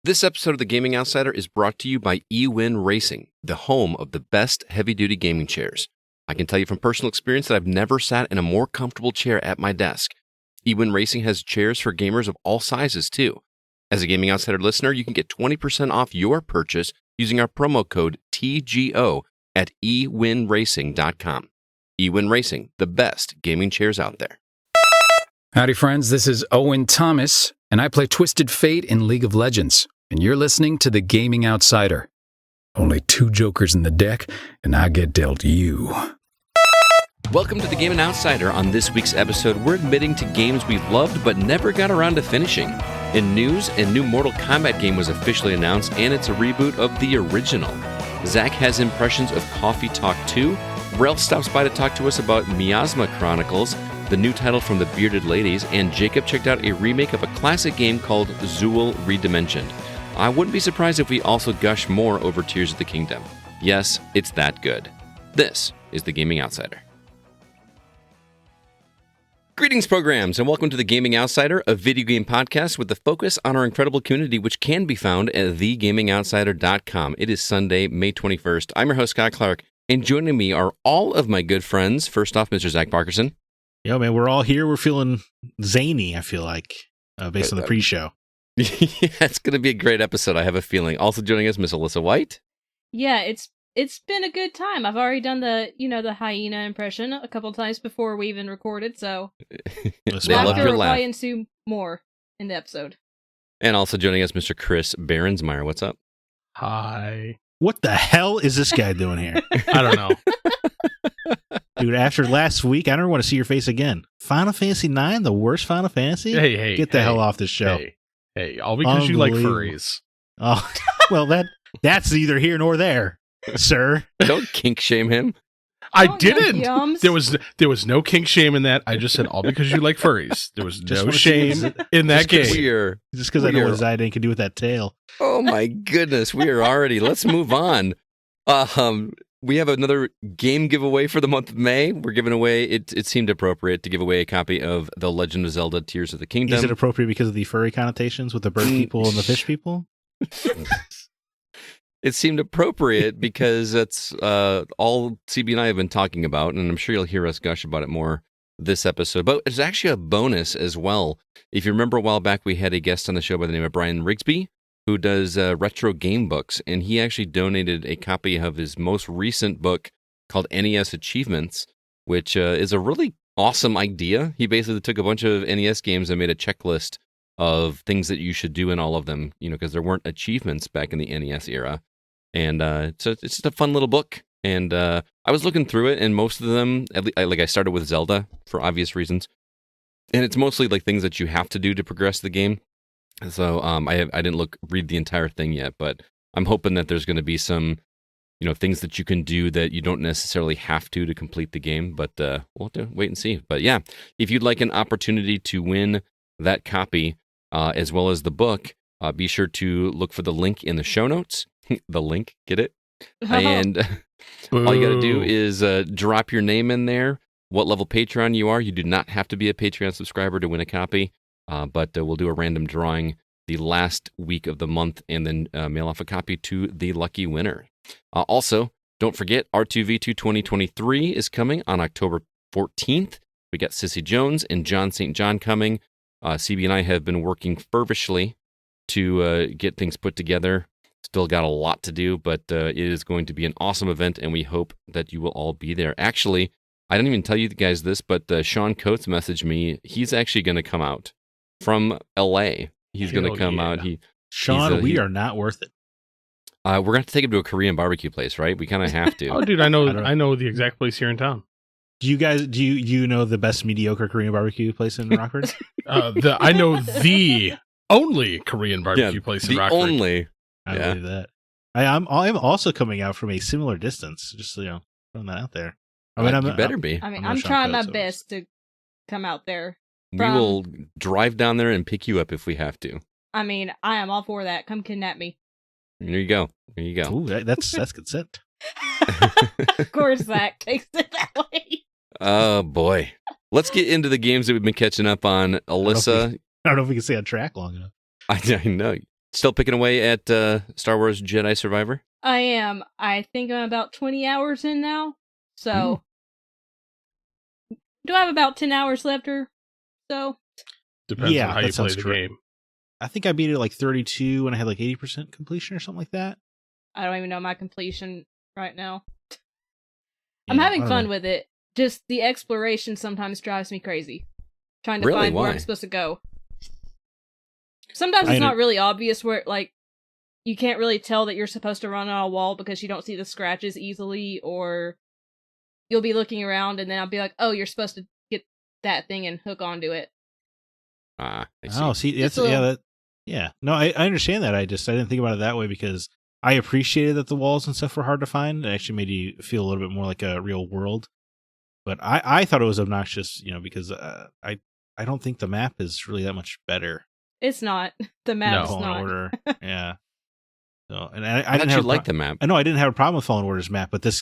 This episode of The Gaming Outsider is brought to you by eWin Racing, the home of the best heavy-duty gaming chairs. I can tell you from personal experience that I've never sat in a more comfortable chair at my desk. eWin Racing has chairs for gamers of all sizes, too. As a Gaming Outsider listener, you can get 20% off your purchase using our promo code TGO at ewinracing.com. eWin Racing, the best gaming chairs out there. Howdy, friends. This is Owen Thomas, and I play Twisted Fate in League of Legends, and you're listening to The Gaming Outsider. Only 2 jokers in the deck, and I get dealt you. Welcome to The Gaming Outsider. On this week's episode, we're admitting to games we've loved but never got around to finishing. In news, a new Mortal Kombat game was officially announced, and it's a reboot of the original. Zack has impressions of Coffee Talk 2. Relle stops by to talk to us about Miasma Chronicles, the new title from the Bearded Ladies, and Jacob checked out a remake of a classic game called Zool Redimensioned. I wouldn't be surprised if we also gush more over Tears of the Kingdom. Yes, it's that good. This is The Gaming Outsider. Greetings, programs, and welcome to The Gaming Outsider, a video game podcast with a focus on our incredible community, which can be found at thegamingoutsider.com. It is Sunday, May 21st. I'm your host, Scott Clark, and joining me are all of my good friends. First off, Mr. Zack Barkerson. Yo, man, we're all here. We're feeling zany, I feel like, based on the pre-show. Yeah, it's going to be a great episode, I have a feeling. Also joining us, Miss Alyssa White. Yeah, it's been a good time. I've already done the hyena impression a couple times before we even recorded, so They love your laugh. probably ensue more in the episode. And also joining us, Mr. Chris Behrensmeyer. What's up? Hi. What the hell is this guy doing here? I don't know. Dude, after last week, I don't want to see your face again. Final Fantasy IX, the worst Final Fantasy? Hey. Get the hell off this show. Hey, all because you like furries. Oh, well, that's neither here nor there, sir. Don't kink shame him. I Don't didn't. yums. There was no kink shame in that. I just said all because you like furries. There was Just no wanna shame see in that game. Just because I know what Zidane can do with that tail. Oh my goodness, we are already. Let's move on. We have another game giveaway for the month of May. We're giving away, it seemed appropriate to give away a copy of The Legend of Zelda Tears of the Kingdom. Is it appropriate because of the furry connotations with the bird people and the fish people? It seemed appropriate because that's all CB and I have been talking about, and I'm sure you'll hear us gush about it more this episode. But it's actually a bonus as well. If you remember a while back, we had a guest on the show by the name of Brian Rigsby, who does retro game books, and he actually donated a copy of his most recent book called NES Achievements, which is a really awesome idea. He basically took a bunch of NES games and made a checklist of things that you should do in all of them, because there weren't achievements back in the NES era. And so it's just a fun little book. And I was looking through it, and most of them, I started with Zelda for obvious reasons, and it's mostly like things that you have to do to progress the game. So I didn't read the entire thing yet, but I'm hoping that there's going to be some, things that you can do that you don't necessarily have to complete the game. But we'll have to wait and see. But yeah, if you'd like an opportunity to win that copy as well as the book, be sure to look for the link in the show notes. The link, get it? And all you got to do is drop your name in there, what level Patreon you are. You do not have to be a Patreon subscriber to win a copy. But we'll do a random drawing the last week of the month and then mail off a copy to the lucky winner. Also, don't forget, R2V2 2023 is coming on October 14th. We got Sissy Jones and John St. John coming. CB and I have been working fervently to get things put together. Still got a lot to do, but it is going to be an awesome event, and we hope that you will all be there. Actually, I didn't even tell you guys this, but Sean Coates messaged me. He's actually going to come out from LA. He's going to come out. Sean, we are not worth it. We're going to have to take him to a Korean barbecue place, right? We kind of have to. Oh, dude, I know the exact place here in town. Do you guys do you know the best mediocre Korean barbecue place in Rockford? I know the only Korean barbecue place in Rockford. The only. I believe that. I'm also coming out from a similar distance. Just throwing that out there. I mean, you better be. I mean, I'm trying my best to come out there. We will drive down there and pick you up if we have to. I mean, I am all for that. Come kidnap me. There you go. There you go. Ooh, that's consent. Of course, Zack takes it that way. Oh, boy. Let's get into the games that we've been catching up on. Alyssa. I don't know if we can stay on track long enough. I know. Still picking away at Star Wars Jedi Survivor? I am. I think I'm about 20 hours in now. So, do I have about 10 hours left or so? Depends Yeah, on how that you play sounds the correct. game. I think I beat it like 32 and I had like 80% completion or something like that. I don't even know my completion right now. Yeah, I'm I having don't fun know. with it. Just the exploration sometimes drives me crazy. Trying to Really? find where Why? I'm supposed to go. Sometimes I it's know- not really obvious where, like, you can't really tell that you're supposed to run on a wall because you don't see the scratches easily, or you'll be looking around and then I'll be like, oh, you're supposed to get that thing and hook onto it. I see. Oh, see, Just that's a little- yeah. No, I understand that. I didn't think about it that way because I appreciated that the walls and stuff were hard to find. It actually made you feel a little bit more like a real world. But I thought it was obnoxious, because I don't think the map is really that much better. It's not. The map's Fallen not. Order, yeah. So, and I I didn't actually have like the map. I know I didn't have a problem with Fallen Order's map, but this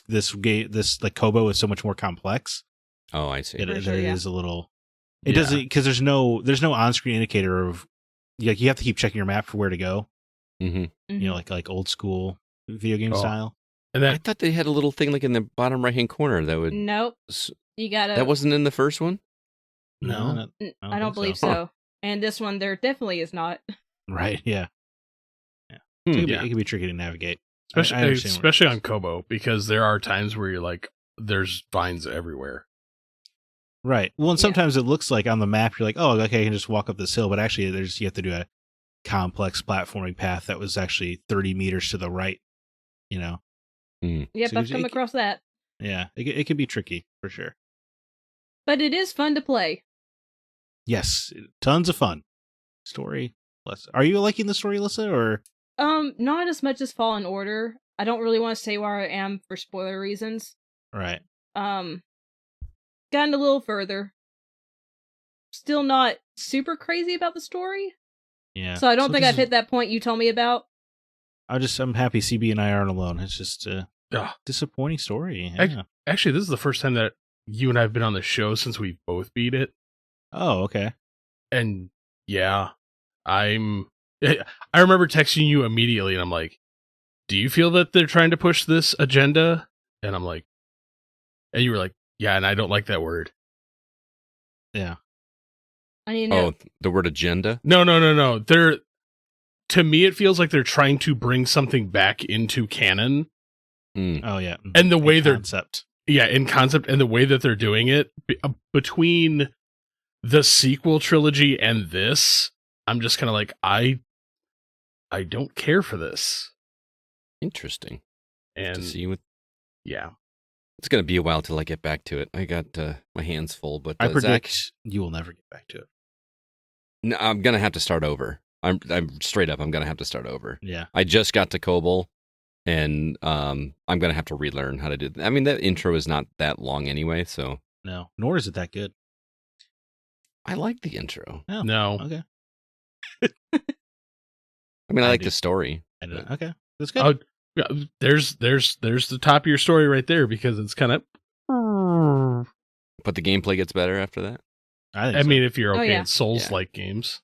like Kobo is so much more complex. Oh, I see. It For sure, it yeah. is a little. It Yeah. doesn't because there's no on-screen indicator of like you have to keep checking your map for where to go. Mm-hmm. Mhm. Like old school video game Oh. style. And I that thought they had a little thing like in the bottom right-hand corner that would... Nope. You gotta. That wasn't in the first one? no. not- I don't believe so. so. And this one, there definitely is not. Right? Yeah. Hmm. It Yeah. can be tricky to navigate. Especially, I understand what- especially on Kobo, because there are times where you're like, there's vines everywhere. Right. Well, and Yeah. sometimes it looks like on the map you're like, oh, okay, I can just walk up this hill, but actually, you have to do a complex platforming path that was actually 30 meters to the right. Yep, So I've come across that. Yeah, it can be tricky for sure. But it is fun to play. Yes, tons of fun. Story. Are you liking the story, Alyssa, or Not as much as Fallen Order. I don't really want to say where I am for spoiler reasons. right? Gotten a little further. Still not super crazy about the story. Yeah. So I don't think this I've is- hit that point you told me about. I'm happy CB and I aren't alone. It's just a Ugh. disappointing story. Ac- Yeah. Actually, this is the first time that you and I have been on the show since we both beat it. Oh, okay. And yeah, I remember texting you immediately and I'm like, do you feel that they're trying to push this agenda? And I'm like, and you were like, yeah, and I don't like that word. Yeah. I need to know. Oh, the word agenda? No. To me, it feels like they're trying to bring something back into canon. Hmm. Oh, yeah. And the way they're concept. Yeah, in concept and the way that they're doing it between the sequel trilogy and this, I'm just kind of like, I don't care for this. Interesting. And To see what... yeah, It's going to be a while till I get back to it. I got my hands full, but I predict Zach, you will never get back to it. no, I'm going to have to start over. I'm straight up. I'm going to have to start over. Yeah. I just got to Kobold, and I'm going to have to relearn how to do that. I mean, that intro is not that long anyway, so No. Nor is it that good. I like the intro. Oh, no, Okay. I mean, I I like do. the story. Okay. That's good. oh, yeah, there's the top of your story right there because it's kind of. But the gameplay gets better after that. think I so. mean, if you're Oh, okay yeah. in Souls-like games,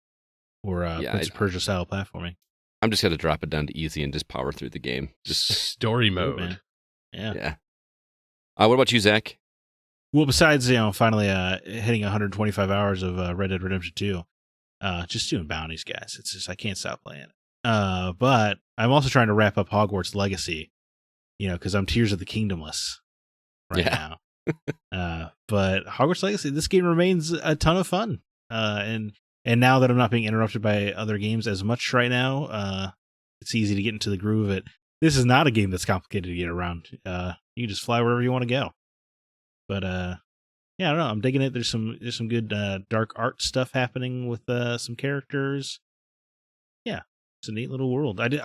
or yeah, Prince of Persia style platforming. I'm just going to drop it down to easy and just power through the game. Just story Good, mode. man. Yeah. yeah. What about you, Zach? Well, besides finally hitting 125 hours of Red Dead Redemption 2, just doing bounties, guys. It's just I can't stop playing it. But I'm also trying to wrap up Hogwarts Legacy, because I'm Tears of the Kingdomless right now. But Hogwarts Legacy, this game remains a ton of fun. And now that I'm not being interrupted by other games as much right now, it's easy to get into the groove of it. This is not a game that's complicated to get around. You can just fly wherever you want to go. But yeah, I don't know. I'm digging it. There's some good dark art stuff happening with some characters. Yeah, it's a neat little world. There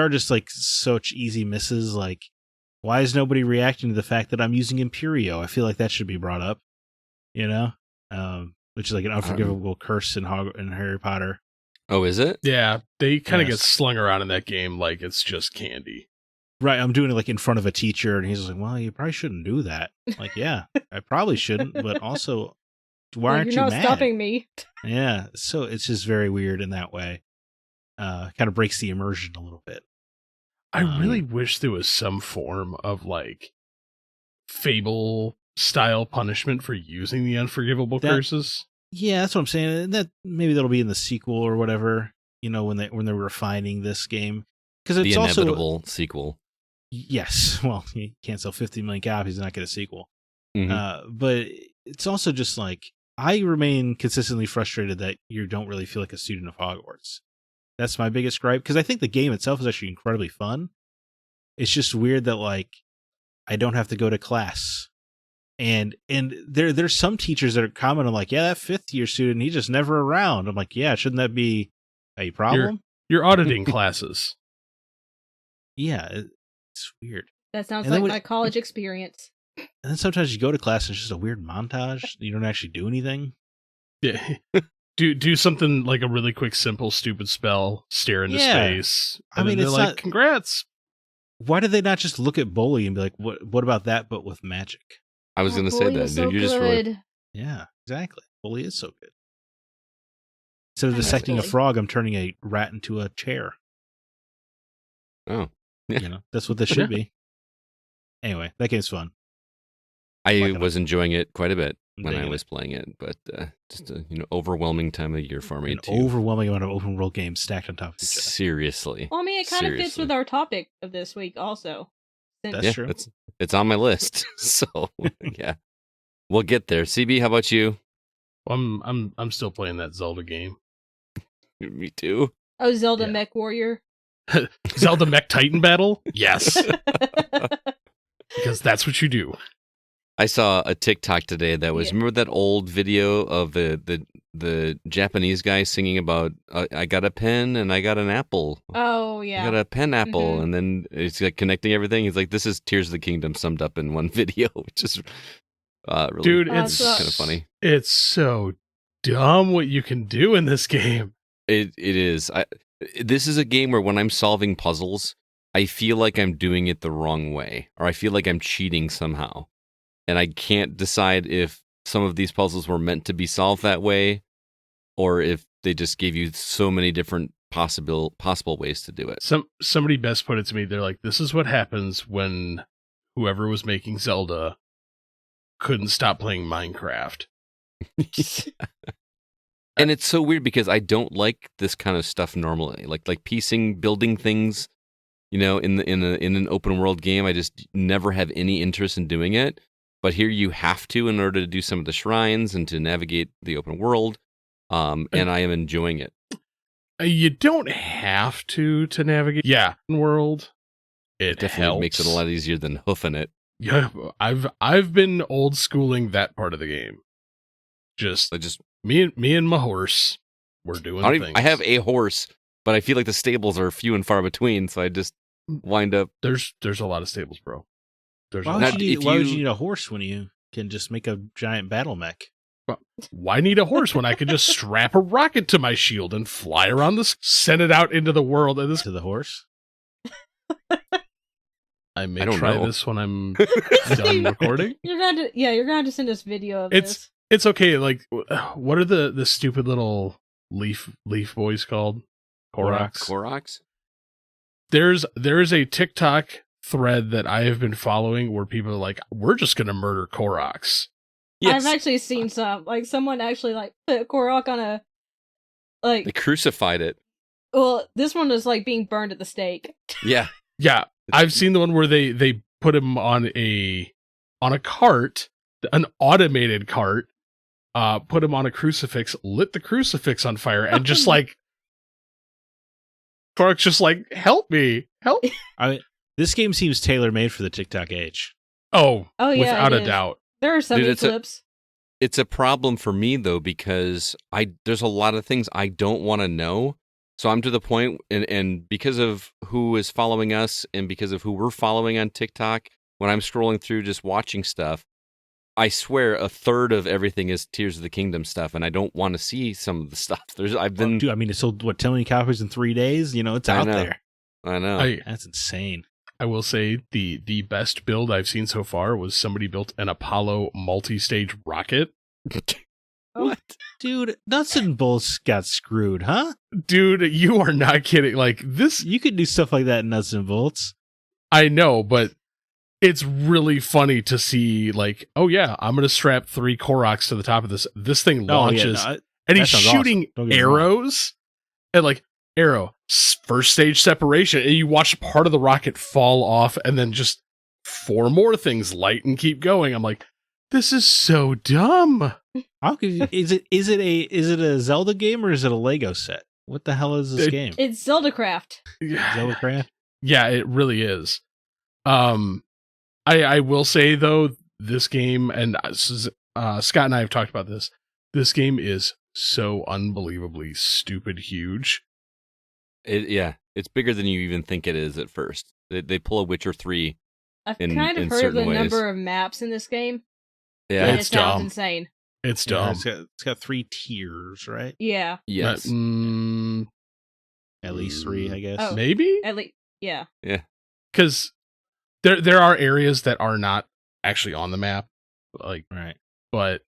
are just like such easy misses. Like, why is nobody reacting to the fact that I'm using Imperio? I feel like that should be brought up. Which is like an unforgivable curse in Harry Potter. Oh, is it? Yeah, they kind of Yes. get slung around in that game like it's just candy. Right, I'm doing it like in front of a teacher, and he's like, "Well, you probably shouldn't do that." Like, yeah, I probably shouldn't, but also, why Well, aren't you're you not mad? stopping me. Yeah, so it's just very weird in that way. kind of breaks the immersion a little bit. I really wish there was some form of like Fable style punishment for using the unforgivable curses. Yeah, that's what I'm saying. And that maybe that'll be in the sequel or whatever. When they're refining this game, because it's the also inevitable sequel. Yes, well, you can't sell 50 million copies and not get a sequel. Mhm. But it's also just like I remain consistently frustrated that you don't really feel like a student of Hogwarts. That's my biggest gripe, because I think the game itself is actually incredibly fun. It's just weird that like I don't have to go to class, and there's some teachers that are commenting like, yeah, that 5th year student, he's just never around. I'm like, yeah, shouldn't that be a problem? You're auditing classes. Yeah, it's weird. That sounds And then like when- my college experience. And then sometimes you go to class and it's just a weird montage. You don't actually do anything. Yeah. Do something like a really quick, simple, stupid spell, stare into space. I mean, they're it's like, not- congrats. Why did they not just look at Bully and be like, what about that, but with magic? I was Oh, going to say Bully that. was so You're just really, good. Yeah, exactly. Bully is so good. Instead of I miss dissecting a Bully. frog, I'm turning a rat into a chair. oh, Yeah. That's what this should be. Anyway, that game's fun. I Like was enjoying it quite a bit when I digging was playing it, but just a overwhelming time of year for me An too. overwhelming amount of open world games stacked on top of each other. Seriously. Well, I mean, it kind of fits Seriously. with our topic of this week, also. Since- That's Yeah, true. it's on my list. So yeah, we'll get there. CB, how about you? I'm still playing that Zelda game. Me too. Oh, Zelda Yeah. Mech Warrior. Zelda Mech Titan Battle? Yes, because that's what you do. I saw a TikTok today that was Yeah. remember that old video of the Japanese guy singing about I got a pen and I got an apple. Oh, I yeah. got a pen apple, Mhm. and then it's like connecting everything. He's like, "This is Tears of the Kingdom summed up in one video," which is really, Dude, Oh, it's so- kind of funny. It's so dumb what you can do in this game. It is. This is a game where when I'm solving puzzles, I feel like I'm doing it the wrong way, or I feel like I'm cheating somehow, and I can't decide if some of these puzzles were meant to be solved that way, or if they just gave you so many different possible ways to do it. Somebody best put it to me. They're like, this is what happens when whoever was making Zelda couldn't stop playing Minecraft. And it's so weird because I don't like this kind of stuff normally, like piecing, building things, in an open world game. I just never have any interest in doing it. But here you have to in order to do some of the shrines and to navigate the open world. And I am enjoying it. You don't have to navigate. Yeah, world. It Definitely helps. makes it a lot easier than hoofing it. Yeah, I've been old schooling that part of the game. Just I just me and my horse. We're doing things. I have a horse, but I feel like the stables are few and far between, so I just wind up. There's a lot of stables, bro. There's Why a would, lot. you need, if why would you- you need a horse when you can just make a giant battle mech? Why need a horse when I could just strap a rocket to my shield and fly around this, send it out into the world? And this, To the horse? I may I don't try know. this when I'm done recording. You're gonna have to send us video of It's- this. It's okay. Like, what are the stupid little leaf boys called? Koroks. Koroks? There's a TikTok thread that I have been following where people are like, we're just gonna murder Koroks. Yes. I've actually seen some. Like, someone actually, like, put a Korok on a... Like, They crucified it. well, this one was, like, being burned at the stake. Yeah. Yeah, I've seen the one where they put him on a cart, an automated cart, put him on a crucifix, lit the crucifix on fire, and just like Korok's just like, help me, help. This game seems tailor-made for the TikTok age. Oh, Oh, yeah, without it a is. doubt. There are so Dude, many it's a- clips. It's a problem for me though because there's a lot of things I don't want to know. So I'm to the point, and because of who is following us and because of who we're following on TikTok, when I'm scrolling through just watching stuff, I swear a third of everything is Tears of the Kingdom stuff, and I don't want to see some of the stuff. I've been, Dude, I mean, it sold, 10 million copies in 3 days? It's I out know. there. I know. That's insane. I will say the best build I've seen so far was somebody built an Apollo multi-stage rocket. Oh. What? Dude, nuts and bolts got screwed, huh? Dude, you are not kidding. Like this, You could do stuff like that in nuts and bolts. I know, but it's really funny to see, like, oh yeah, I'm going to strap 3 Koroks to the top of this. This thing launches, and that he's sounds shooting awesome. Don't get me wrong. arrows, and like, first stage separation, and you watch part of the rocket fall off, and then just 4 more things light and keep going. I'm like, this is so dumb. How could is it a Zelda game or is it a Lego set? What the hell is this game? It's Zelda Craft. Zelda Craft? Yeah, it really is. I will say though, this game, and Scott and I have talked about this. This game is so unbelievably stupid huge. It's bigger than you even think it is at first. They pull a Witcher 3. I've in kind of heard of certain the ways. number of maps in this game. Yeah, and it's it sounds dumb. insane. It's Yeah, dumb. it's got 3 tiers, right? Yeah. yes. But, At least 3, I guess. Oh. maybe? At least, yeah. Because there are areas that are not actually on the map, like, Right. but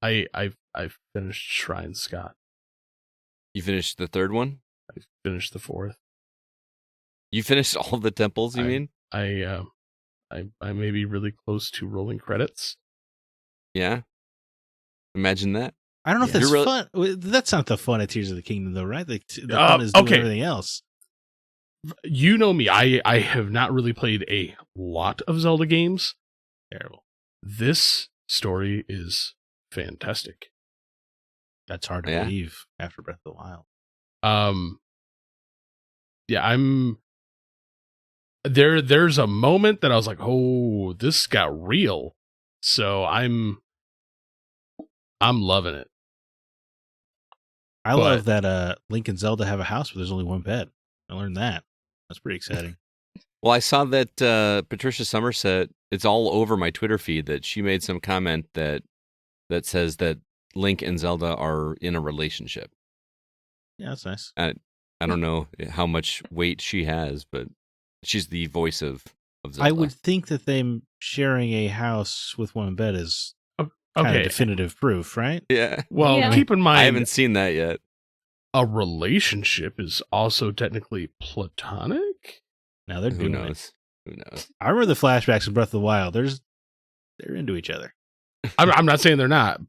I've finished Shrine, Scott. You finished the 3rd one? I finished the 4th. You finished all the temples, you mean? I may be really close to rolling credits. Yeah. Imagine that. I don't know if Yeah. that's You're fun. That's not the fun of Tears of the Kingdom, though, right? The fun is doing okay. everything else. You know me, I have not really played a lot of Zelda games. Terrible. This story is fantastic. That's hard to Yeah. believe after Breath of the Wild. Yeah, there's a moment that I was like, oh, this got real. So I'm loving it. I But- love that Link and Zelda have a house where there's only one bed. I learned that. That's pretty exciting. Well, I saw that Patricia Somerset, it's all over my Twitter feed that she made some comment that says that Link and Zelda are in a relationship. Yeah, that's nice. I don't know how much weight she has, but she's the voice of Zelda. I would think that them sharing a house with one bed is kind of Okay. definitive proof, right? Yeah. Well, Yeah. keep in mind, I haven't seen that yet. a relationship is also technically platonic. Now they're Who doing knows? it. Who knows? I remember the flashbacks in Breath of the Wild. They're into each other. I'm not saying they're not,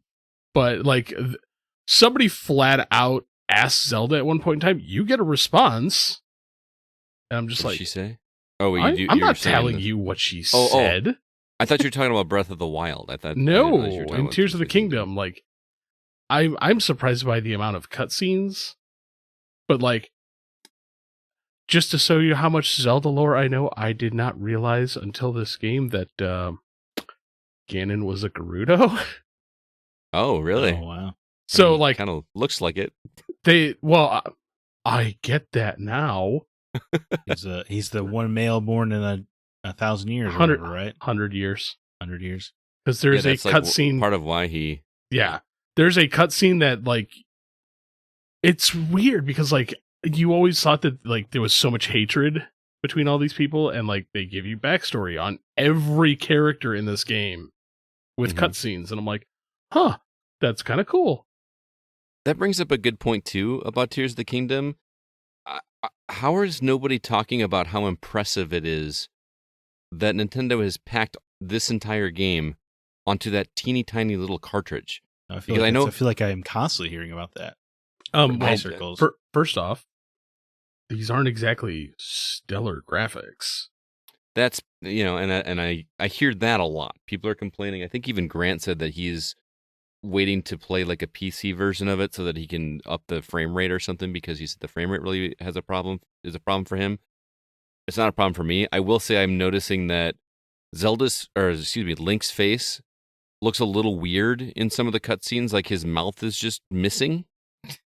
but like somebody flat out asked Zelda at one point in time, you get a response. And I'm just What like, did she say? Oh, I'm you're not saying telling this- you what she Oh, oh. said. I thought you were talking about Breath of the Wild. I thought I didn't No, realize you were talking in about Tears of the Tears Kingdom, like I'm surprised by the amount of cutscenes, but like just to show you how much Zelda lore I know, I did not realize until this game that Ganon was a Gerudo. Oh, really? Oh, wow. So like kind of looks like it. I get that now. He's the one male born in a 1,000 years, or 100 whatever, right? 100 years. 100 years. Because there's Yeah, a that's like cutscene. part of why he. Yeah. There's a cutscene that like it's weird because like you always thought that like there was so much hatred between all these people, and like they give you backstory on every character in this game with Mhm. cutscenes, and I'm like, huh, that's kind of cool. That brings up a good point too about Tears of the Kingdom. How is nobody talking about how impressive it is that Nintendo has packed this entire game onto that teeny tiny little cartridge? I feel Because like I know- I feel like I am constantly hearing about that. Well, My circles. first off, these aren't exactly stellar graphics. That's and I hear that a lot. People are complaining. I think even Grant said that he's waiting to play like a PC version of it so that he can up the frame rate or something, because he said the frame rate really is a problem for him. It's not a problem for me. I will say I'm noticing that Link's face looks a little weird in some of the cutscenes. Like his mouth is just missing,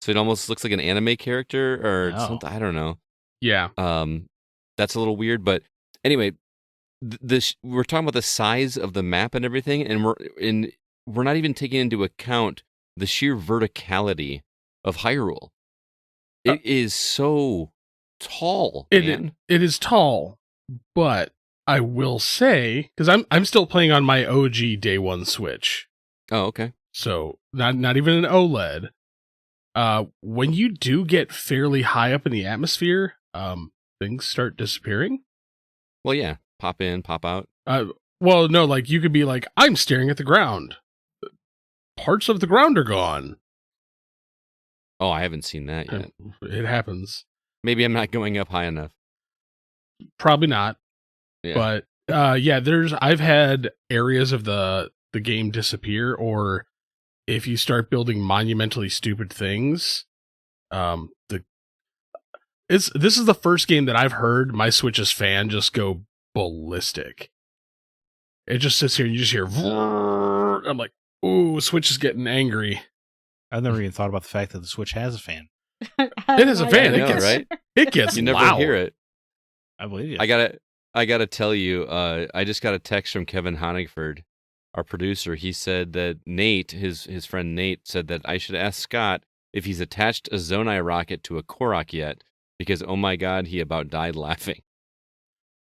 so it almost looks like an anime character or Oh. something. I don't know. Yeah. That's a little weird, but anyway, we're talking about the size of the map and everything, and we're not even taking into account the sheer verticality of Hyrule. It is so tall, man. It is tall, but I will say, because I'm still playing on my OG day one Switch, Oh, okay. so not even an OLED. When you do get fairly high up in the atmosphere, things start disappearing. Well, yeah. Pop in, pop out. Well, no, like you could be like, I'm staring at the ground. Parts of the ground are gone. Oh, I haven't seen that yet. It happens. Maybe I'm not going up high enough. Probably not. Yeah. But I've had areas of the game disappear, or if you start building monumentally stupid things, this is the first game that I've heard my Switch's fan just go ballistic. It just sits here and you just hear "Vrrr." I'm like, ooh, Switch is getting angry. I've never even thought about the fact that the Switch has a fan. It is a fan. I know, right? It gets You never loud. hear it. I believe you. I gotta tell you, I just got a text from Kevin Honigford, our producer. He said that Nate, his friend Nate, said that I should ask Scott if he's attached a Zonai rocket to a Korok yet, because oh my god, he about died laughing.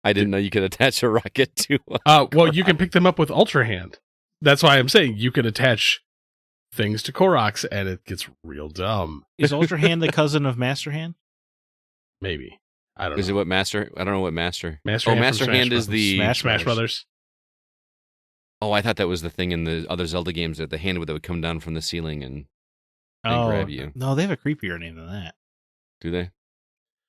I didn't know you could attach a rocket to a Well, you can pick them up with Ultra Hand. That's why I'm saying you can attach things to Koroks, and it gets real dumb. Is Ultra Hand the cousin of Master Hand? Maybe. I don't know. Is it what Master? I don't know what Master. Master Oh, Hand from Master Smash Hand is Brothers. the Smash Brothers. Oh, I thought that was the thing in the other Zelda games, that the hand that would come down from the ceiling and grab you. No, they have a creepier name than that. Do they?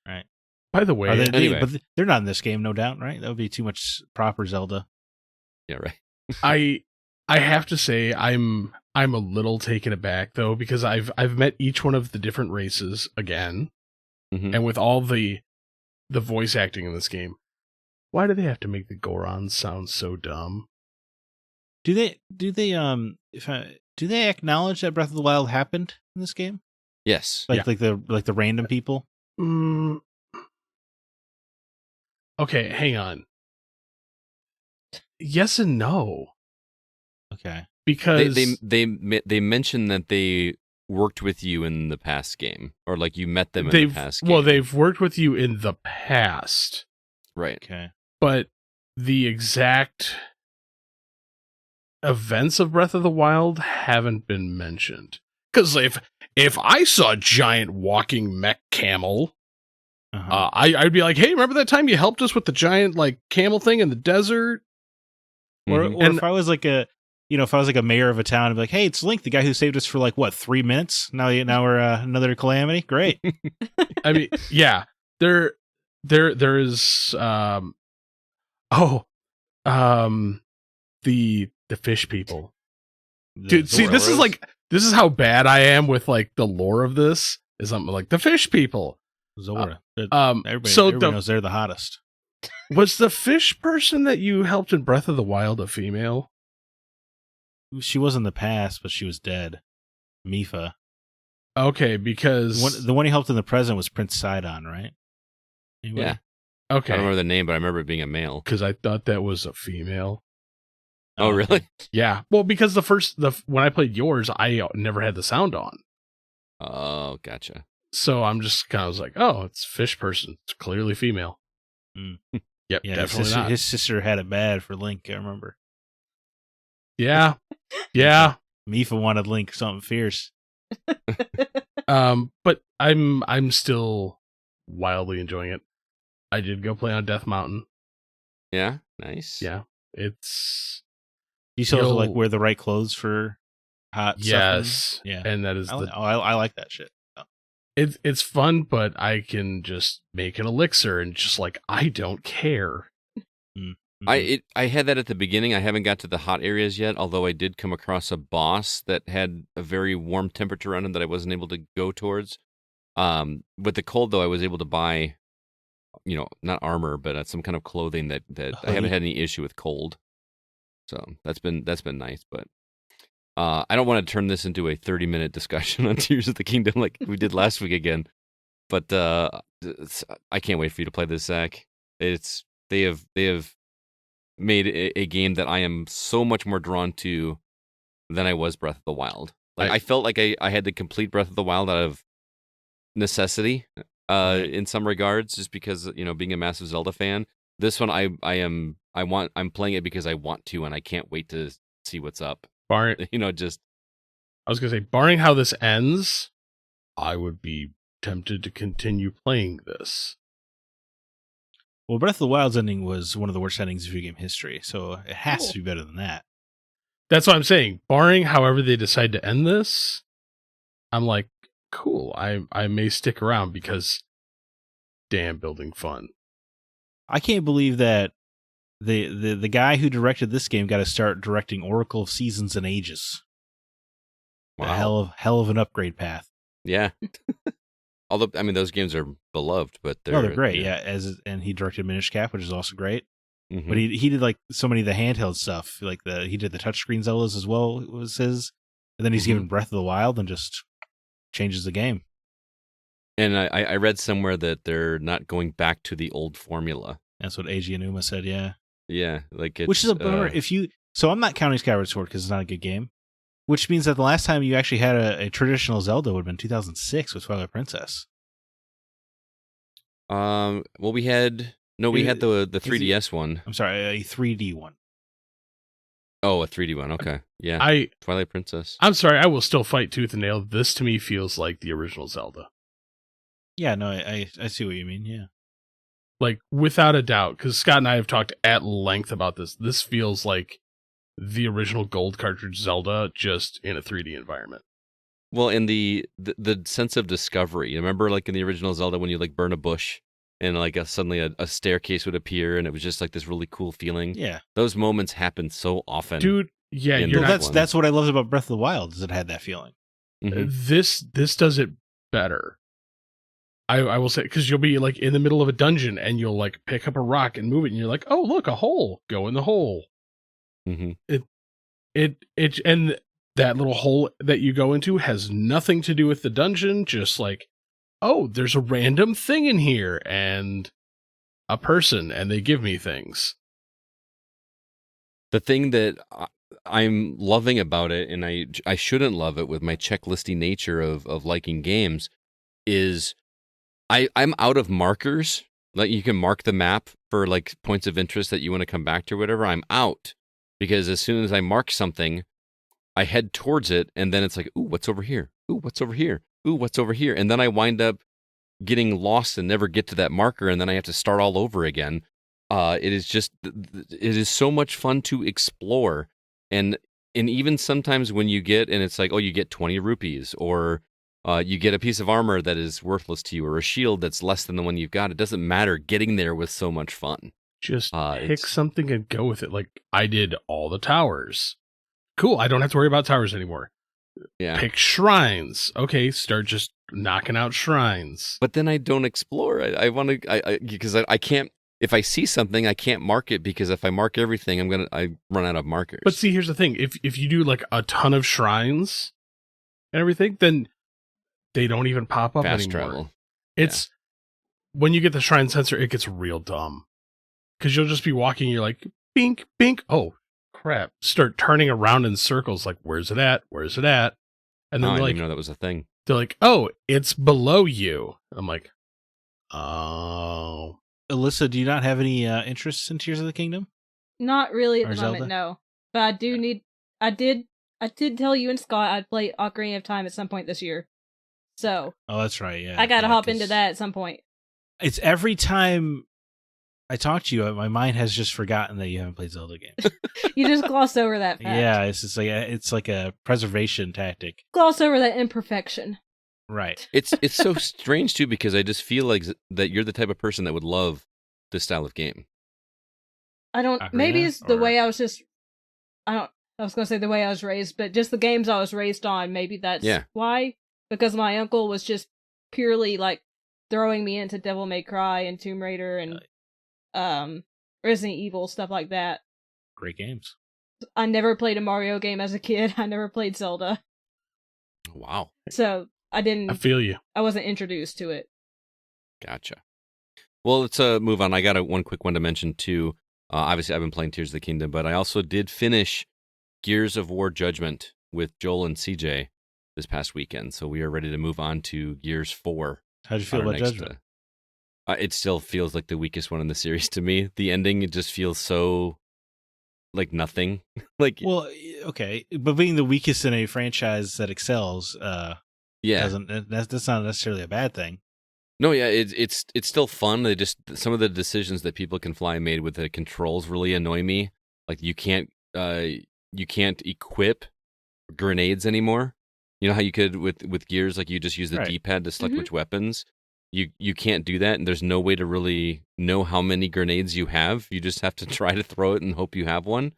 Right. By the way, Are they, anyway. but they're not in this game, no doubt, right? That would be too much proper Zelda. Yeah, right. I have to say I'm a little taken aback though, because I've met each one of the different races again, Mhm. and with all the voice acting in this game, why do they have to make the Gorons sound so dumb? Do they do they acknowledge that Breath of the Wild happened in this game? Yes. Like the random people? Okay, hang on. Yes and no, Okay. because They mentioned that they worked with you in the past game, or like you met them in the past game. well, they've worked with you in the past, right. Okay. but the exact events of Breath of the Wild haven't been mentioned. Because if I saw a giant walking mech camel, Uh-huh. I'd be like, hey, remember that time you helped us with the giant like camel thing in the desert? Or Mhm. if I was like a mayor of a town, I'd be like, hey, it's Link, the guy who saved us for like what, 3 minutes? Now we're another calamity. Great. I mean, yeah, there is the fish people. Dude, see, this is how bad I am with like the lore of this. Is I'm like the fish people. Zora. Everybody knows they're the hottest. Was the fish person that you helped in Breath of the Wild a female? She was in the past, but she was dead. Mifa. Okay, because The one he helped in the present was Prince Sidon, right? Anybody? Yeah. okay, I don't remember the name, but I remember it being a male. because I thought that was a female. Oh, really? Yeah, well, because when I played yours, I never had the sound on, Oh, gotcha. so I'm just kind of was like, oh, it's fish person. It's clearly female. Mm. Yep, Yeah, definitely not. his sister had it bad for Link, I remember. Yeah, yeah. Mifa wanted Link something fierce. But I'm still wildly enjoying it. I did go play on Death Mountain. Yeah, nice. Yeah, it's You still have to like You'll- wear the right clothes for hot yes, stuff. Yeah. and that is I like that shit. it's fun, but I can just make an elixir and just like I don't care. Mhm. I had that at the beginning. I haven't got to the hot areas yet, although I did come across a boss that had a very warm temperature on him that I wasn't able to go towards. With the cold, though, I was able to buy, not armor, but some kind of clothing that I haven't had any issue with cold. So that's been nice. But I don't want to turn this into a 30-minute discussion on Tears of the Kingdom like we did last week again. But I can't wait for you to play this, Zack. They have made a game that I am so much more drawn to than I was Breath of the Wild. Like I felt like I had to complete Breath of the Wild out of necessity in some regards, just because being a massive Zelda fan. This one I'm playing it because I want to, and I can't wait to see what's up. Barring, Just I was gonna say, barring how this ends, I would be tempted to continue playing this. Well, Breath of the Wild's ending was one of the worst endings of video game history, so it has to be better than that. That's what I'm saying. Barring however they decide to end this, I'm like, cool. I may stick around because damn, building fun. I can't believe that the guy who directed this game got to start directing Oracle of Seasons and Ages. wow. A hell of an upgrade path. Yeah. Although, I mean, those games are beloved, but they're Great. Yeah, and he directed Minish Cap, which is also great. Mhm. But he did like so many of the handheld stuff, like he did the touchscreen Zeldas as well. Was his, and then he's given Breath of the Wild and just changes the game. And I read somewhere that they're not going back to the old formula. That's what Eiji Aonuma said. Yeah, Yeah, like it's, which is a bummer. So I'm not counting Skyward Sword because it's not a good game. Which means that the last time you actually had a traditional Zelda would have been 2006 with Twilight Princess. Well, we had the 3DS one. I'm sorry, a 3D one. Oh, a 3D one. Okay, yeah. Twilight Princess. I'm sorry, I will still fight tooth and nail. This to me feels like the original Zelda. Yeah, no, I see what you mean. Yeah, Like, without a doubt, because Scott and I have talked at length about this. This feels like the original gold cartridge Zelda, just in a 3D environment. Well, in the sense of discovery. Remember, like in the original Zelda, when you like burn a bush and like suddenly a staircase would appear, and it was just like this really cool feeling. yeah. Those moments happen so often. Dude, yeah, in you're those not. ones. That's what I loved about Breath of the Wild, is it had that feeling. Mhm. This does it better. I will say, because you'll be like in the middle of a dungeon and you'll like pick up a rock and move it, and you're like, oh look, a hole. Go in the hole. Mhm. It and that little hole that you go into has nothing to do with the dungeon. Just like, oh, there's a random thing in here and a person, and they give me things. The thing that I'm loving about it, and I shouldn't love it with my checklisty nature of liking games, is I'm out of markers. Like you can mark the map for like points of interest that you want to come back to or whatever. I'm out because as soon as I mark something, I head towards it, and then it's like, ooh, what's over here? Ooh, what's over here? Ooh, what's over here? And then I wind up getting lost and never get to that marker, and then I have to start all over again. It is so much fun to explore, and even sometimes when you get, and it's like, oh, you get 20 rupees, or you get a piece of armor that is worthless to you, or a shield that's less than the one you've got. It doesn't matter. Getting there was so much fun. Just pick it's- something and go with it. Like I did all the towers. Cool. I don't have to worry about towers anymore. Yeah. Pick shrines. Okay, start just knocking out shrines. But then I don't explore. I want to, because I can't. If I see something, I can't mark it, because if I mark everything, I run out of markers. But see, here's the thing: if you do like a ton of shrines and everything, then they don't even pop up fast anymore. travel. It's when you get the shrine sensor, it gets real dumb, because you'll just be walking, you're like, bink, bink. Oh crap! Start turning around in circles. Like, where's it at? Where's it at? And then I they're didn't like, even know that was a thing. they're like, oh, it's below you. I'm like, oh. Alyssa, do you not have any interests in Tears of the Kingdom? Not really at Or the Zelda? moment, no. But I do need. I did tell you and Scott I'd play Ocarina of Time at some point this year. So Oh, that's right. Yeah, I gotta hop 'cause into that at some point. It's every time I talk to you, my mind has just forgotten that you haven't played Zelda games. You just gloss over that fact. Yeah, it's like a preservation tactic. Gloss over that imperfection. Right. It's so strange too, because I just feel like that you're the type of person that would love this style of game. I don't. Ocarina, Maybe it's the or- way I was just. I was gonna say the way I was raised, but just the games I was raised on. Maybe that's why. Because my uncle was just purely like throwing me into Devil May Cry and Tomb Raider and Resident Evil, stuff like that. Great games. I never played a Mario game as a kid. I never played Zelda, Wow, so I didn't. I feel you. I wasn't introduced to it. gotcha. Well, let's move on. I got one quick one to mention too. Obviously, I've been playing Tears of the Kingdom, but I also did finish Gears of War Judgment with Joel and CJ this past weekend. So we are ready to move on to Gears 4. How'd you feel our about next, Judgment? It still feels like the weakest one in the series to me. The ending, it just feels so like nothing. Like, Well, okay, but being the weakest in a franchise that excels, yeah, that's not necessarily a bad thing. no, yeah, it's still fun. They just some of the decisions that People Can Fly made with the controls really annoy me. Like you can't equip grenades anymore. You know how you could with Gears, like you just use the Right. D-pad to select Mhm. which weapons. You can't do that, and there's no way to really know how many grenades you have. You just have to try to throw it and hope you have one.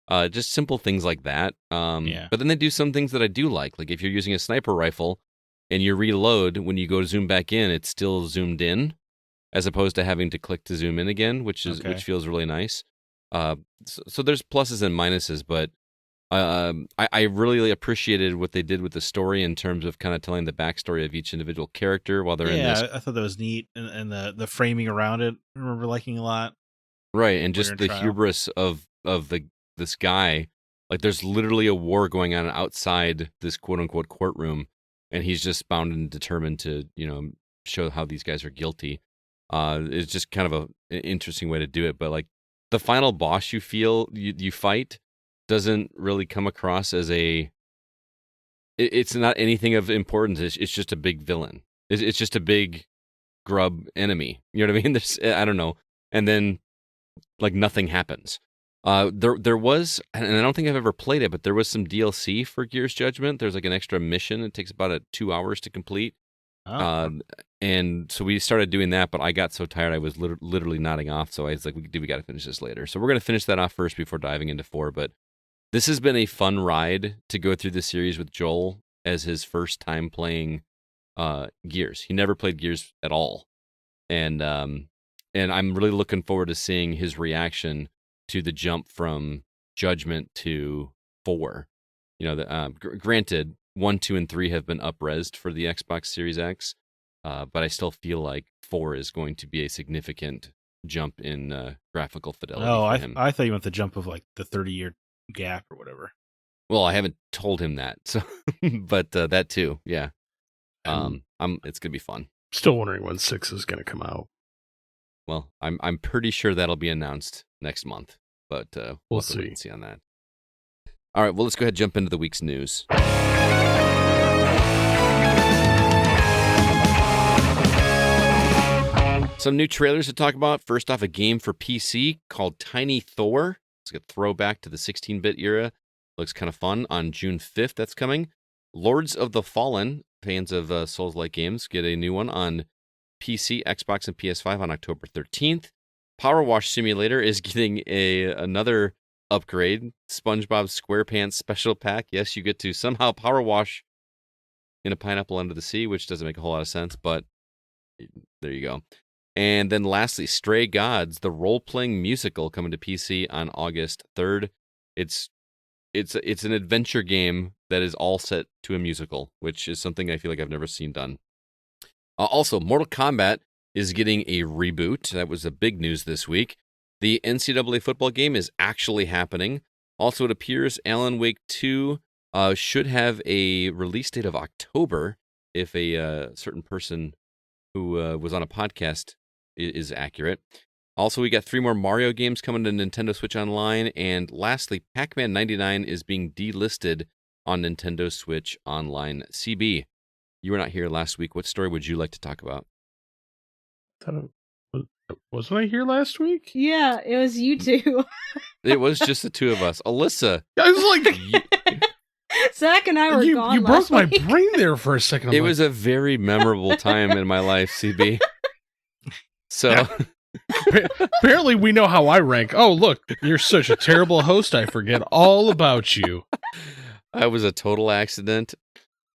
Just simple things like that. Yeah. But then they do some things that I do like if you're using a sniper rifle and you reload, when you go to zoom back in, it's still zoomed in, as opposed to having to click to zoom in again, which Okay. feels really nice. So there's pluses and minuses, but I really appreciated what they did with the story in terms of kind of telling the backstory of each individual character while they're in this. I thought that was neat, and the framing around it, I remember liking a lot. Right, and When just you're in the trial. hubris of this guy. Like there's literally a war going on outside this quote unquote courtroom, and he's just bound and determined to, show how these guys are guilty. It's just kind of an interesting way to do it. But like the final boss you fight doesn't really come across as it's not anything of importance. It's just a big villain. It's just a big grub enemy. You know what I mean? I don't know. And then like nothing happens. There was, and I don't think I've ever played it, but there was some DLC for Gears Judgment. There's like an extra mission. It takes about 2 hours to complete. Oh, And so we started doing that, but I got so tired I was literally nodding off. So I was like, we got to finish this later. So we're going to finish that off first before diving into 4. But this has been a fun ride to go through the series with Joel as his first time playing Gears. He never played Gears at all. And I'm really looking forward to seeing his reaction to the jump from Judgment to 4. Granted, 1, 2, and 3 have been up-resed for the Xbox Series X, but I still feel like 4 is going to be a significant jump in graphical fidelity for him. I thought you meant the jump of like the 30-year gap or whatever. Well, I haven't told him that, so but that too, yeah. It's gonna be fun. Still wondering when 6 is going to come out. Well, I'm pretty sure that'll be announced next month, but We'll have to wait see. and see on that. All right, well, let's go ahead and jump into the week's news. Some new trailers to talk about. First off, a game for PC called Tiny Thor. It's a throwback to the 16-bit era. Looks kind of fun. On June 5th, that's coming. Lords of the Fallen, fans of Souls-like games, get a new one on PC, Xbox, and PS5 on October 13th. Power Wash Simulator is getting another upgrade. SpongeBob SquarePants Special Pack. Yes, you get to somehow power wash in a pineapple under the sea, which doesn't make a whole lot of sense, but there you go. And then lastly, Stray Gods, the role-playing musical, coming to PC on August 3rd. It's an adventure game that is all set to a musical, which is something I feel like I've never seen done. Also, Mortal Kombat is getting a reboot. That was the big news this week. The NCAA football game is actually happening. Also, it appears Alan Wake 2 should have a release date of October if a certain person who was on a podcast is accurate. Also, we got 3 more Mario games coming to Nintendo Switch Online. And lastly, Pac-Man 99 is being delisted on Nintendo Switch Online. CB, you were not here last week. What story would you like to talk about? Wasn't I here last week? Yeah, it was you two. It was just the two of us. Alyssa. I was like, Zach and I were gone you broke last my week. brain there for a second. It was a very memorable time in my life, CB. So apparently we know how I rank. Oh, look, you're such a terrible host. I forget all about you. I was a total accident.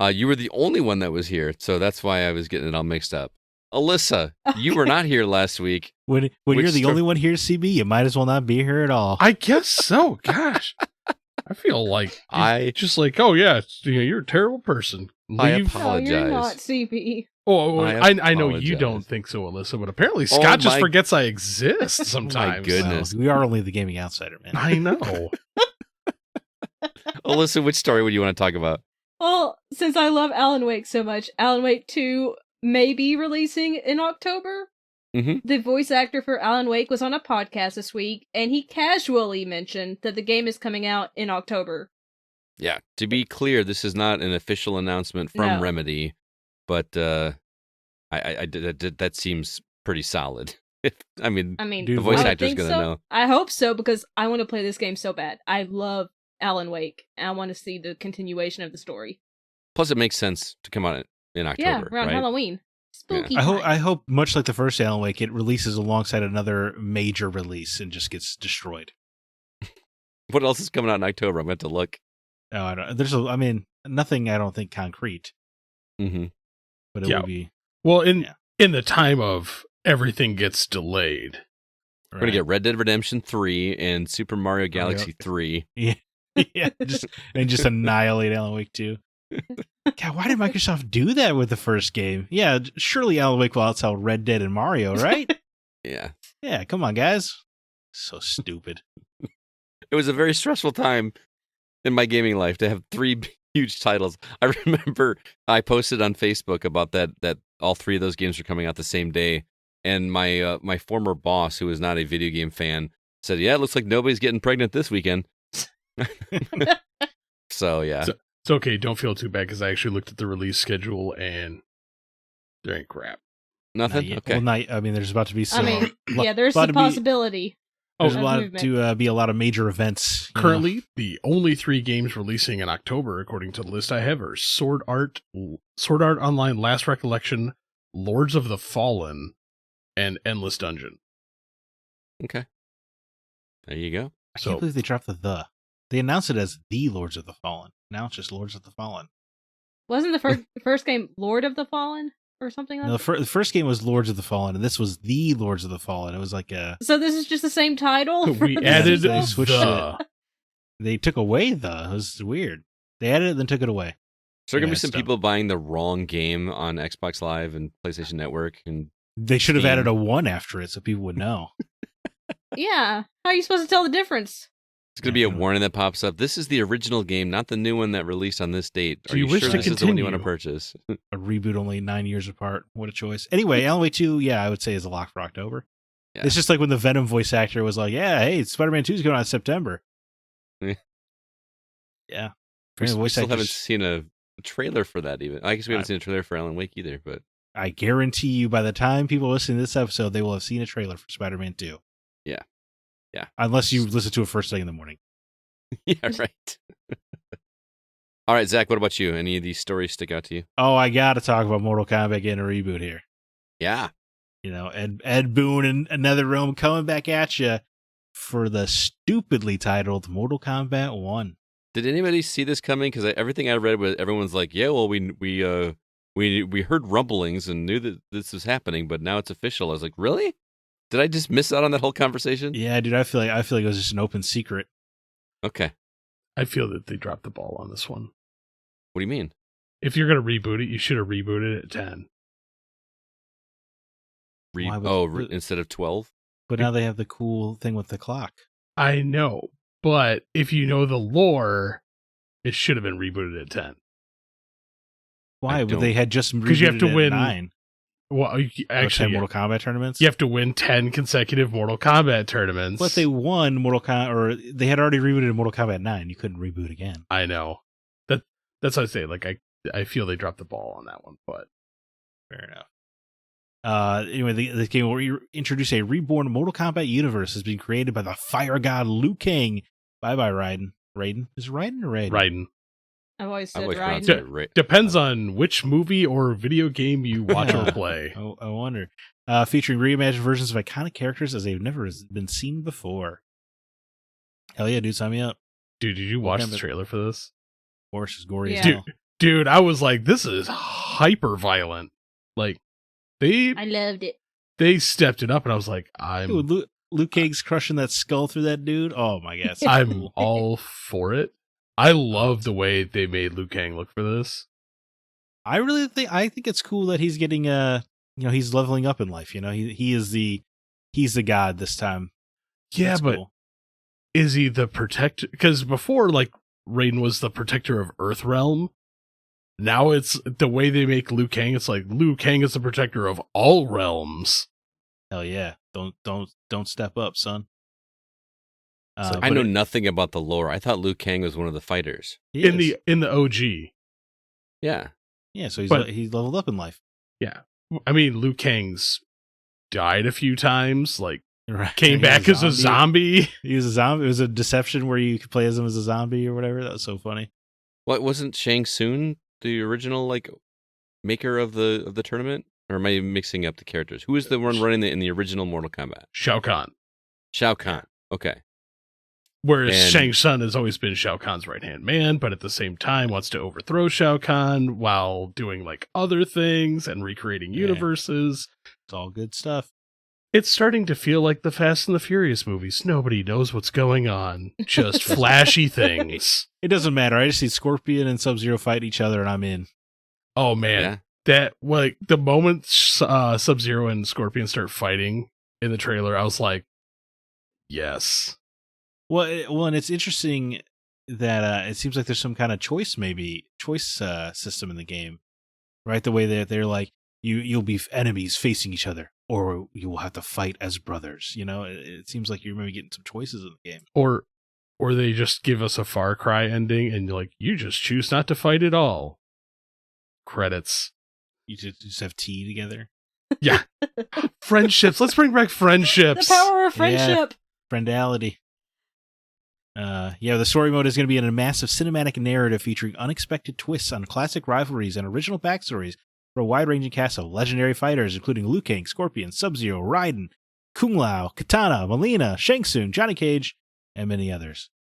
You were the only one that was here, so that's why I was getting it all mixed up. Alyssa, you were not here last week. When Which you're the story- only one here, CB, you might as well not be here at all. I guess so. Gosh, I feel like I just like, oh yeah, you're a terrible person. I Leave. No, you're not apologize. CP. Oh, I I know you apologize. don't think so, Alyssa, but apparently Scott just my- forgets I exist sometimes. goodness. Well, we are only the gaming outsider, man. I know. Alyssa, which story would you want to talk about? Well, since I love Alan Wake so much, Alan Wake 2 may be releasing in October. The voice actor for Alan Wake was on a podcast this week, and he casually mentioned that the game is coming out in October. Yeah, to be clear, this is not an official announcement from No. Remedy, but that seems pretty solid. I mean, Dude, the voice I would actor's think gonna so. know. I hope so, because I want to play this game so bad. I love Alan Wake, and I want to see the continuation of the story. Plus, it makes sense to come out in October, Yeah, around right? Halloween. Spooky. I hope, much like the first Alan Wake, it releases alongside another major release and just gets destroyed. What else is coming out in October? I'm going to look. Oh, I don't. Nothing. I don't think concrete, Mm-hmm. but it Yeah. would be. Well, in the time of everything gets delayed. We're going to get Red Dead Redemption 3 and Super Mario Galaxy 3. yeah, just annihilate Alan Wake 2. God, why did Microsoft do that with the first game? Yeah, surely Alan Wake will outsell Red Dead and Mario, right? Yeah. Yeah, come on, guys. So stupid. It was a very stressful time in my gaming life to have 3 huge titles. I remember I posted on Facebook about that all 3 of those games were coming out the same day, and my former boss, who was not a video game fan, said, "Yeah, it looks like nobody's getting pregnant this weekend." So yeah, It's okay. Don't feel too bad because I actually looked at the release schedule and there ain't crap. nothing. Okay, Well, there's about to be some. There's about a to be- possibility. There's of a lot movement. to be a lot of major events. you know. Currently, the only 3 games releasing in October, according to the list I have, are Sword Art Online Last Recollection, Lords of the Fallen, and Endless Dungeon. okay. There you go. I So can't believe they dropped the. They announced it as the Lords of the Fallen. Now it's just Lords of the Fallen. Wasn't the first game Lord of the Fallen or something like No, that? the first game was Lords of the Fallen, and this was the Lords of the Fallen. It was like a. So this is just the same title? we for added they sequel? switched the. They took away the. It was weird. They added it, then took it away. So there are gonna Yeah, be some stuff. people buying the wrong game on Xbox Live and PlayStation Network, and They should have Steam. added a 1 after it so people would know. Yeah. How are you supposed to tell the difference? it's gonna be a warning that pops up. This is the original game, not the new one that released on this date. Do Are you you wish sure to this is the one you want to continue? purchase? A reboot only 9 years apart. What a choice. Anyway, Alan Wake 2, yeah, I would say is a lock for October. Yeah. It's just like when the Venom voice actor was like, yeah, hey, Spider-Man 2 is going out in September. Yeah. Yeah. We Voice still haven't actors- seen a trailer for that even. I guess we haven't I- seen a trailer for Alan Wake either, but I guarantee you by the time people listen to this episode, they will have seen a trailer for Spider-Man 2. Yeah. Yeah. Unless you listen to it first thing in the morning. yeah, right. All right, Zach, what about you? Any of these stories stick out to you? Oh, I got to talk about Mortal Kombat getting a reboot here. Yeah. You know, Ed Boon and Another Realm coming back at you for the stupidly titled Mortal Kombat 1. Did anybody see this coming? Because everything I read was everyone's like, "Yeah, well, we heard rumblings and knew that this was happening, but now it's official." I was like, "Really? Did I just miss out on that whole conversation?" Yeah, dude, I feel like it was just an open secret. Okay. I feel that they dropped the ball on this one. What do you mean? If you're going to reboot it, you should have rebooted it at 10. Why would- Instead of 12? But now they have the cool thing with the clock. I know, but if you know the lore, it should have been rebooted at 10. Why? I But they don't- had just 'Cause you have rebooted to it at win 9. Well, Or 10 actually, Mortal Kombat tournaments. you have to win 10 consecutive Mortal Kombat tournaments. But they won Mortal Kombat, or they had already rebooted Mortal Kombat 9. You couldn't reboot again. I know. That's what I say. Like, I feel they dropped the ball on that one, but Fair enough. Anyway, this game will introduce a reborn Mortal Kombat universe has been created by the fire god Liu Kang. Bye bye, Raiden. Raiden? Is it Raiden or Raiden? Raiden. I've always I said always right. pronounced it right. Depends on which movie or video game you watch or play. Oh, I wonder. Featuring reimagined versions of iconic characters as they've never been seen before. Hell yeah, dude, sign me up. Dude, did you watch Mortal the Kombat. trailer for this? Of course, it's gory as Yeah. hell. Dude, I was like, this is hyper violent. Like, I loved it. they stepped it up, and I was like, Dude, Liu Kang's crushing that skull through that dude. Oh my god, so I'm cool. all for it. I love the way they made Liu Kang look for this. I think it's cool that he's getting he's leveling up in life. You know, he's the god this time. Yeah, That's but cool. is he the protector? Because before, like, Raiden was the protector of Earthrealm. Now it's the way they make Liu Kang. It's like Liu Kang is the protector of all realms. Hell yeah! Don't step up, son. So I know nothing about the lore. I thought Liu Kang was one of the fighters. in the OG. Yeah. Yeah, so But- he's leveled up in life. Yeah, I mean, Liu Kang's died a few times. Like Right. came back as a zombie. He was a zombie. It was a deception where you could play as him as a zombie or whatever. That was so funny. What wasn't Shang Tsung the original like maker of the tournament? Or am I mixing up the characters? Who is the one running in the original Mortal Kombat? Shao Kahn. Shao Kahn. Okay. Whereas And- Shang Tsung has always been Shao Kahn's right-hand man, but at the same time wants to overthrow Shao Kahn while doing like other things and recreating Yeah. universes. It's all good stuff. It's starting to feel like the Fast and the Furious movies. Nobody knows what's going on. Just flashy things. It doesn't matter. I just see Scorpion and Sub-Zero fight each other, and I'm in. Oh man, Yeah. that like the moment Sub-Zero and Scorpion start fighting in the trailer, I was like, yes. Well, and it's interesting that it seems like there's some kind of choice system in the game, right? The way that they're like, you'll be enemies facing each other, or you will have to fight as brothers. You know, it seems like you're maybe getting some choices in the game. Or they just give us a Far Cry ending and you're like, you just choose not to fight at all. Credits. You just have tea together. Yeah. Friendships. Let's bring back friendships. The power of friendship. Friendality. The story mode is going to be in a massive cinematic narrative featuring unexpected twists on classic rivalries and original backstories for a wide-ranging cast of legendary fighters, including Liu Kang, Scorpion, Sub-Zero, Raiden, Kung Lao, Katana, Mileena, Shang Tsung, Johnny Cage, and many others.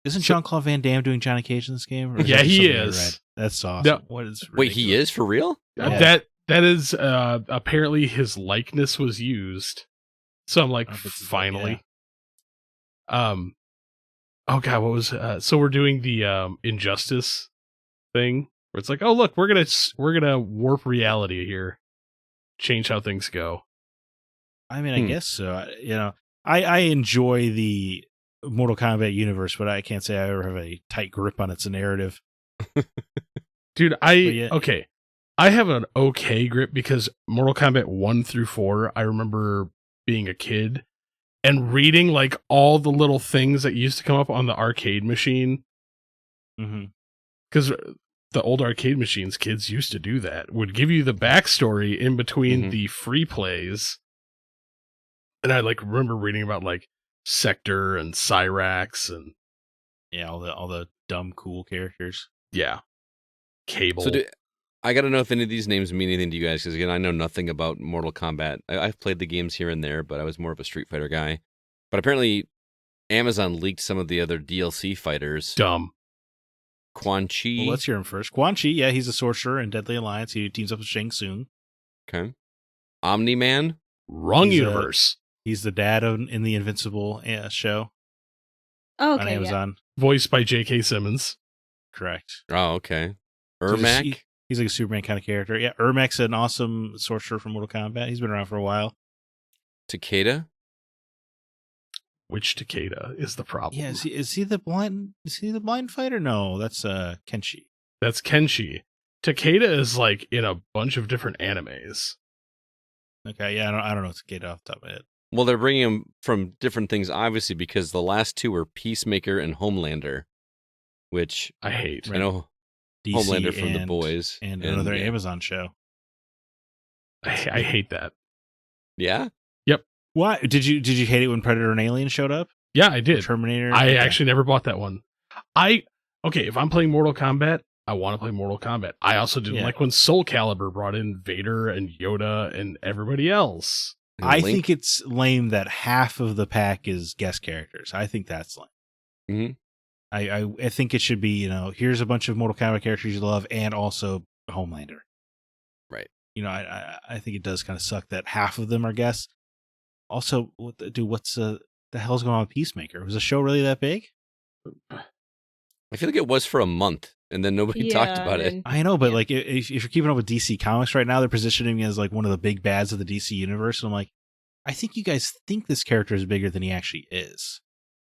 Isn't Jean-Claude Van Damme doing Johnny Cage in this game? Or Yeah, that just he something I is. read? That's awesome. No. What is Wait, he is for real? Yeah. That is apparently his likeness was used. So I'm like, Oh, this is- finally. Oh god, what was so we're doing the Injustice thing where it's like, oh look, we're gonna warp reality here, change how things go. I mean, I guess so. I enjoy the Mortal Kombat universe, but I can't say I ever have a tight grip on its narrative. Dude, yeah. okay. I have an okay grip because Mortal Kombat 1 through 4, I remember being a kid and reading like all the little things that used to come up on the arcade machine. Mm-hmm. Because the old arcade machines, kids used to do that, would give you the backstory in between Mhm. the free plays. And I like remember reading about like Sector and Cyrax and Yeah, all the dumb cool characters. yeah, Cable. So I got to know if any of these names mean anything to you guys, because again, I know nothing about Mortal Kombat. I've played the games here and there, but I was more of a Street Fighter guy. But apparently, Amazon leaked some of the other DLC fighters. Dumb. Quan Chi. Well, let's hear him first. Quan Chi, yeah, he's a sorcerer in Deadly Alliance. He teams up with Shang Tsung. Okay. Omni-Man. Wrong He's, universe. He's the dad in the Invincible show Oh, on okay, yeah. Amazon. Voiced by J.K. Simmons. Correct. Oh, okay. So Ermac. He's like a Superman kind of character. Yeah, Ermac's an awesome sorcerer from Mortal Kombat. He's been around for a while. Takeda. Which Takeda is the problem? Yeah, is he the blind fighter? No, that's Kenshi. That's Kenshi. Takeda is like in a bunch of different animes. Okay, yeah, I don't know Takeda off the top of my head. Well, they're bringing him from different things, obviously, because the last two were Peacemaker and Homelander, which I hate. I know DC Homelander from The and- Boys. and another yeah. Amazon show. I hate that. Yeah? Why did you hate it when Predator and Alien showed up? Yeah, I did. Terminator. I Okay. actually never bought that one. If I'm playing Mortal Kombat, I want to play Mortal Kombat. I also didn't Yeah. like when Soul Calibur brought in Vader and Yoda and everybody else. And I Link. think it's lame that half of the pack is guest characters. I think that's lame. Mhm. I think it should be, here's a bunch of Mortal Kombat characters you love and also Homelander. Right. I think it does kind of suck that half of them are guests. Also, what's the hell's going on with Peacemaker? Was the show really that big? I feel like it was for a month, and then nobody talked about it. and- I know, but Yeah. like if you're keeping up with DC Comics right now, they're positioning him as like one of the big bads of the DC universe. And I'm like, I think you guys think this character is bigger than he actually is.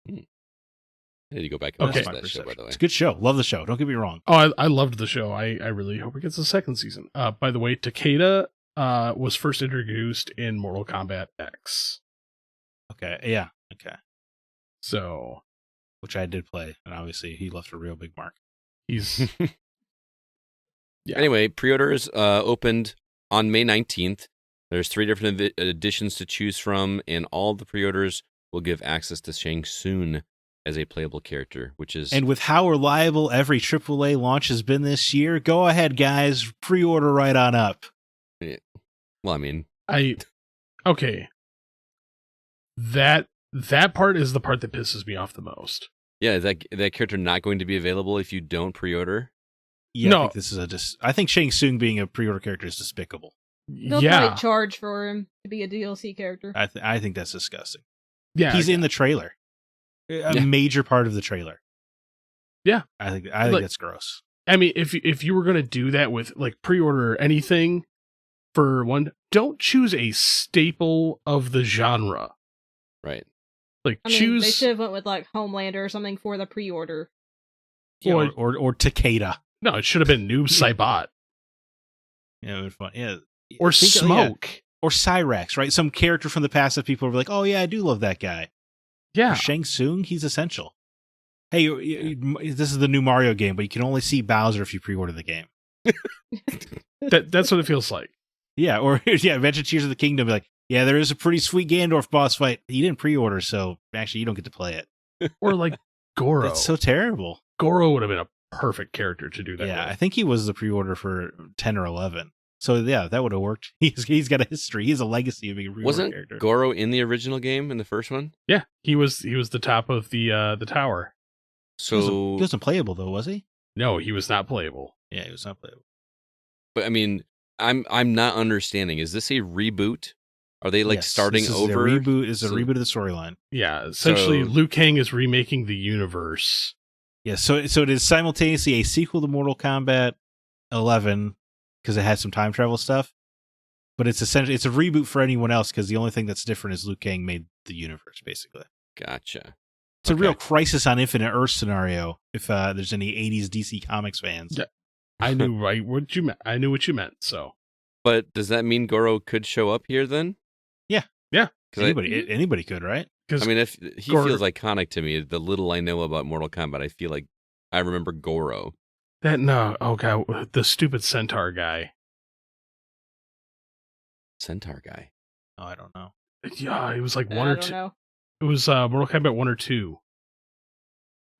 I need to go back and Okay. watch that show, by the way. It's a good show. Love the show. Don't get me wrong. Oh, I loved the show. I really hope it gets a second season. By the way, Takeda was first introduced in Mortal Kombat X. Okay, yeah, okay. So, Which I did play, and obviously he left a real big mark. he's Yeah. Anyway, pre-orders opened on May 19th. There's 3 different editions to choose from, and all the pre-orders will give access to Shang Tsung as a playable character, which is... And with how reliable every AAA launch has been this year, go ahead, guys, pre-order right on up. Well, I mean... Okay. That part is the part that pisses me off the most. Yeah, is that character not going to be available if you don't pre-order? Yeah, No. I think this is I think Shang Tsung being a pre-order character is despicable. They'll yeah. probably charge for him to be a DLC character. I think that's disgusting. Yeah. He's in the trailer. A major part of the trailer. Yeah. I think Like- that's gross. I mean, if you were going to do that with like pre-order anything for one, don't choose a staple of the genre. Right. Like I mean, choose they should have went with like Homelander or something for the pre-order. Yeah, or Takeda. No, it should have been Noob Saibot Yeah, it would be fun. Yeah. or Think- yeah. Smoke. Or Cyrax, right? Some character from the past that people are like, oh yeah, I do love that guy. Yeah. For Shang Tsung, he's essential. Hey, this is the new Mario game, but you can only see Bowser if you pre-order the game. That's what it feels like. Yeah, or imagine Tears of the Kingdom, be like, yeah, there is a pretty sweet Gandalf boss fight. You didn't pre-order, so actually you don't get to play it. Or like Goro. That's so terrible. Goro would have been a perfect character to do that. Yeah, with. I think he was the pre-order for 10 or 11. So yeah, that would have worked. He's got a history. He has a legacy of being a pre-order Wasn't character. Goro in the original game, in the first one? Yeah, he was the top of the tower. So, He wasn't playable though, was he? No, he was not playable. Yeah, he was not playable. but I mean, I'm not understanding. Is this a reboot? Are they like Yes, starting this is over? A reboot is a So- reboot of the storyline. Yeah, essentially, So- Liu Kang is remaking the universe. Yeah, so it is simultaneously a sequel to Mortal Kombat 11 because it has some time travel stuff, but it's essentially it's a reboot for anyone else because the only thing that's different is Liu Kang made the universe basically. Gotcha. It's a real Okay. Crisis on Infinite Earth scenario. If there's any '80s DC Comics fans, Yeah. I knew right what you meant. I knew what you meant. So But does that mean Goro could show up here then? yeah, 'Cause anybody could, right? because I mean, if he Goro- feels iconic to me, the little I know about Mortal Kombat, I feel like I remember Goro. oh god, the stupid centaur guy. Centaur guy. Oh, I don't know. Yeah, it was like one I or don't two. know. It was Mortal Kombat 1 or 2.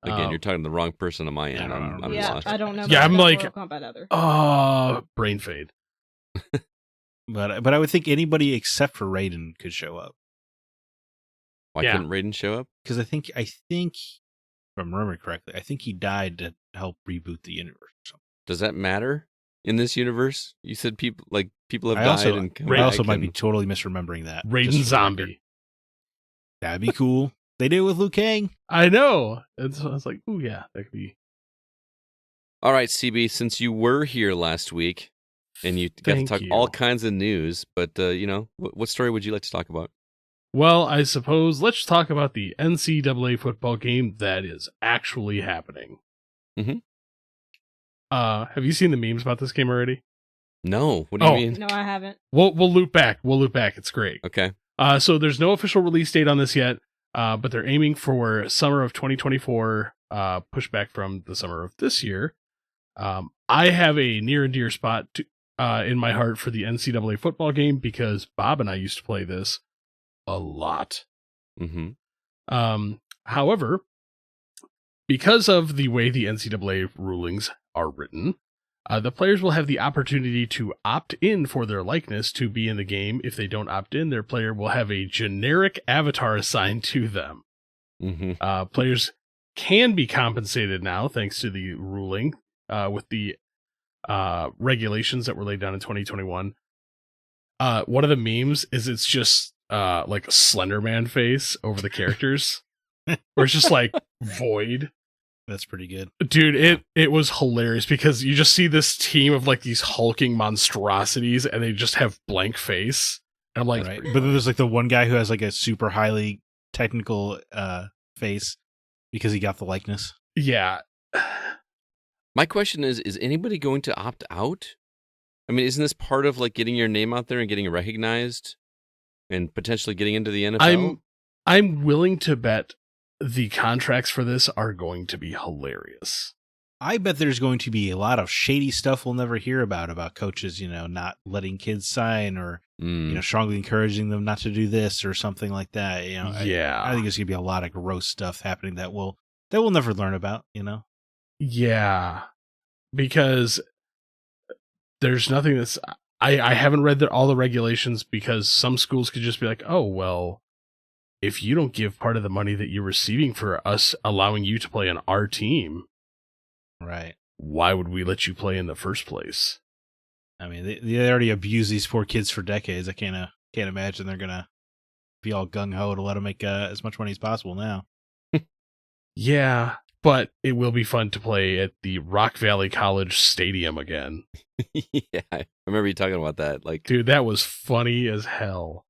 Again, you're talking to the wrong person on my end. I don't I'm know. Yeah, lost. I don't know. Yeah, about I'm that like- Mortal Kombat either. brain fade. But I would think anybody except for Raiden could show up Why Yeah. couldn't Raiden show up? because I think if I'm remembering correctly, I think he died to help reboot the universe. Or something. Does that matter in this universe? You said people have I died also, and come I also back might be and- totally misremembering that. Raiden just for the zombie. record. That'd be cool. They did it with Liu Kang. I know. And so I was like, oh yeah, that could be. All right, CB, since you were here last week and you got to Thank talk you. all kinds of news, but what story would you like to talk about? Well, I suppose let's talk about the NCAA football game that is actually happening. Mhm. Have you seen the memes about this game already? No, what do you Oh. mean? No, I haven't. We'll loop back. It's great. Okay. So there's no official release date on this yet, but they're aiming for summer of 2024, pushback from the summer of this year. I have a near and dear spot in my heart for the NCAA football game because Bob and I used to play this a lot. Mm-hmm. However, because of the way the NCAA rulings are written, the players will have the opportunity to opt in for their likeness to be in the game. If they don't opt in, their player will have a generic avatar assigned to them. Mm-hmm. Players can be compensated now, thanks to the ruling, with the regulations that were laid down in 2021. One of the memes is it's just like a Slender Man face over the characters, where it's just like void. That's pretty good. Dude, it was hilarious because you just see this team of like these hulking monstrosities and they just have blank face. And I'm like, Right. But then there's like the one guy who has like a super highly technical face because he got the likeness. yeah. My question is anybody going to opt out? I mean, isn't this part of like getting your name out there and getting recognized and potentially getting into the NFL? I'm willing to bet the contracts for this are going to be hilarious. I bet there's going to be a lot of shady stuff we'll never hear about coaches, not letting kids sign or, strongly encouraging them not to do this or something like that. Yeah. I think there's going to be a lot of gross stuff happening that we'll never learn about, Yeah. Because there's nothing that's, I haven't read all the regulations because some schools could just be like, oh, well, if you don't give part of the money that you're receiving for us allowing you to play on our team, right? Why would we let you play in the first place? I mean, they already abuse these poor kids for decades. I can't imagine they're gonna be all gung ho to let them make as much money as possible now. Yeah, but it will be fun to play at the Rock Valley College Stadium again. Yeah, I remember you talking about that. Like, dude, that was funny as hell.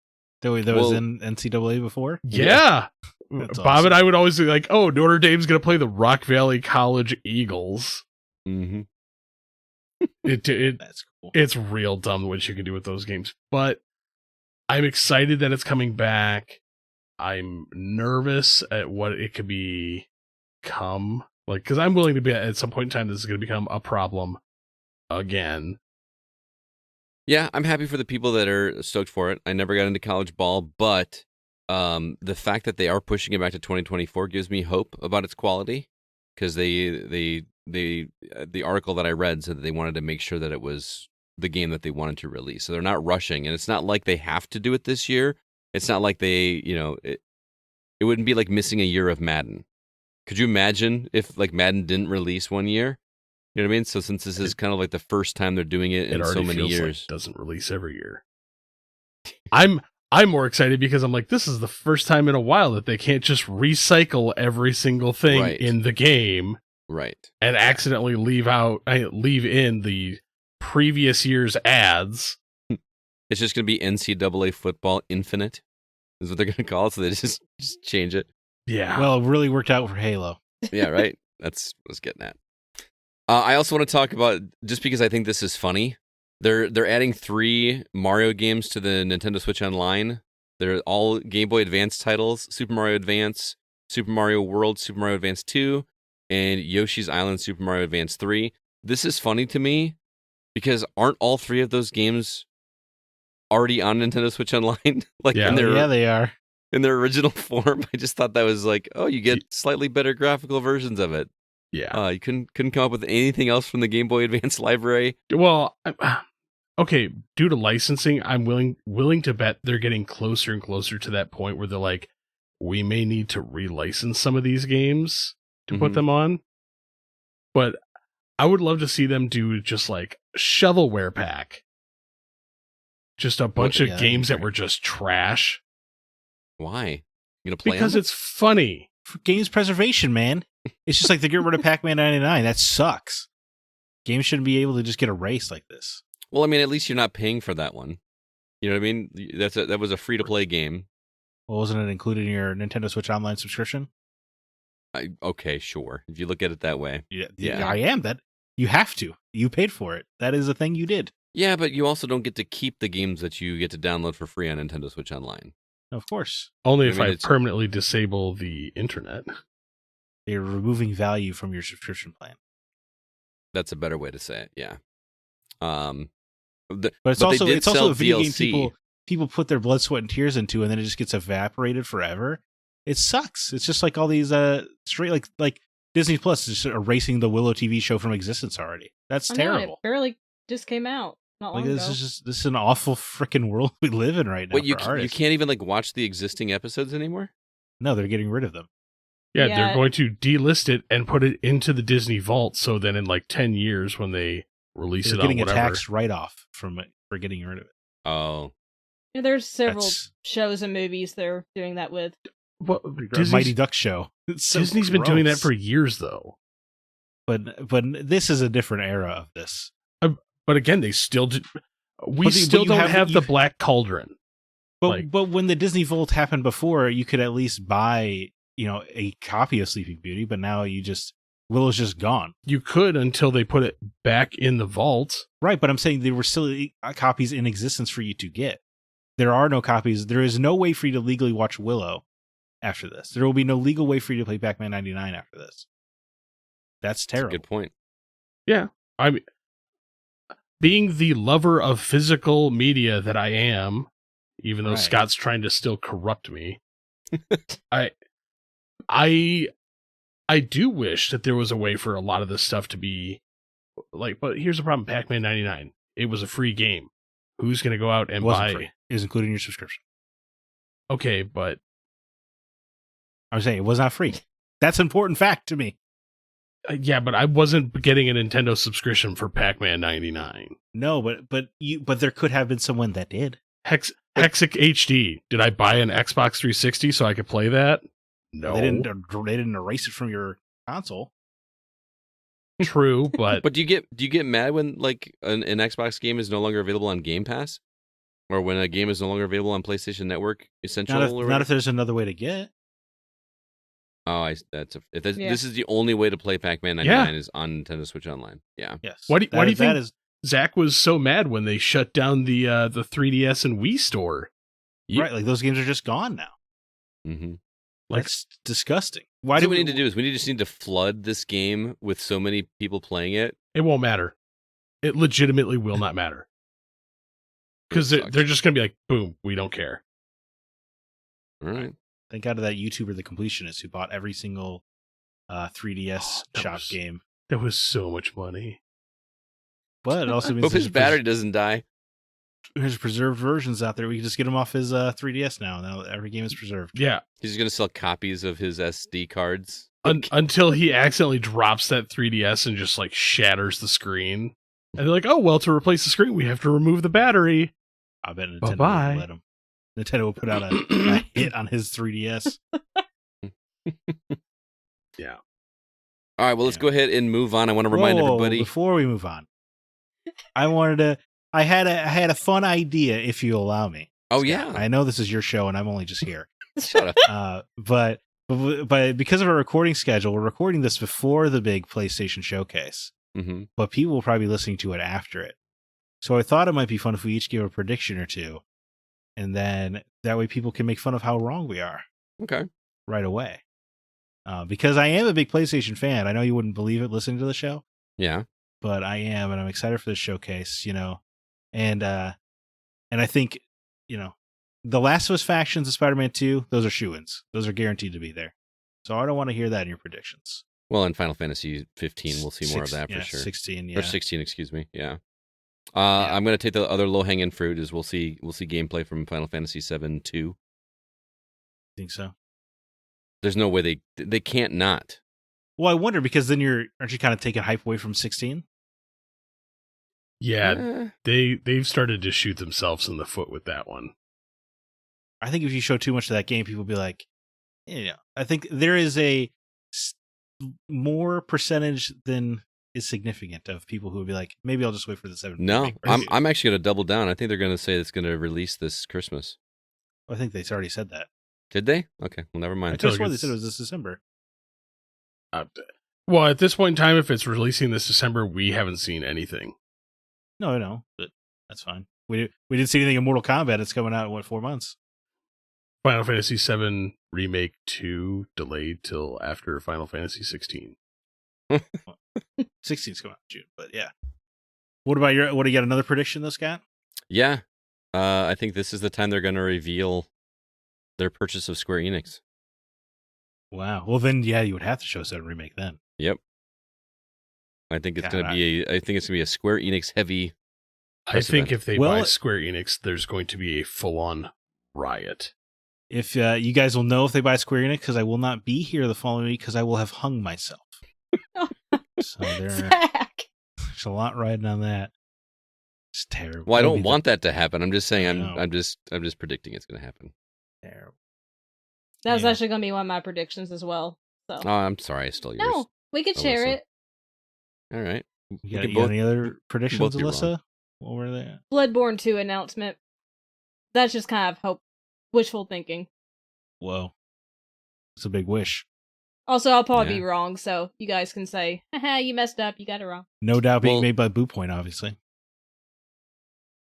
That was in NCAA before? Yeah. Bob awesome. And I would always be like, oh, Notre Dame's going to play the Rock Valley College Eagles. Mm-hmm. That's cool. It's real dumb what you can do with those games. But I'm excited that it's coming back. I'm nervous at what it could become. Like, because I'm willing to be at some point in time, this is going to become a problem again. Yeah, I'm happy for the people that are stoked for it. I never got into college ball, but the fact that they are pushing it back to 2024 gives me hope about its quality. Because the article that I read said that they wanted to make sure that it was the game that they wanted to release. So they're not rushing, and it's not like they have to do it this year. It's not like they, it wouldn't be like missing a year of Madden. Could you imagine if like Madden didn't release one year? You know what I mean? So since this is kind of like the first time they're doing it in so many years, like it doesn't release every year. I'm more excited because I'm like, this is the first time in a while that they can't just recycle every single thing in the game, right? And accidentally leave in the previous year's ads. It's just going to be NCAA Football Infinite, is what they're going to call it. So they just change it. Yeah. Well, it really worked out for Halo. Yeah, right. That's what I was getting at. I also want to talk about, just because I think this is funny, they're adding 3 Mario games to the Nintendo Switch Online. They're all Game Boy Advance titles: Super Mario Advance, Super Mario World, Super Mario Advance 2, and Yoshi's Island Super Mario Advance 3. This is funny to me because aren't all 3 of those games already on Nintendo Switch Online? They are. In their original form. I just thought that was like, oh, you get slightly better graphical versions of it. Yeah. You couldn't come up with anything else from the Game Boy Advance library? Well, okay, due to licensing, I'm willing to bet they're getting closer and closer to that point where they're like, we may need to relicense some of these games to put them on. But I would love to see them do just like shovelware pack. Just a bunch of games that were just trash. Why? You gonna play because them? It's funny. For games preservation, man. It's just like they get rid of Pac-Man 99. That sucks. Games shouldn't be able to just get erased like this. Well, I mean, at least you're not paying for that one. You know what I mean? That was a free-to-play game. Well, wasn't it included in your Nintendo Switch Online subscription? Okay, sure. If you look at it that way. Yeah. I am. That you have to. You paid for it. That is a thing you did. Yeah, but you also don't get to keep the games that you get to download for free on Nintendo Switch Online. Of course. Only if I permanently disable the internet. They're removing value from your subscription plan. That's a better way to say it, yeah. But it's also a video DLC. game people put their blood, sweat, and tears into, and then it just gets evaporated forever. It sucks. It's just like all these straight like Disney Plus is just erasing the Willow TV show from existence already. That's terrible. It barely just came out. Not long ago. This is an awful freaking world we live in right now. Wait, you can't even like watch the existing episodes anymore? No, they're getting rid of them. Yeah, they're going to delist it and put it into the Disney Vault. So then in like 10 years when they release it on whatever. Getting a tax write-off for getting rid of it. Oh. Yeah, there's several shows and movies they're doing that with. Well, Mighty Duck show. Disney's been doing that for years, though. But this is a different era of this. But again, they still do. We still don't have the Black Cauldron. But when the Disney Vault happened before, you could at least buy, a copy of Sleeping Beauty. But now you just Willow's just gone. You could until they put it back in the vault. Right, but I'm saying there were still copies in existence for you to get. There are no copies. There is no way for you to legally watch Willow after this. There will be no legal way for you to play Pac-Man 99 after this. That's terrible. That's a good point. Yeah. I mean, being the lover of physical media that I am, even though Right. Scott's trying to still corrupt me, I do wish that there was a way for a lot of this stuff to be like, but here's the problem, Pac-Man 99. It was a free game. Who's going to go out and It wasn't buy? free. It was included in your subscription. Okay, but I'm saying it was not free. That's an important fact to me. yeah, but I wasn't getting a Nintendo subscription for Pac-Man 99. No, but there could have been someone that did. Hexic HD. Did I buy an Xbox 360 so I could play that? No. They didn't erase it from your console. True, but But do you get mad when like an Xbox game is no longer available on Game Pass, or when a game is no longer available on PlayStation Network Essential? Not if there's another way to get. Oh, Yeah. this is the only way to play Pac-Man 99 is on Nintendo Switch Online. Yeah. Yes. Why do you that think is Zack was so mad when they shut down the 3DS and Wii store? right? Like those games are just gone now. Mm-hmm. Like, That's disgusting. Why What do we need to do is we just need to flood this game with so many people playing it. it won't matter. It legitimately will not matter. Because It sucks. they're just going to be like, boom, we don't care. All right. Thank God of that YouTuber, the completionist, who bought every single 3DS that shop was- game. That was so much money. But it also means Hope his battery doesn't die. there's preserved versions out there. We can just get them off his 3DS now. Now every game is preserved. Yeah. He's going to sell copies of his SD cards. Until he accidentally drops that 3DS and just like shatters the screen. And they're like, oh, well, to replace the screen, we have to remove the battery. I bet Nintendo Bye-bye. will let him. Nintendo will put out a hit on his 3DS. Yeah. All right, well, let's Yeah. go ahead and move on. I want to remind Whoa, everybody. before we move on, I had a fun idea, if you allow me. Oh, Scott. yeah. I know this is your show, and I'm only just here. Shut up. But because of our recording schedule, we're recording this before the big PlayStation showcase. Mm-hmm. But people will probably be listening to it after it. So I thought it might be fun if we each give a prediction or two, and then that way people can make fun of how wrong we are Okay. right away. Because I am a big PlayStation fan. I know you wouldn't believe it listening to the show, Yeah. but I am, and I'm excited for this showcase. And I think the Last of Us factions of Spider-Man 2, those are shoo-ins. Those are guaranteed to be there. So I don't want to hear that in your predictions. Well, in Final Fantasy 15, we'll see more of that for Yeah, sure. 16, yeah. Or 16, excuse me. Yeah. I'm going to take the other low-hanging fruit is we'll see gameplay from Final Fantasy 7 2. Think so? There's no way they can't not. Well, I wonder, because then aren't you kind of taking hype away from 16? Yeah, they've started to shoot themselves in the foot with that one. I think if you show too much of that game, people will be like, I think there is a more percentage than is significant of people who would be like, maybe I'll just wait for the 7. No, I'm actually going to double down. I think they're going to say it's going to release this Christmas. I think they already said that. Did they? Okay, well, never I mind. just swore they said it was this December. Well, at this point in time, if it's releasing this December, we haven't seen anything. No, I know, but that's fine. We didn't see anything in Mortal Kombat. It's coming out in 4 months? Final Fantasy VII Remake 2 delayed till after Final Fantasy 16. 16's coming out in June, but yeah. What do you got, another prediction though, Scott? Yeah, I think this is the time they're going to reveal their purchase of Square Enix. Wow. Well, then, yeah, you would have to show 7 Remake then. Yep. I think it's God, going to be a Square Enix heavy. I think if they Well, buy Square Enix, there's going to be a full-on riot. If you guys will know if they buy Square Enix, because I will not be here the following week because I will have hung myself. So there's Zack. a lot riding on that. It's terrible. Well, I That'll don't be want that to happen. I'm just saying. I I'm know. just predicting it's going to happen. terrible. That was Yeah. actually going to be one of my predictions as well. So Oh, I'm sorry. I stole yours. no, we could share Alyssa. it. All right. You We got, could you got both- any other predictions, both be wrong. Alyssa? What were they? Bloodborne 2 announcement. That's just kind of wishful thinking. Whoa. It's a big wish. Also, I'll probably Yeah. be wrong, so you guys can say, haha, you messed up, you got it wrong. No doubt being Well- made by Blue Point, obviously.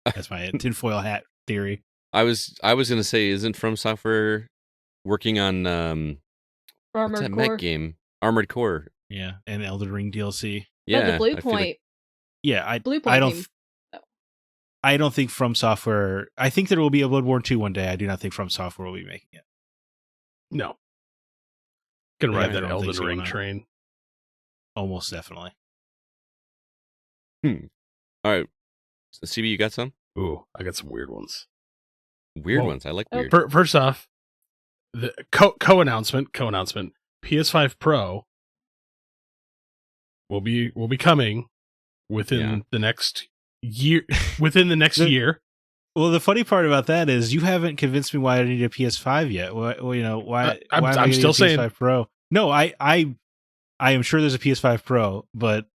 That's my tinfoil hat theory. I was gonna say, isn't From Software working on what's that Armored mech Core. game? Armored Core. Yeah, and Elden Ring DLC. Yeah, But the Blue I feel like- Point, Yeah, Blue Point I don't. game. I don't think From Software. I think there will be a Bloodborne 2 one day. I do not think From Software will be making it. No. Gonna Yeah, ride I that don't Elden think so, Ring no. train. Almost definitely. All right. So, CB, you got some Ooh, I got some weird ones. weird Whoa. ones. I like Oh. weird. First off, the co-announcement. PS5 Pro will be coming within Yeah. the next year. Within the next The- year. Well, the funny part about that is you haven't convinced me why I need a PS5 yet. Why, well, why? I'm why am I getting still a saying- PS5 Pro? No, I am sure there's a PS5 Pro, but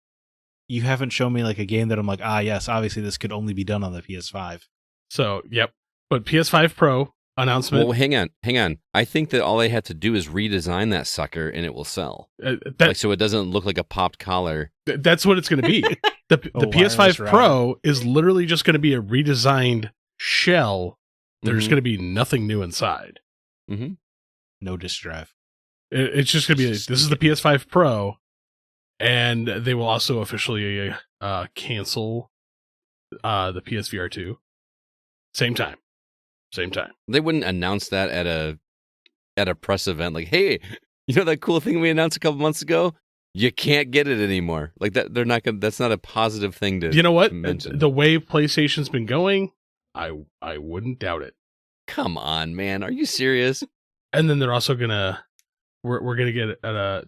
you haven't shown me like a game that I'm like, yes, obviously this could only be done on the PS5. So, yep. But PS5 Pro announcement. Well, hang on. I think that all they have to do is redesign that sucker, and it will sell. That, So it doesn't look like a popped collar. that's what it's going to be. The wireless PS5 router. Pro is literally just going to be a redesigned shell. There's Mhm. going to be nothing new inside. No disk drive. It's just going to be, Just this is the PS5 Pro, and they will also officially cancel the PSVR 2. Same time. They wouldn't announce that at a press event. Like, hey, you know that cool thing we announced a couple months ago? You can't get it anymore. Like that, they're not gonna. That's not a positive thing to. You know what? to mention. The way PlayStation's been going, I wouldn't doubt it. Come on, man. Are you serious? And then they're also gonna we're gonna get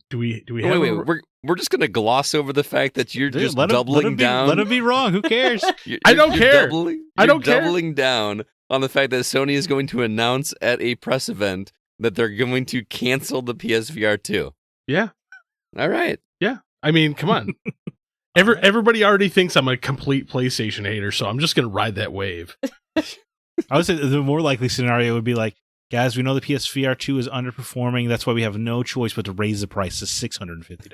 do we have Wait. We're just gonna gloss over the fact that you're Dude, just let 'em- doubling down. Let him be wrong. Who cares? I don't care. I don't care. Doubling down on the fact that Sony is going to announce at a press event that they're going to cancel the PSVR 2. Yeah. All right. I mean, come on. Everybody already thinks I'm a complete PlayStation hater, so I'm just gonna ride that wave. I would say the more likely scenario would be like, guys, we know the PSVR 2 is underperforming. That's why we have no choice but to raise the price to $650.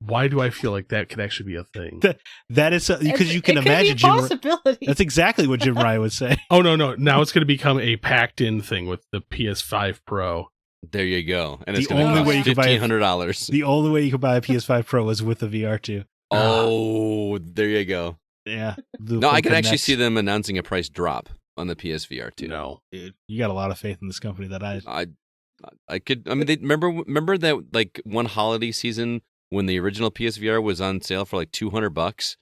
Why do I feel like that could actually be a thing? That is because you can it could imagine be Jim. a possibility. That's exactly what Jim Ryan would say. Oh no! Now it's gonna become a packed-in thing with the PS5 Pro. There you go. And it's The going to only cost way you could buy it- $1,500. The only way you could buy a PS5 Pro is with the VR 2. Oh, there you go. Yeah. No, I could actually see them announcing a price drop on the PSVR 2. No, Dude, you got a lot of faith in this company that I could. I mean, they remember that like one holiday season when the original PSVR was on sale for like $200,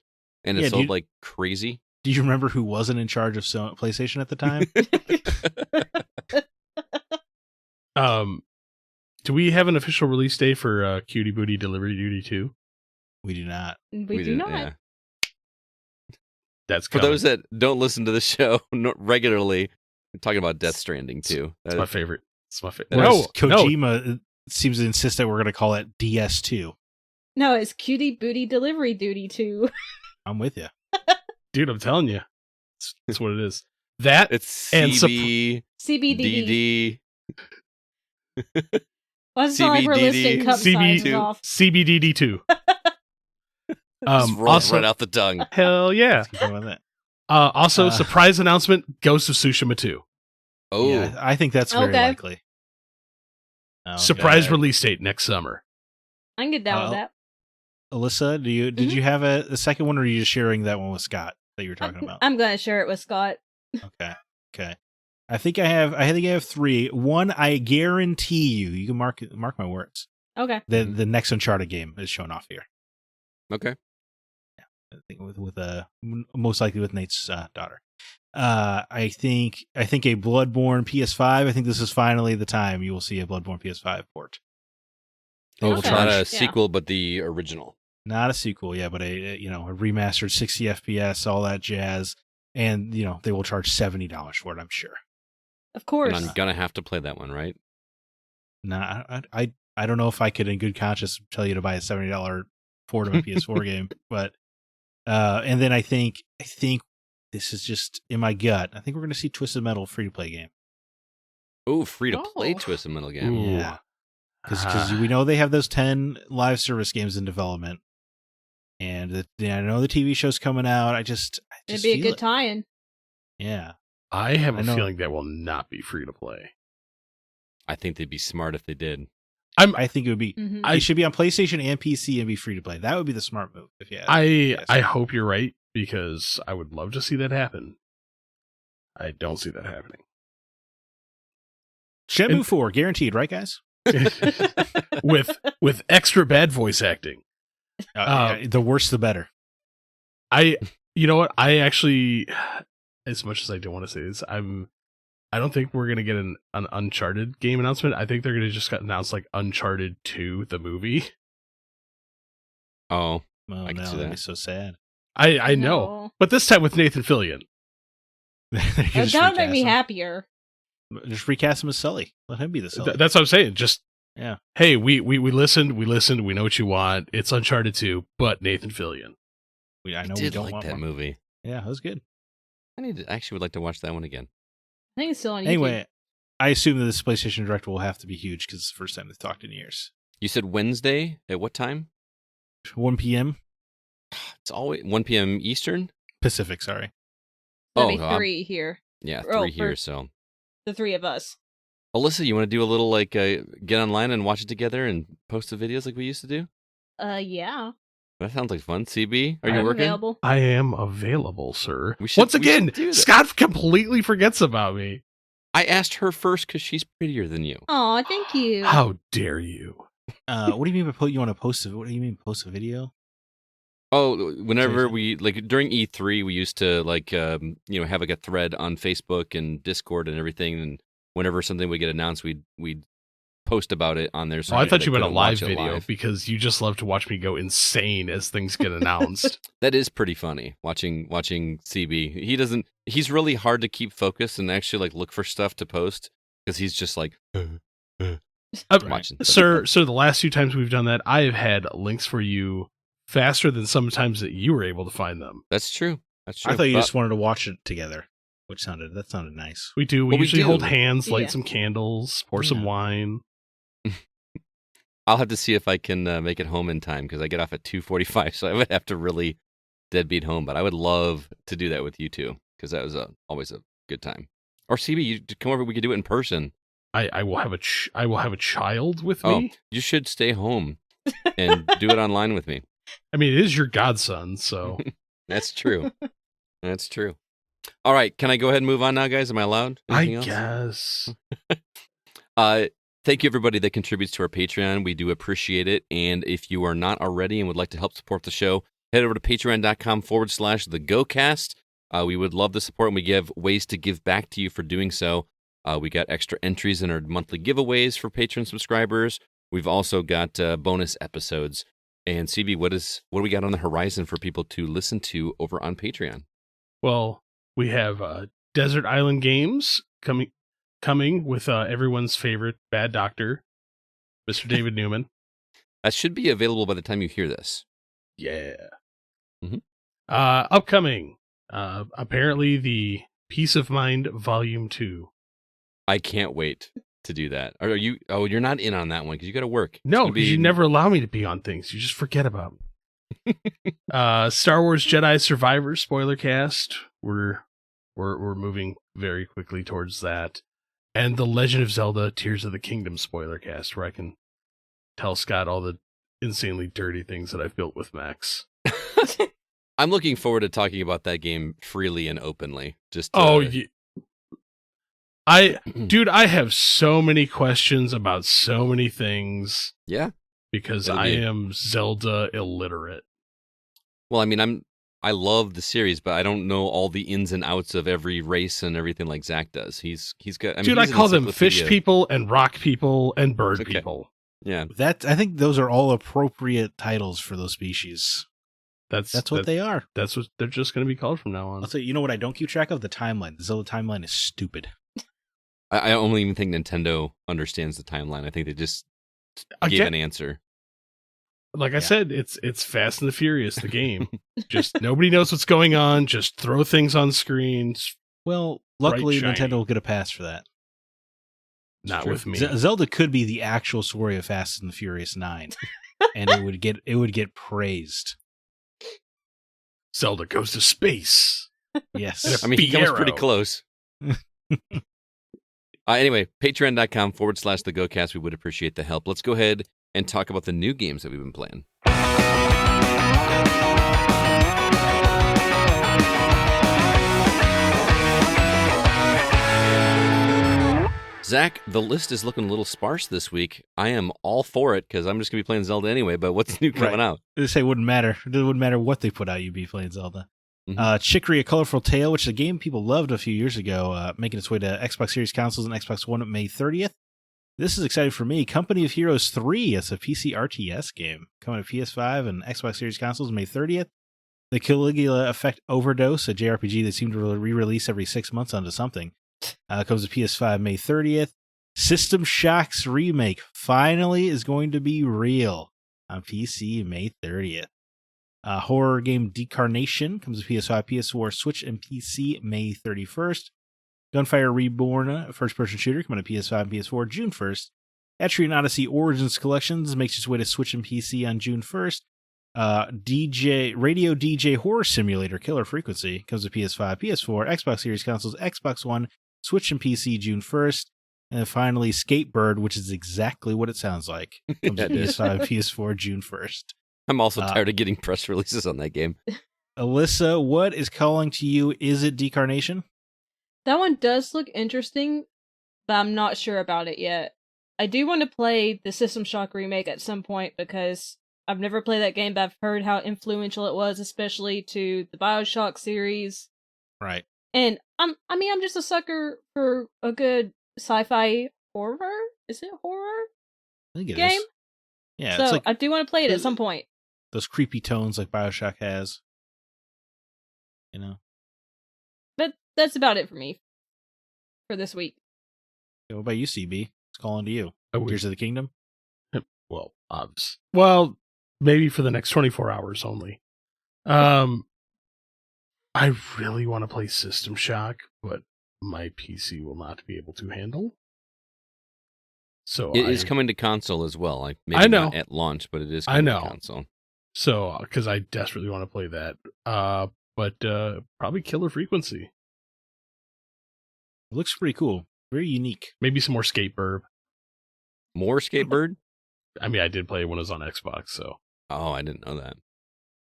and it Yeah, sold dude. like crazy. Do you remember who wasn't in charge of PlayStation at the time? do we have an official release date for Cutie Booty Delivery Duty 2? We do not. we do didn't- not. yeah. That's For coming. those that don't listen to the show regularly, we're talking about Death Stranding too. It's my favorite. It's my favorite. Whereas No, Kojima seems to insist that we're going to call it DS2. No, it's Cutie Booty Delivery Duty 2. I'm with you. dude, I'm telling you, that's what it is. That It's And CBDD. CBDD. Well, that's not like we're CBDD, listing cup sizes off. CBDD2. Just rolls Also, right out the tongue. hell yeah. Let's keep going with it. Also, Uh, surprise announcement: Ghost of Tsushima 2. Oh, Yeah, I think that's very Okay. likely. Okay. Surprise release date next summer. I can get down with that. Alyssa, did Mhm. you have a second one, or are you just sharing that one with Scott that you were talking about? I'm going to share it with Scott. Okay. I think I have three. One, I guarantee you can mark my words. Okay. The next Uncharted game is shown off here. okay. I think with most likely with Nate's daughter. I think a Bloodborne PS5. I think this is finally the time you will see a Bloodborne PS5 port. They will Okay. Not charge a sequel, but the original. not a sequel, yeah, but a remastered 60 FPS, all that jazz, and they will charge $70 for it. I'm sure. Of course. And I'm gonna have to play that one, right? Nah, I don't know if I could, in good conscience, tell you to buy a $70 port of a PS4 game, but and then I think this is just in my gut. I think we're going to see Twisted Metal free to play game. Oh, free to play Oh. Twisted Metal game. Ooh. Yeah. Because we know they have those 10 live service games in development. And I know the TV show's coming out. I just It'd be a feel good it. tie-in. Yeah. I have I a know. feeling that will not be free to play. I think they'd be smart if they did. I think it would be. Mhm. It should be on PlayStation and PC and be free to play. That would be the smart move. If you had I hope you're right, because I would love to see that happen. I don't see that happening. Shenmue And- 4, guaranteed, right, guys? with extra bad voice acting. The worse, the better. You know what? I actually, as much as I don't want to say this, I don't think we're gonna get an Uncharted game announcement. I think they're gonna just announce like Uncharted 2, the movie. Oh, Oh, I can no, see that'd that. be so sad. I know, No. but this time with Nathan Fillion. That would make me happier. Just recast him as Sully. Let him be the Sully. That's what I'm saying. Just Yeah. hey, we listened. We know what you want. It's Uncharted 2, but Nathan Fillion. I I know we did don't like want that more. movie. Yeah, that was good. Actually would like to watch that one again. I think it's still on YouTube. Anyway, I assume that this PlayStation Direct will have to be huge because it's the first time they've talked in years. You said Wednesday at what time? 1 p.m. It's always 1 p.m. Eastern. Pacific, sorry. That'd be Oh, 3 here. Yeah, Oh, 3 here. for- So, The 3 of us. Alyssa, you want to do a little like get online and watch it together and post the videos like we used to do? Yeah. That sounds like fun. CB, are you I'm working? available. I am available, sir. We should- Once we should again, do that. Scott completely forgets about me. I asked her first because she's prettier than you. Aw, thank you. How dare you? What do you mean by you want to post what do you mean post a video? Oh, whenever Seriously? we like during E3, we used to like have like a thread on Facebook and Discord and everything, and whenever something would get announced, we'd post about it on there. So Oh, I people thought you that meant a couldn't live watch it video live. because you just love to watch me go insane as things get announced. That is pretty funny watching CB. He's really hard to keep focused and actually like look for stuff to post because he's just like watching. Sir, the last few times we've done that, I have had links for you faster than sometimes that you were able to find them. That's true. That's true. I thought you But- just wanted to watch it together, that sounded nice. We do. We Well, we usually do. hold hands, light Yeah. some candles, pour some Yeah. wine. I'll have to see if I can make it home in time because I get off at 2:45, so I would have to really deadbeat home. But I would love to do that with you two because that was always a good time. Or CB, you come over. We could do it in person. I will have a child with Oh, me. you should stay home and do it online with me. I mean, it is your godson, so That's true. That's true. All right, can I go ahead and move on now, guys? Am I allowed? Anything else? guess. Thank you, everybody that contributes to our Patreon. We do appreciate it. And if you are not already and would like to help support the show, head over to patreon.com/thegocast. We would love the support, and we give ways to give back to you for doing so. We got extra entries in our monthly giveaways for Patreon subscribers. We've also got bonus episodes. And CB, what do we got on the horizon for people to listen to over on Patreon? Well, we have Desert Island Games coming with everyone's favorite bad doctor, Mr. David Newman. That should be available by the time you hear this. Yeah. Mhm. Upcoming, apparently the Peace of Mind Volume 2. I can't wait to do that. Are you? Oh, you're not in on that one because you got to work. It's No, gonna because you never allow me to be on things. You just forget about me. Star Wars Jedi Survivor spoiler cast. We're moving very quickly towards that. And the Legend of Zelda Tears of the Kingdom spoiler cast, where I can tell Scott all the insanely dirty things that I've built with Max. I'm looking forward to talking about that game freely and openly. Just Dude, I have so many questions about so many things yeah. because It'll I be- am Zelda illiterate. Well, I mean, I love the series, but I don't know all the ins and outs of every race and everything like Zack does. He's got. I mean, Dude, I he's an call them fish encyclopedia. people and rock people and bird Okay. people. Yeah, I think those are all appropriate titles for those species. That's What they are. That's what they're just going to be called from now on. I'll tell you, you know what I don't keep track of? The timeline. The Zelda timeline is stupid. I don't even think Nintendo understands the timeline. I think they just gave Again, an answer. like I Yeah. said, it's Fast and the Furious, the game. Just nobody knows what's going on. Just throw things on screens. Well, luckily shiny. Nintendo will get a pass for that. Not with me. Zelda could be the actual story of Fast and the Furious 9, and it would get praised. Zelda goes to space. Yes. I mean, he comes pretty close. Anyway, patreon.com/thegocast. We would appreciate the help. Let's go ahead and talk about the new games that we've been playing. Zach, the list is looking a little sparse this week. I am all for it because I'm just going to be playing Zelda anyway, but what's new coming out? They say it wouldn't matter. It wouldn't matter what they put out, you'd be playing Zelda. Mm-hmm. Chicory, A Colorful Tale, which is a game people loved a few years ago, making its way to Xbox Series consoles and Xbox One on May 30th. This is exciting for me. Company of Heroes 3, it's a PC RTS game, coming to PS5 and Xbox Series consoles May 30th. The Caligula Effect Overdose, a JRPG that seemed to re-release every 6 months onto something, comes to PS5 May 30th. System Shock's remake finally is going to be real on PC May 30th. Horror game Decarnation comes to PS5, PS4, Switch, and PC May 31st. Gunfire Reborn, a first-person shooter, coming to PS5 and PS4 June 1st. Etrian Odyssey Origins Collections makes its way to Switch and PC on June 1st. Radio DJ Horror Simulator Killer Frequency comes to PS5, PS4, Xbox Series consoles, Xbox One, Switch, and PC June 1st. And then finally, Skatebird, which is exactly what it sounds like, comes to PS5, PS4 June 1st. I'm also tired of getting press releases on that game. Alyssa, what is calling to you? Is it Decarnation? That one does look interesting, but I'm not sure about it yet. I do want to play the System Shock remake at some point because I've never played that game, but I've heard how influential it was, especially to the BioShock series. Right. And I'm just a sucker for a good sci-fi horror. Is it horror? I think it game? is. Yeah. So it's like I do want to play it at some point. Those creepy tones like BioShock has. You know. But that's about it for me for this week. What about you, CB? It's calling to you. Tears of the Kingdom? Well, maybe for the next 24 hours only. I really want to play System Shock, but my PC will not be able to handle. So it is coming to console as well. Like maybe I know. Not at launch, but it is coming to console. So, because I desperately want to play that. But probably Killer Frequency. It looks pretty cool. Very unique. Maybe some more Skatebird. More Skatebird? I mean, I did play when it was on Xbox, so. Oh, I didn't know that.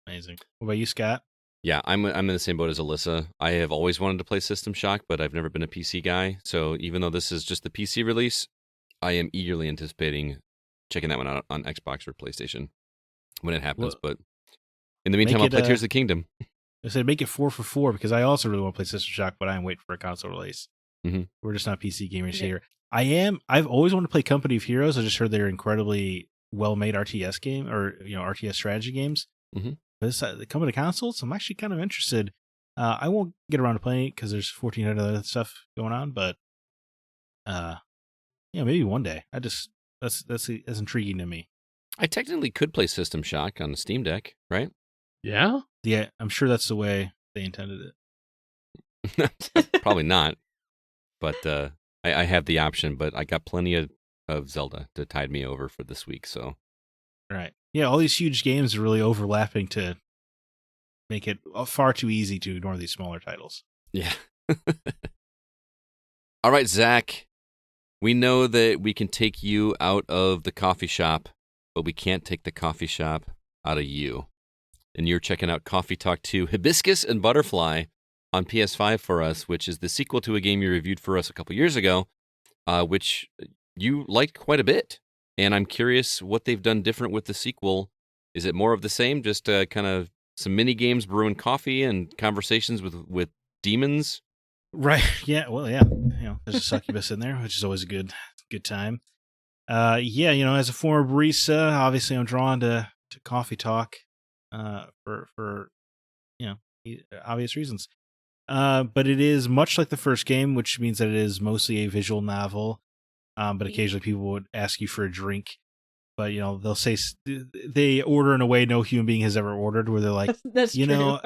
Amazing. What about you, Scott? Yeah, I'm in the same boat as Alyssa. I have always wanted to play System Shock, but I've never been a PC guy. So even though this is just the PC release, I am eagerly anticipating checking that one out on Xbox or PlayStation when it happens. But in the meantime, I'll play Tears of the Kingdom. I said make it 4 for 4 because I also really want to play System Shock, but I am waiting for a console release. Mm-hmm. We're just not PC gamers here. I've always wanted to play Company of Heroes. I just heard they're incredibly well-made RTS game or RTS strategy games. Mm-hmm. But they come to consoles. I'm actually kind of interested. I won't get around to playing it because there's 1,400 other stuff going on, but maybe one day. That's intriguing to me. I technically could play System Shock on the Steam Deck, right? Yeah? Yeah, I'm sure that's the way they intended it. Probably not. But I have the option, but I got plenty of Zelda to tide me over for this week, so. Right. Yeah, all these huge games are really overlapping to make it far too easy to ignore these smaller titles. Yeah. All right, Zach. We know that we can take you out of the coffee shop, but we can't take the coffee shop out of you. And you're checking out Coffee Talk 2, Hibiscus and Butterfly on PS5 for us, which is the sequel to a game you reviewed for us a couple years ago, which you liked quite a bit. And I'm curious what they've done different with the sequel. Is it more of the same, just kind of some mini games brewing coffee and conversations with demons? Right. Yeah. Well, yeah. There's a succubus in there, which is always a good time. As a former barista, obviously I'm drawn to Coffee Talk for obvious reasons. But it is much like the first game, which means that it is mostly a visual novel. But occasionally people would ask you for a drink. But, they'll say they order in a way no human being has ever ordered, where they're like, That's true.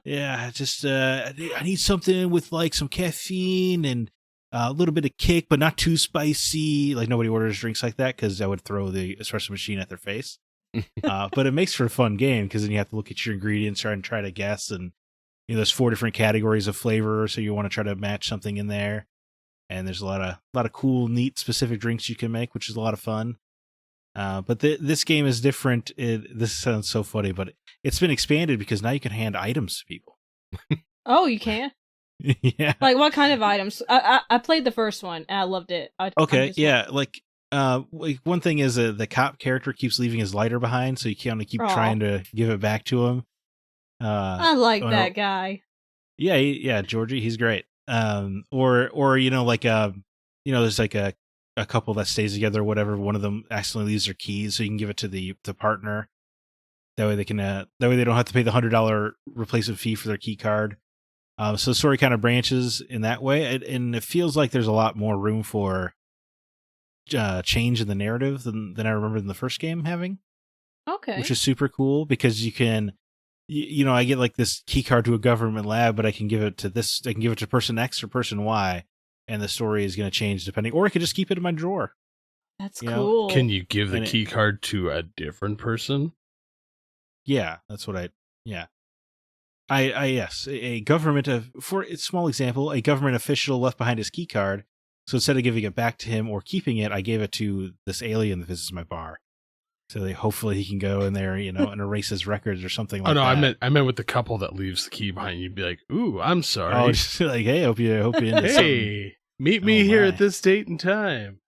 yeah, just I need something with like some caffeine and A little bit of kick, but not too spicy. Like nobody orders drinks like that because I would throw the espresso machine at their face. But it makes for a fun game because then you have to look at your ingredients and try to guess. And there's 4 different categories of flavor, so you want to try to match something in there. And there's a lot of cool, neat, specific drinks you can make, which is a lot of fun. But this game is different. This sounds so funny, but it's been expanded because now you can hand items to people. Oh, you can? Yeah. Like what kind of items? I played the first one and I loved it. Okay, yeah. Like one thing is the cop character keeps leaving his lighter behind, so you kind of keep trying to give it back to him. I like that guy. Yeah, Georgie, he's great. Or like there's like a couple that stays together or whatever. One of them accidentally leaves their keys, so you can give it to the partner. That way they can that way they don't have to pay the $100 replacement fee for their key card. So the story kind of branches in that way, and it feels like there's a lot more room for change in the narrative than I remember in the first game having. Okay. Which is super cool because you can, I get like this key card to a government lab, but I can give it to this. I can give it to person X or person Y, and the story is going to change depending. Or I could just keep it in my drawer. That's cool. Can you give the key card to a different person? Yeah, that's what yeah. Yes, a government for a small example, a government official left behind his key card. So instead of giving it back to him or keeping it, I gave it to this alien that visits my bar. So hopefully he can go in there, and erase his records or something like that. Oh no, I meant with the couple that leaves the key behind. You'd be like, "Ooh, I'm sorry." Oh, just like, hey, hope you into hey, meet me here at this date and time.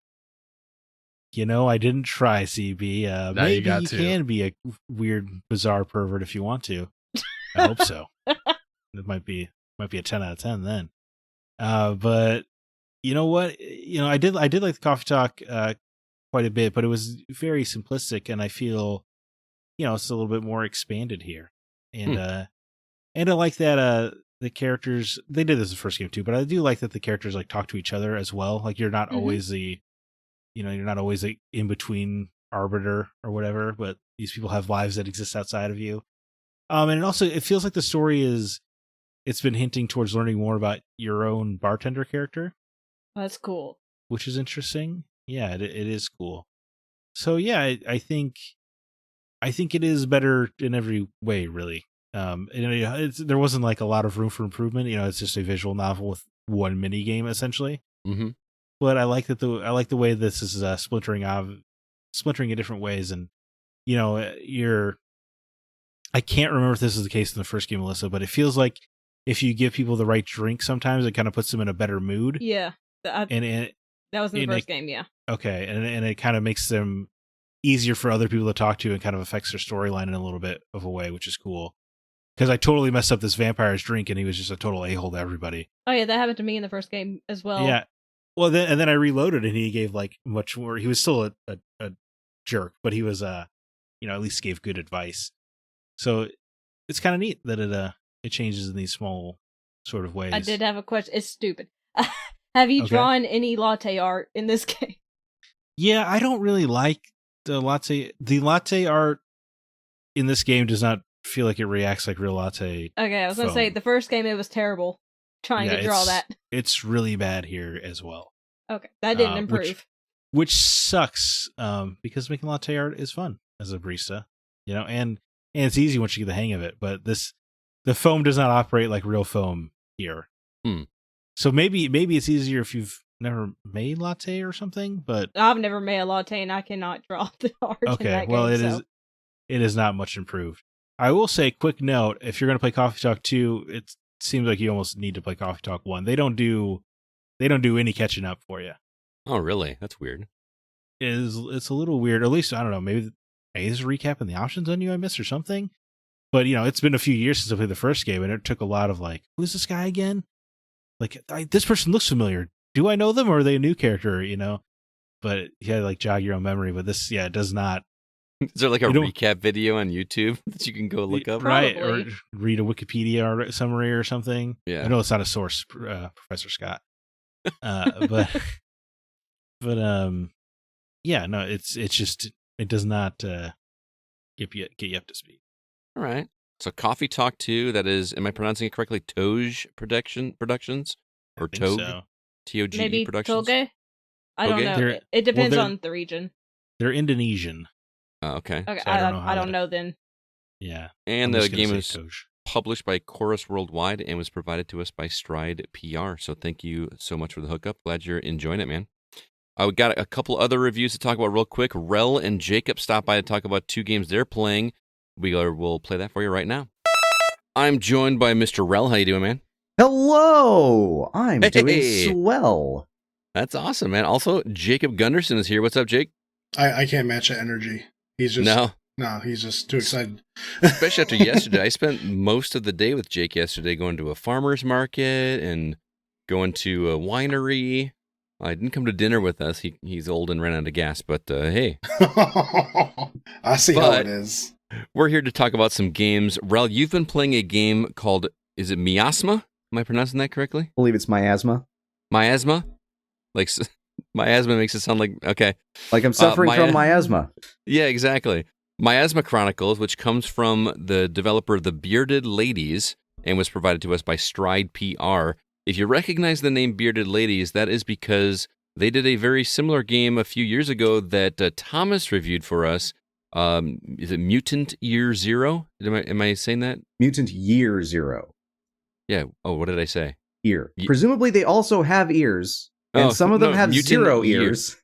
I didn't try, CB. Maybe you can be a weird, bizarre pervert if you want to. I hope so. It might be a 10 out of 10 then. But you know what? I did like the coffee talk quite a bit, but it was very simplistic, and I feel it's a little bit more expanded here. And and I like that the characters, they did this in the first game too, but I do like that the characters like talk to each other as well. Like you're not always the you're not always the in between arbiter or whatever, but these people have lives that exist outside of you. And it feels like the story it's been hinting towards learning more about your own bartender character. That's cool. Which is interesting. Yeah, it is cool. So yeah, I think it is better in every way, really. There wasn't like a lot of room for improvement. It's just a visual novel with one mini game essentially. Mm-hmm. But I like the way this is splintering in different ways, and I can't remember if this is the case in the first game, Alyssa, but it feels like if you give people the right drink, sometimes it kind of puts them in a better mood. Yeah, that was in the first game. Yeah. Okay, and it kind of makes them easier for other people to talk to, and kind of affects their storyline in a little bit of a way, which is cool. Because I totally messed up this vampire's drink, and he was just a total a-hole to everybody. Oh yeah, that happened to me in the first game as well. Yeah. Well, then I reloaded, and he gave like much more. He was still a jerk, but he was at least gave good advice. So it's kind of neat that it changes in these small sort of ways. I did have a question. It's stupid. Have you drawn any latte art in this game? Yeah, I don't really like the latte. The latte art in this game does not feel like it reacts like real latte. Okay, I was going to say, the first game it was terrible trying to draw that. It's really bad here as well. Okay, that didn't improve. Which sucks, because making latte art is fun as a barista, and it's easy once you get the hang of it. But the foam does not operate like real foam here. So maybe it's easier if you've never made latte or something. But I've never made a latte, and I cannot draw the art. Okay, in that well game, it is not much improved. I will say, quick note: if you're going to play Coffee Talk 2, it seems like you almost need to play Coffee Talk 1. They don't do any catching up for you. Oh, really? That's weird. It's a little weird. At least I don't know. Maybe there's a recap in the options menu I missed or something. But it's been a few years since I played the first game, and it took a lot of like, who's this guy again? Like, this person looks familiar. Do I know them, or are they a new character? But you had to like jog your own memory. But this, it does not. Is there like a recap video on YouTube that you can go look up? Right, or read a Wikipedia summary or something. Yeah. I know it's not a source, Professor Scott. But yeah, no, it's just, it does not get you up to speed. All right. So Coffee Talk 2, that is, am I pronouncing it correctly? Toge Productions? Or Toge? So. TOGE Maybe Productions? Toge? I don't Toge? know. They're- It depends they're- on the region. They're Indonesian. Oh, okay. Okay, So I don't know how I don't that- know then. Yeah. And I'm the just gonna game say is Toge. published by Chorus Worldwide and was provided to us by Stride PR. So thank you so much for the hookup. Glad you're enjoying it, man. We got a couple other reviews to talk about real quick. Relle and Jacob stopped by to talk about 2 games they're playing. We'll play that for you right now. I'm joined by Mr. Relle. How you doing, man? Hello! I'm doing Hey. swell. That's awesome, man. Also, Jacob Gunderson is here. What's up, Jake? I can't match that energy. He's just No, he's just too excited. especially after yesterday. I spent most of the day with Jake yesterday going to a farmer's market and going to a winery. I didn't come to dinner with us. He's old and ran out of gas, but hey, I see how But- it is. we're here to talk about some games. Rel, you've been playing a game called, is it Miasma? Am I pronouncing that correctly? I believe it's miasma. Miasma? Like, miasma makes it sound like, okay. Like I'm suffering from miasma. Yeah, exactly. Miasma Chronicles, which comes from the developer The Bearded Ladies and was provided to us by Stride PR. If you recognize the name Bearded Ladies, that is because they did a very similar game a few years ago that Thomas reviewed for us. Is it Mutant Year Zero? Am I saying that? Mutant Year Zero. Yeah. Oh, what did I say? Ear. Presumably they also have ears. And Oh, some of them no, have mutant 0 year. ears.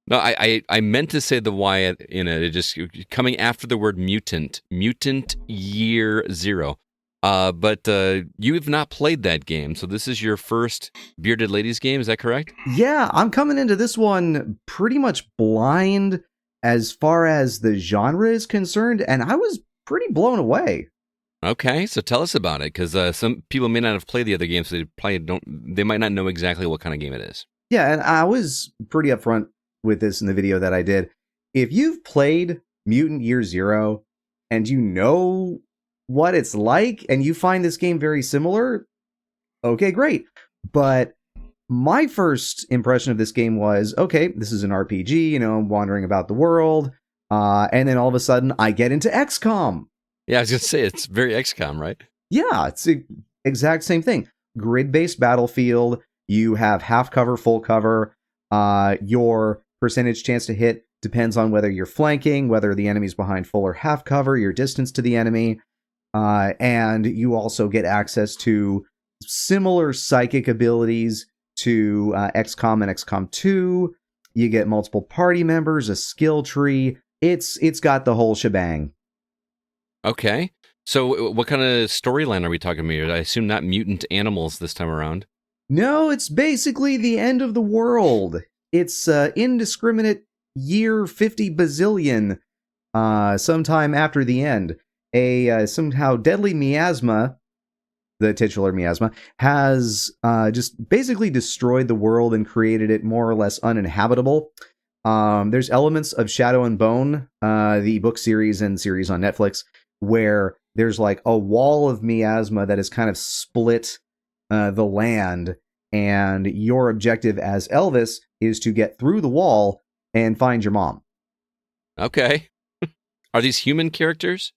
No, I meant to say the Y in it. It just coming after the word mutant. Mutant Year Zero. But you have not played that game, so this is your first Bearded Ladies game. Is that correct? Yeah, I'm coming into this one pretty much blind as far as the genre is concerned, and I was pretty blown away. Okay, so tell us about it, because some people may not have played the other games, so they probably don't. They might not know exactly what kind of game it is. Yeah, and I was pretty upfront with this in the video that I did. If you've played Mutant Year Zero and you know what it's like and you find this game very similar, okay, great. But my first impression of this game was, okay, this is an RPG, you know, wandering about the world. And then all of a sudden I get into XCOM. Yeah, I was going to say, it's very XCOM, right? Yeah, it's the exact same thing. Grid-based battlefield. You have half cover, full cover. Your percentage chance to hit depends on whether you're flanking, whether the enemy's behind full or half cover, your distance to the enemy. And you also get access to similar psychic abilities to XCOM and XCOM 2. You get multiple party members, a skill tree. It's got the whole shebang. Okay. So what kind of storyline are we talking about here? I assume not mutant animals this time around. No, it's basically the end of the world. It's indiscriminate year 50 bazillion sometime after the end. A somehow deadly miasma, the titular miasma, has just basically destroyed the world and created it more or less uninhabitable. There's elements of Shadow and Bone, the book series and series on Netflix, where there's like a wall of miasma that has kind of split the land, and your objective as Elvis is to get through the wall and find your mom. Okay. Are these human characters?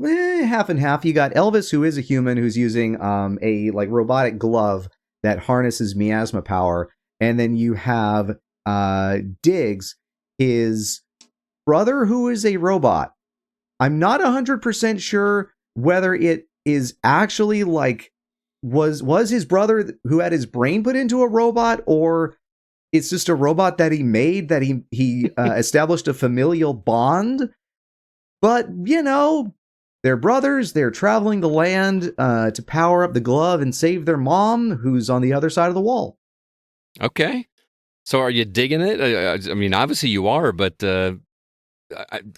Half and half. You got Elvis, who is a human, who's using a like robotic glove that harnesses miasma power, and then you have Diggs, his brother, who is a robot. I'm not 100% sure whether it is actually like was his brother who had his brain put into a robot, or it's just a robot that he made that he established a familial bond. But you know, they're brothers. They're traveling the land to power up the glove and save their mom, who's on the other side of the wall. Okay. So are you digging it? I mean, obviously you are, but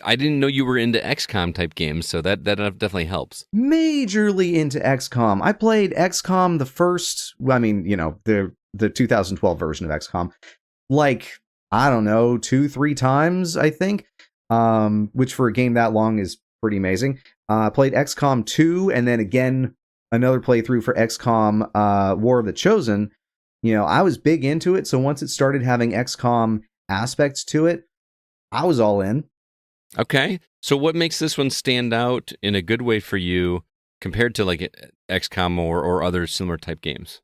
I didn't know you were into XCOM type games, so that definitely helps. Majorly into XCOM. I played XCOM the first, I mean, you know, the 2012 version of XCOM, like, I don't know, 2-3 times, I think, which for a game that long is pretty amazing. Played XCOM 2, and then again, another playthrough for XCOM War of the Chosen. You know, I was big into it, so once it started having XCOM aspects to it, I was all in. Okay. So what makes this one stand out in a good way for you compared to like XCOM or other similar type games?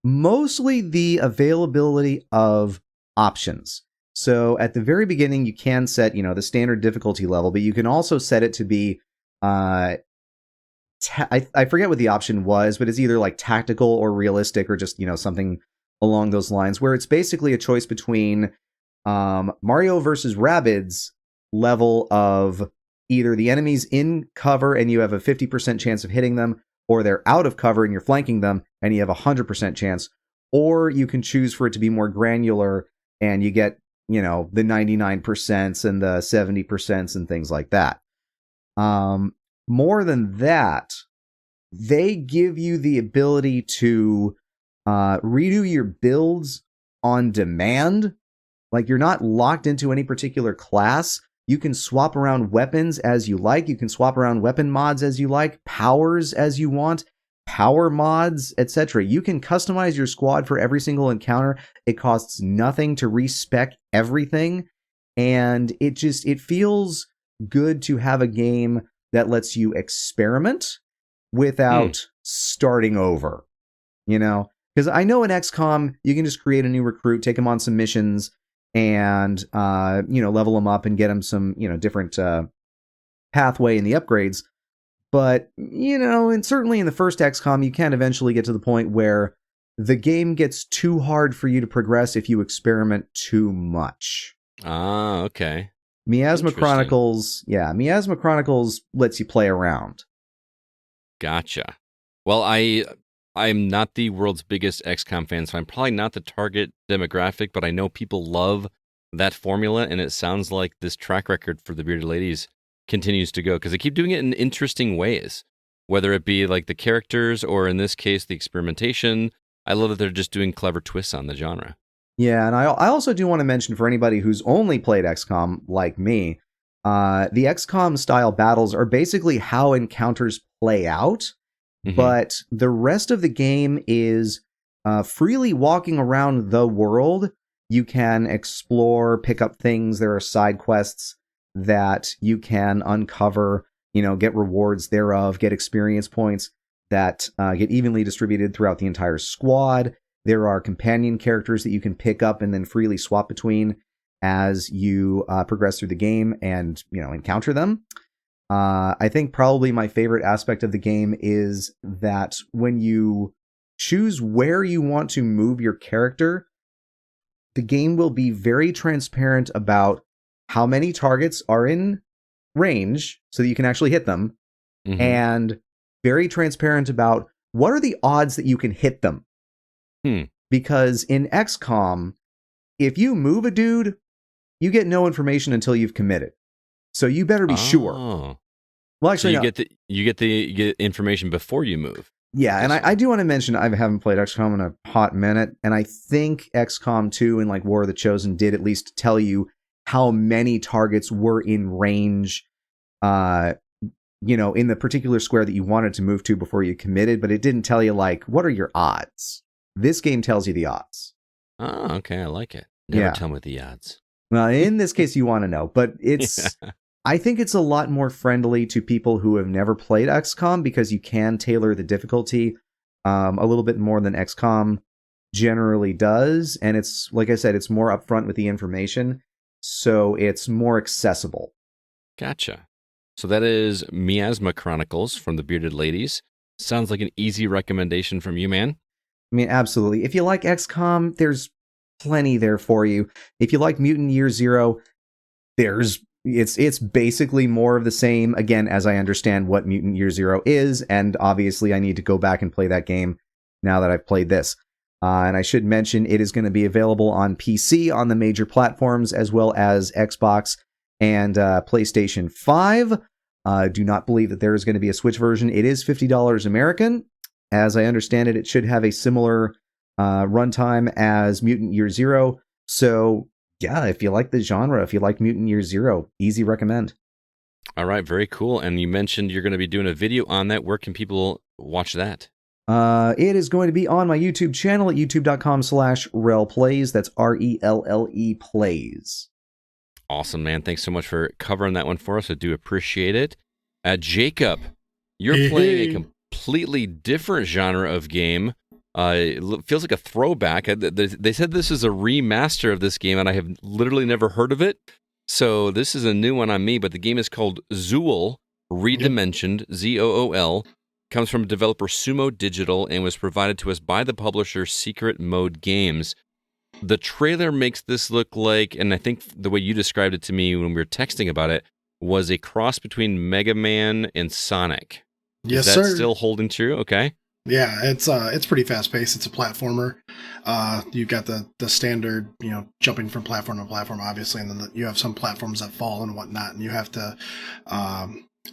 Mostly the availability of options. So at the very beginning, you can set, the standard difficulty level, but you can also set it to be, I forget what the option was, but it's either like tactical or realistic or just, something along those lines, where it's basically a choice between Mario versus Rabbids level of either the enemies in cover and you have a 50% chance of hitting them, or they're out of cover and you're flanking them and you have a 100% chance, or you can choose for it to be more granular and you get, the 99% and the 70% and things like that. More than that, they give you the ability to redo your builds on demand. Like, you're not locked into any particular class. You can swap around weapons as you like. You can swap around weapon mods as you like, powers as you want, power mods, etc. You can customize your squad for every single encounter. It costs nothing to respec everything. And it feels good to have a game that lets you experiment without starting over, Because I know in XCOM, you can just create a new recruit, take him on some missions, and, level them up and get them some, different pathway in the upgrades. But, and certainly in the first XCOM, you can eventually get to the point where the game gets too hard for you to progress if you experiment too much. Ah, okay. Miasma Chronicles lets you play around. Gotcha. Well, I'm not the world's biggest XCOM fan, so I'm probably not the target demographic, but I know people love that formula, and it sounds like this track record for the Bearded Ladies continues to go, because they keep doing it in interesting ways, whether it be like the characters or, in this case, the experimentation. I love that they're just doing clever twists on the genre. Yeah, and I also do want to mention, for anybody who's only played XCOM like me, the XCOM-style battles are basically how encounters play out. Mm-hmm. But the rest of the game is freely walking around the world. You can explore, pick up things. There are side quests that you can uncover, get rewards thereof, get experience points that get evenly distributed throughout the entire squad. There are companion characters that you can pick up and then freely swap between as you progress through the game and, encounter them. I think probably my favorite aspect of the game is that when you choose where you want to move your character, the game will be very transparent about how many targets are in range so that you can actually hit them, and very transparent about what are the odds that you can hit them. Because in XCOM, if you move a dude, you get no information until you've committed. So you better be sure. Well, actually, so you get the information before you move. Yeah, and I do want to mention I haven't played XCOM in a hot minute, and I think XCOM 2 and like War of the Chosen did at least tell you how many targets were in range, in the particular square that you wanted to move to before you committed, but it didn't tell you like what are your odds. This game tells you the odds. Oh, okay, I like it. Never tell me the odds. Well, in this case, you want to know, but it's. I think it's a lot more friendly to people who have never played XCOM because you can tailor the difficulty a little bit more than XCOM generally does. And it's, like I said, it's more upfront with the information, so it's more accessible. Gotcha. So that is Miasma Chronicles from the Bearded Ladies. Sounds like an easy recommendation from you, man. I mean, absolutely. If you like XCOM, there's plenty there for you. If you like Mutant Year Zero, it's basically more of the same, again, as I understand what Mutant Year Zero is, and obviously I need to go back and play that game now that I've played this. And I should mention it is going to be available on PC on the major platforms, as well as Xbox and PlayStation 5. Do not believe that there is going to be a Switch version. It is $50 American. As I understand it, it should have a similar runtime as Mutant Year Zero. So yeah, if you like the genre, if you like Mutant Year Zero, easy recommend. All right, very cool. And you mentioned you're going to be doing a video on that. Where can people watch that? It is going to be on my YouTube channel at youtube.com/RellePlays. That's RELLE Plays. Awesome, man. Thanks so much for covering that one for us. I do appreciate it. Jacob, you're playing a completely different genre of game Feels like a throwback. They said this is a remaster of this game, and I have literally never heard of it. So this is a new one on me, but the game is called Zool, Redimensioned, Zool. Comes from developer Sumo Digital and was provided to us by the publisher Secret Mode Games. The trailer makes this look like, and I think the way you described it to me when we were texting about it, was a cross between Mega Man and Sonic. Yes, is that sir. still holding true? Okay. Yeah, it's pretty fast paced. It's a platformer. You've got the standard, jumping from platform to platform, obviously, and then you have some platforms that fall and whatnot, and you have to.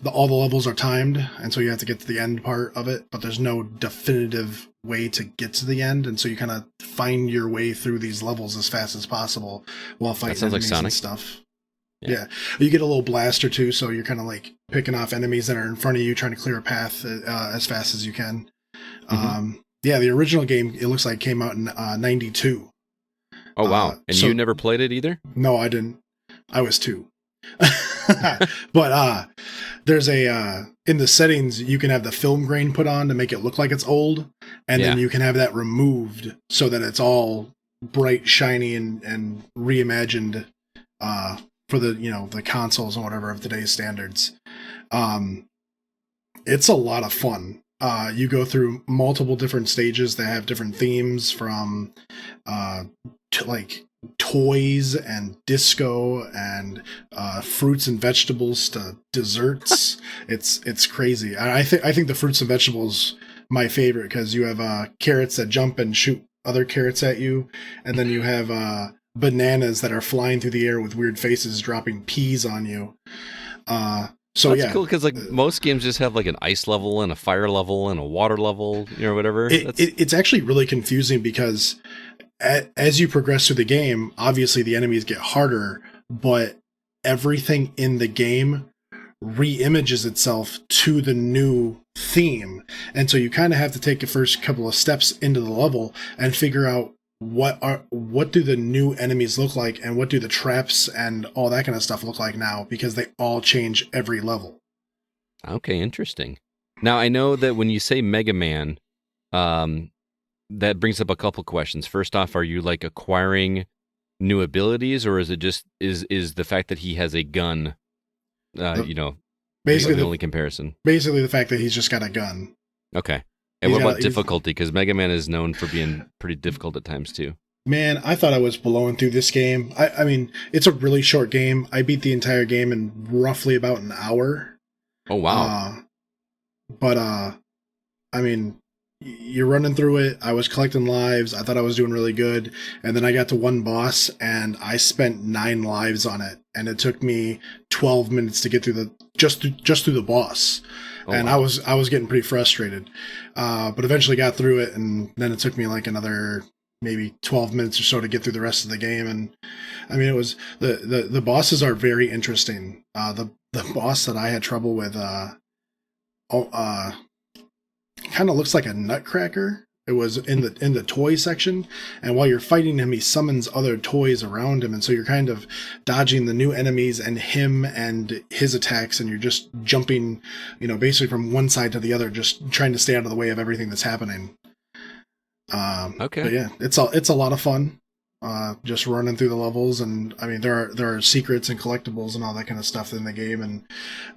All the levels are timed, and so you have to get to the end part of it, but there's no definitive way to get to the end, and so you kind of find your way through these levels as fast as possible while fighting enemies and stuff. Yeah. You get a little blast or two, so you're kind of like picking off enemies that are in front of you, trying to clear a path as fast as you can. The original game, it looks like, came out in 92. Oh, wow. And you never played it either? No, I didn't. I was 2. But there's in the settings, you can have the film grain put on to make it look like it's old, and then you can have that removed so that it's all bright, shiny, and reimagined for the consoles and whatever of today's standards. It's a lot of fun. You go through multiple different stages that have different themes, from like toys and disco and fruits and vegetables to desserts. It's crazy. I think the fruits and vegetables my favorite, because you have carrots that jump and shoot other carrots at you, and then you have bananas that are flying through the air with weird faces dropping peas on you. That's cool, because like most games just have like an ice level and a fire level and a water level, whatever. It's actually really confusing, because as you progress through the game, obviously the enemies get harder, but everything in the game re-images itself to the new theme. And so you kind of have to take the first couple of steps into the level and figure out what do the new enemies look like, and what do the traps and all that kind of stuff look like now, because they all change every level. Okay, interesting. Now, I know that when you say Mega Man, that brings up a couple questions. First off, are you like acquiring new abilities, or is it just is the fact that he has a gun, basically the only comparison? Basically the fact that he's just got a gun. Okay. And what about difficulty? Because Mega Man is known for being pretty difficult at times, too. Man, I thought I was blowing through this game. I mean, it's a really short game. I beat the entire game in roughly about an hour. Oh, wow. I mean, you're running through it. I was collecting lives. I thought I was doing really good. And then I got to one boss, and I spent 9 lives on it. And it took me 12 minutes to get through just through the boss. Oh, and wow. I was getting pretty frustrated, but eventually got through it, and then it took me like another maybe 12 minutes or so to get through the rest of the game. And I mean, it was the bosses are very interesting. The boss that I had trouble with, kind of looks like a nutcracker. It was in the toy section, and while you're fighting him, he summons other toys around him, and so you're kind of dodging the new enemies and him and his attacks, and you're just jumping, basically from one side to the other, just trying to stay out of the way of everything that's happening. Okay. But yeah, it's a lot of fun, just running through the levels, and I mean there are secrets and collectibles and all that kind of stuff in the game, and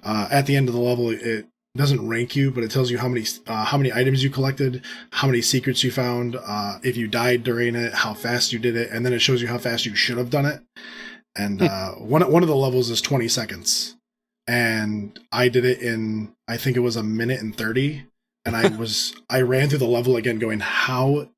at the end of the level, it doesn't rank you, but it tells you how many items you collected, how many secrets you found, if you died during it, how fast you did it, and then it shows you how fast you should have done it. And one of the levels is 20 seconds, and I did it in, I think it was 1 minute and 30, and I ran through the level again, going, how,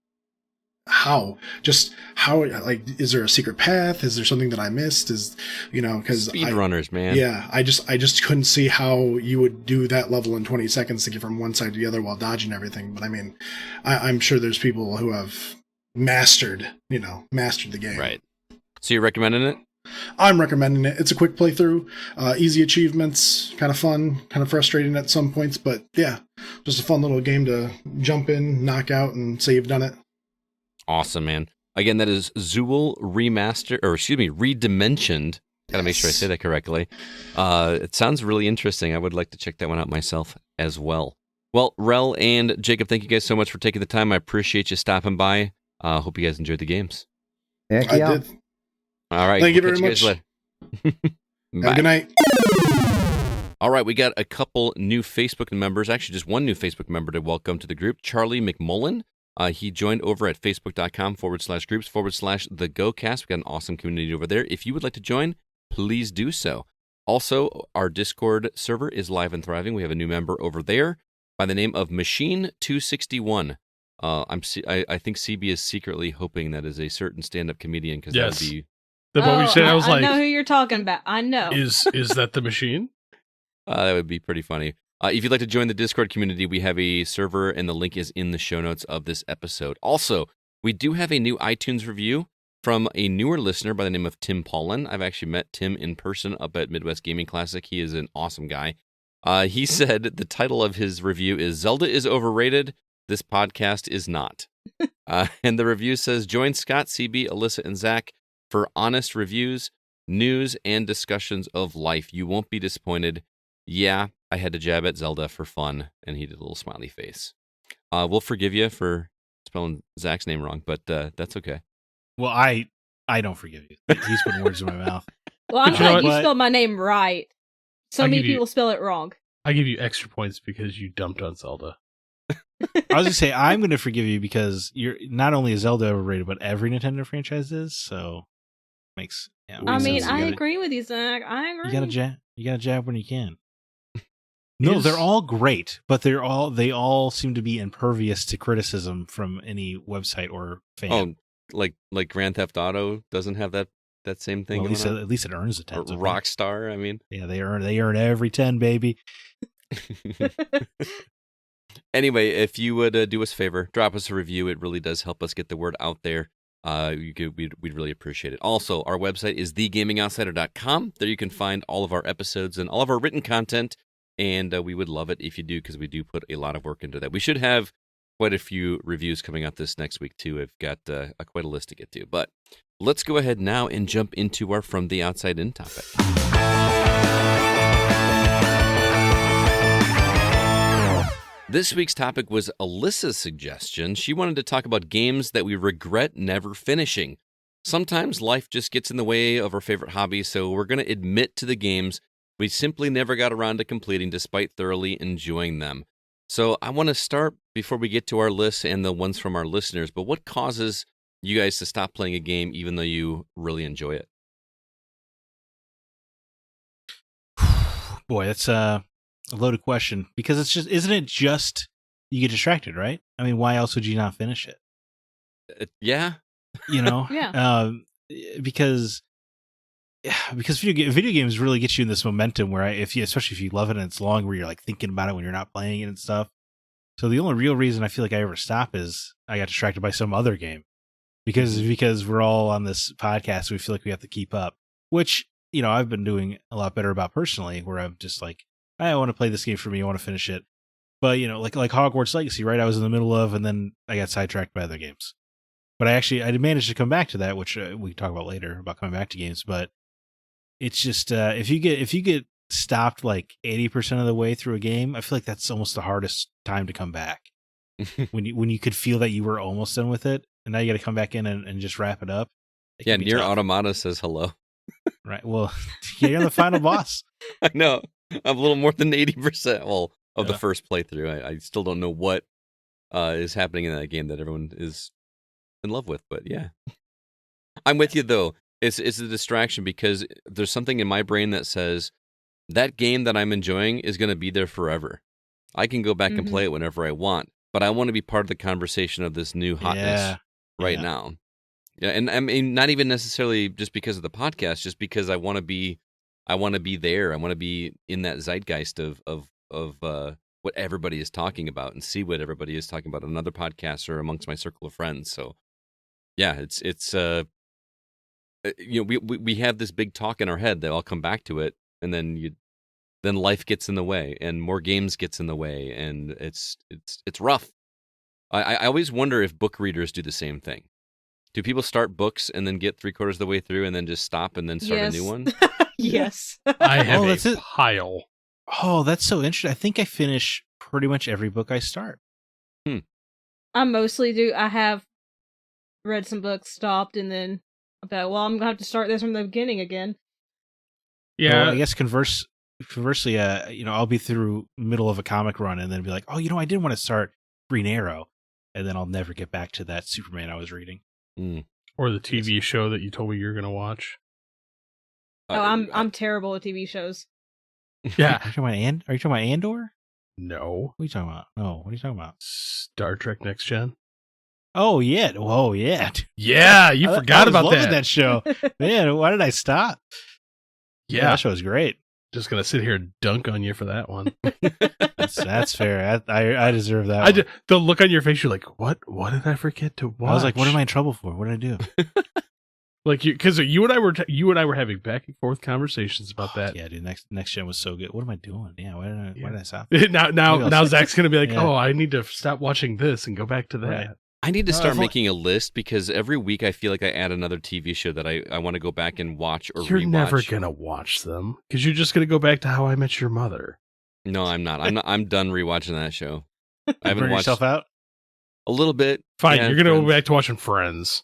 like, is there a secret path? Is there something that I missed? Because speedrunners, man. Yeah, I just couldn't see how you would do that level in 20 seconds to get from one side to the other while dodging everything. But I mean, I'm sure there's people who have mastered the game. Right. So you're recommending it? I'm recommending it. It's a quick playthrough, easy achievements, kind of fun, kind of frustrating at some points, but yeah, just a fun little game to jump in, knock out, and say you've done it. Awesome, man. Again, that is Zool Redimensioned. Gotta make sure I say that correctly. It sounds really interesting. I would like to check that one out myself as well. Well, Relle and Jacob, thank you guys so much for taking the time. I appreciate you stopping by. Hope you guys enjoyed the games. Heck I yeah. did. All right. Thank you we'll very catch guys later. Have Bye. a good night. All right, we got a couple new Facebook members, actually just one new Facebook member to welcome to the group, Charlie McMullen. He joined over at facebook.com/groups/the GoCast. We've got an awesome community over there. If you would like to join, please do so. Also, our Discord server is live and thriving. We have a new member over there by the name of Machine261. I think CB is secretly hoping that is a certain stand-up comedian because Yes. that would be... The moment you said, I was like, I know who you're talking about. I know. is that the machine? That would be pretty funny. If you'd like to join the Discord community, we have a server, and the link is in the show notes of this episode. Also, we do have a new iTunes review from a newer listener by the name of Tim Paulin. I've actually met Tim in person up at Midwest Gaming Classic. He is an awesome guy. He said the title of his review is Zelda is overrated. This podcast is not. And the review says, join Scott, CB, Alyssa, and Zack for honest reviews, news, and discussions of life. You won't be disappointed. Yeah, I had to jab at Zelda for fun, and he did a little smiley face. We'll forgive you for spelling Zach's name wrong, but that's okay. Well, I don't forgive you. He's putting words in my mouth. Well, I'm You know glad you what? spelled my name right. So I'll many give you- people spell it wrong. I give you extra points because you dumped on Zelda. I was going to say, I'm going to forgive you because you're not only is Zelda overrated, but every Nintendo franchise is. So makes. Yeah, I makes mean, sense. I You gotta- agree with you, Zach. I agree. You gotta jab when you can. No, Is- they're all great, but they all seem to be impervious to criticism from any website or fan. Oh, like Grand Theft Auto doesn't have that same thing. Well, going on? at least it earns a Or 10. Rockstar, I mean. Yeah, they earn every 10, baby. Anyway, if you would do us a favor, drop us a review. It really does help us get the word out there. We'd really appreciate it. Also, our website is thegamingoutsider.com. There you can find all of our episodes and all of our written content, and we would love it if you do, because we do put a lot of work into that. We should have quite a few reviews coming out this next week, too. I've got quite a list to get to. But let's go ahead now and jump into our From the Outside In topic. This week's topic was Alyssa's suggestion. She wanted to talk about games that we regret never finishing. Sometimes life just gets in the way of our favorite hobby, so we're going to admit to the games we simply never got around to completing despite thoroughly enjoying them. So I want to start before we get to our list and the ones from our listeners, but what causes you guys to stop playing a game even though you really enjoy it? Boy, that's a loaded question, because isn't it just you get distracted, right? I mean, why else would you not finish it? Yeah. You know? Yeah. Because video games really get you in this momentum where especially if you love it and it's long, where you're like thinking about it when you're not playing it and stuff. So the only real reason I feel like I ever stop is I got distracted by some other game, because we're all on this podcast, we feel like we have to keep up, which, you know, I've been doing a lot better about personally, where I'm just like, I want to play this game for me, I want to finish it. But, you know, like Hogwarts Legacy, right? I was in the middle of, and then I got sidetracked by other games. But I managed to come back to that, which we can talk about later, about coming back to games. But it's just if you get stopped like 80% of the way through a game, I feel like that's almost the hardest time to come back. when you could feel that you were almost done with it, and now you got to come back in and just wrap it up. It Yeah, can be Nier tough. Automata says hello. Right. Well, yeah, you're the final boss. I know. I'm a little more than 80%. Of the Yeah. first playthrough. I still don't know what is happening in that game that everyone is in love with, but yeah. I'm with you, though. It's a distraction, because there's something in my brain that says that game that I'm enjoying is going to be there forever. I can go back and play it whenever I want, but I want to be part of the conversation of this new hotness right now. Yeah, and I mean, not even necessarily just because of the podcast, just because I want to be there. I want to be in that zeitgeist of what everybody is talking about, and see what everybody is talking about on another podcast or amongst my circle of friends. So, yeah, it's you know, we have this big talk in our head that I'll come back to it, and then life gets in the way, and more games gets in the way, and it's rough. I always wonder if book readers do the same thing. Do people start books and then get 3/4 of the way through and then just stop and then start a new one? Yes. I have that's a it. pile. Oh, that's so interesting. I think I finish pretty much every book I start. I mostly do. I have read some books, stopped, and then I thought, well, I'm gonna have to start this from the beginning again. Yeah, Well, I guess conversely, I'll be through middle of a comic run and then be like, oh, I did want to start Green Arrow, and then I'll never get back to that Superman I was reading. or the TV show that you told me you're going to watch. I'm terrible at TV shows. Yeah. Are you talking about Andor? No. What are you talking about? No, what are you talking about? Star Trek Next Gen. Oh yeah, whoa yeah. Yeah, you forgot about loving that show. Man, why did I stop? Yeah, that show was great. Just gonna sit here and dunk on you for that one. That's fair. I deserve that. The look on your face, you're like, what? What did I forget to watch? I was like, what am I in trouble for? What did I do? Like because you and I were having back and forth conversations about that. Yeah, dude. Next Gen was so good. What am I doing? Yeah, why did I stop? now Zach's gonna be like, oh, I need to stop watching this and go back to that. Right. I need to start making a list because every week I feel like I add another TV show that I want to go back and watch or You're rewatch. never gonna watch them because you're just gonna go back to How I Met Your Mother. No, I'm not. I'm done rewatching that show. I haven't Burn watched yourself out. a little bit. Fine, Yeah, you're gonna Friends. go back to watching Friends.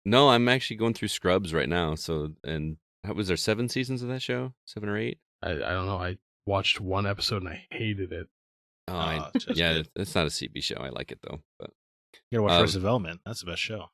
No, I'm actually going through Scrubs right now. So, and was there 7 seasons of that show? 7 or 8? I don't know. I watched one episode and I hated it. It's not a CB show. I like it though. But You gotta watch Arrested Development. That's the best show.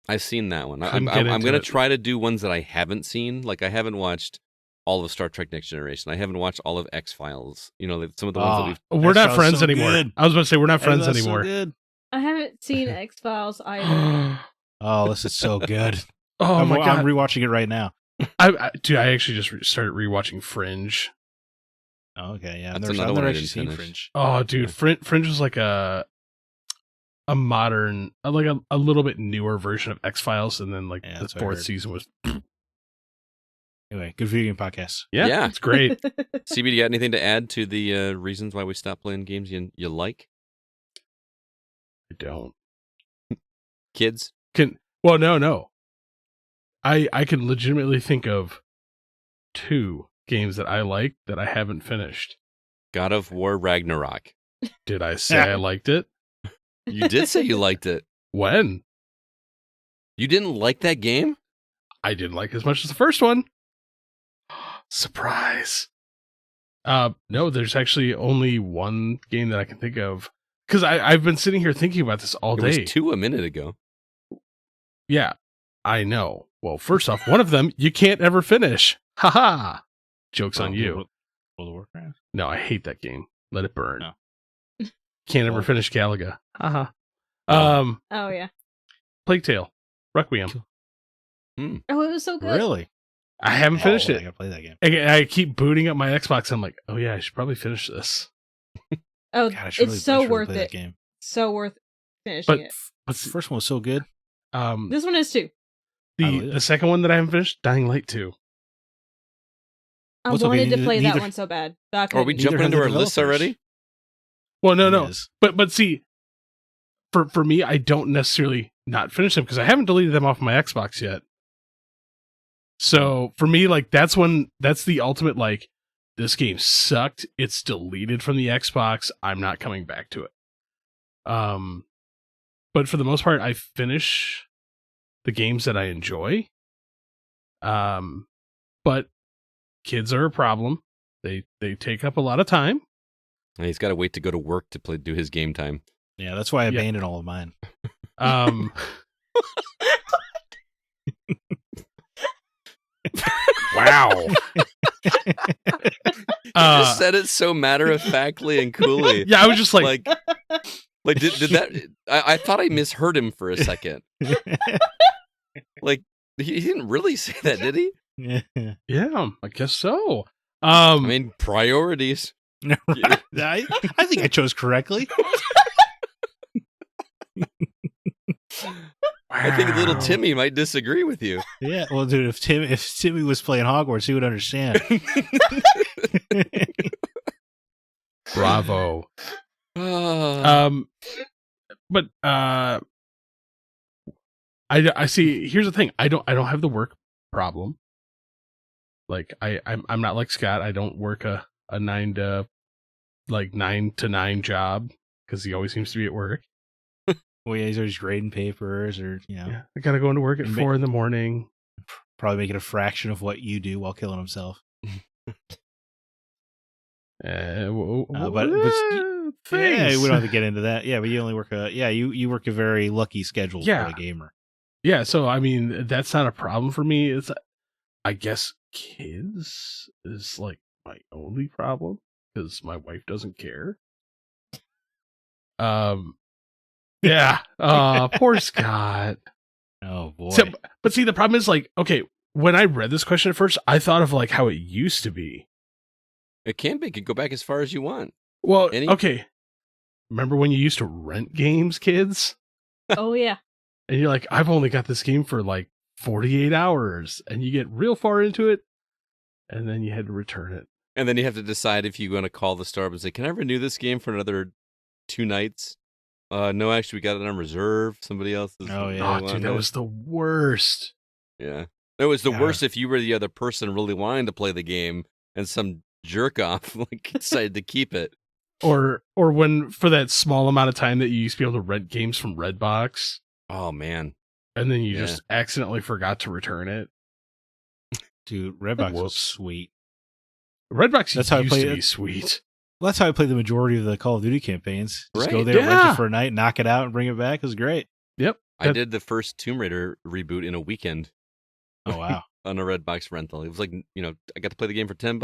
I've seen that one. Couldn't I'm get into going to it. try to do ones that I haven't seen. Like I haven't watched all of Star Trek Next Generation. I haven't watched all of X-Files. You know, some of the ones that we've... We're not X-Files friends so anymore. good. I was about to say we're not friends That's anymore. So good. I haven't seen X-Files either. Oh, this is so good. Oh I'm my god! I'm rewatching it right now. I actually just started rewatching Fringe. Oh, okay, yeah. I've That's never another one I actually didn't seen finish. Fringe. Oh, dude, Fringe was like a modern, like a little bit newer version of X-Files, and then like Yeah, the that's what I 4th heard. season was. Anyway, good video game podcast. Yeah. It's great. CB, do you got anything to add to the reasons why we stopped playing games you like? I don't. Kids? No. I can legitimately think of 2 games that I like that I haven't finished. God of War Ragnarok. Did I say I liked it? You did say you liked it. When? You didn't like that game? I didn't like it as much as the first one. Surprise. No, there's actually only one game that I can think of. Because I've been sitting here thinking about this all It day. was 2 a minute ago. Yeah, I know. Well, first off, one of them you can't ever finish. Haha. Joke's on you. World of Warcraft. No, I hate that game. Let it burn. No. Can't ever finish Galaga. Haha. Oh yeah. Plague Tale. Requiem. Oh, it was so good. Really? I haven't finished I it. gotta play that game. I keep booting up my Xbox. I'm like, oh yeah, I should probably finish this. Oh, God, I should it's so really worth play that it. game. So worth finishing it. The first one was so good. This one is too. The second one that I haven't finished, Dying Light 2. I What's up, wanted to neither- play that neither- one so bad. But I Are couldn't. we Neither jumping have into the our list developers. already? Well, no. It is. But see, for me, I don't necessarily not finish them because I haven't deleted them off my Xbox yet. So for me, like that's the ultimate like this game sucked. It's deleted from the Xbox. I'm not coming back to it. But for the most part, I finish the games that I enjoy. But kids are a problem. They take up a lot of time. And he's got to wait to go to work to do his game time. Yeah, that's why I Yeah. abandoned all of mine. Wow. You just said it so matter of factly and coolly. Yeah, I was just like did that? I thought I misheard him for a second. Like he didn't really say that, did he? yeah, I guess so. I mean, priorities. I think I chose correctly. I think little Timmy might disagree with you. Yeah, well, dude, if Timmy was playing Hogwarts, he would understand. Bravo. But I see. Here's the thing. I don't have the work problem. Like I'm not like Scott. I don't work a 9 to like 9 to 9 job because he always seems to be at work. Well, yeah, he's always grading papers, or Yeah, I gotta go into work at 4 in the morning. probably making a fraction of what you do while killing himself. But Yeah, we don't have to get into that. Yeah, but you only work you work a very lucky schedule for a gamer. Yeah, so I mean that's not a problem for me. It's I guess kids is like my only problem because my wife doesn't care. Yeah. Poor Scott. Oh boy. So, but see, the problem is like, okay, when I read this question at first, I thought of like how it used to be. It can be. You can go back as far as you want. Well, okay. Remember when you used to rent games, kids? Oh yeah. And you're like, I've only got this game for like 48 hours, and you get real far into it, and then you had to return it. And then you have to decide if you're going to call the store up and say, "Can I renew this game for another 2 nights?" No, actually, we got it on reserve. Somebody else is. Oh yeah, dude, that was the worst. Yeah, it was the worst if you were the other person really wanting to play the game, and some jerk off like decided to keep it. Or when for that small amount of time that you used to be able to rent games from Redbox. Oh man. And then you just accidentally forgot to return it. Dude, Redbox was sweet. Redbox used to be sweet. Well, that's how I played the majority of the Call of Duty campaigns. Just go there, rent it for a night, knock it out, and bring it back. It was great. Yep. I did the first Tomb Raider reboot in a weekend. Oh, wow. On a Redbox rental. It was like, I got to play the game for $10.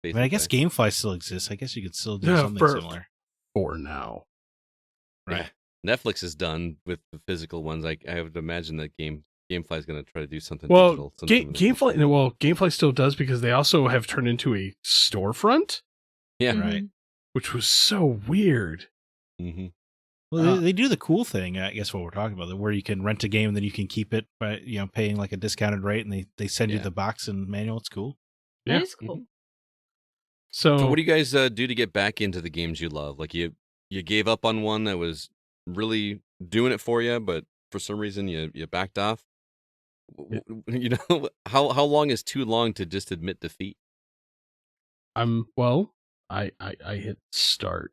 I mean, I guess GameFly still exists. I guess you could still do something similar. For now. Right. Yeah. Netflix is done with the physical ones. I would imagine that GameFly is going to try to do something digital. GameFly still does because they also have turned into a storefront. Yeah. Right. Which was so weird. Mm-hmm. Well, they do the cool thing, I guess, what we're talking about, where you can rent a game and then you can keep it by paying like a discounted rate, and they send you the box and manual. It's cool. That is cool. Mm-hmm. So what do you guys do to get back into the games you love? Like you gave up on one that was really doing it for you, but for some reason you backed off. How long is too long to just admit defeat? I hit start.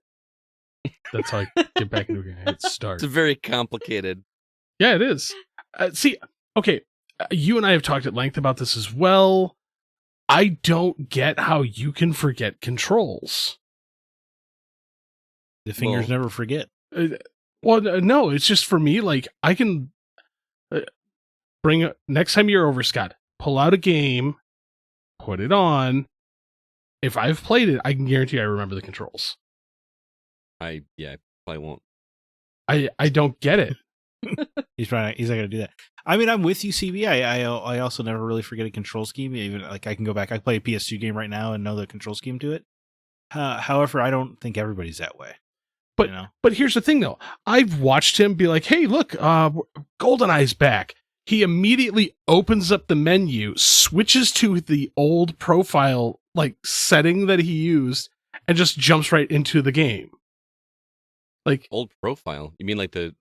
That's how I get back into a game. I hit start. It's very complicated. Yeah, it is. You and I have talked at length about this as well. I don't get how you can forget controls. The fingers never forget. No, it's just for me, like, I can next time you're over, Scott, pull out a game, put it on. If I've played it, I can guarantee I remember the controls. I probably won't. I don't get it. He's not gonna do that. I mean, I'm with you, CB. I also never really forget a control scheme. Even like I can go back. I play a PS2 game right now and know the control scheme to it. However, I don't think everybody's that way. But here's the thing, though. I've watched him be like, "Hey, look, GoldenEye's back." He immediately opens up the menu, switches to the old profile like setting that he used, and just jumps right into the game. Like old profile? You mean like the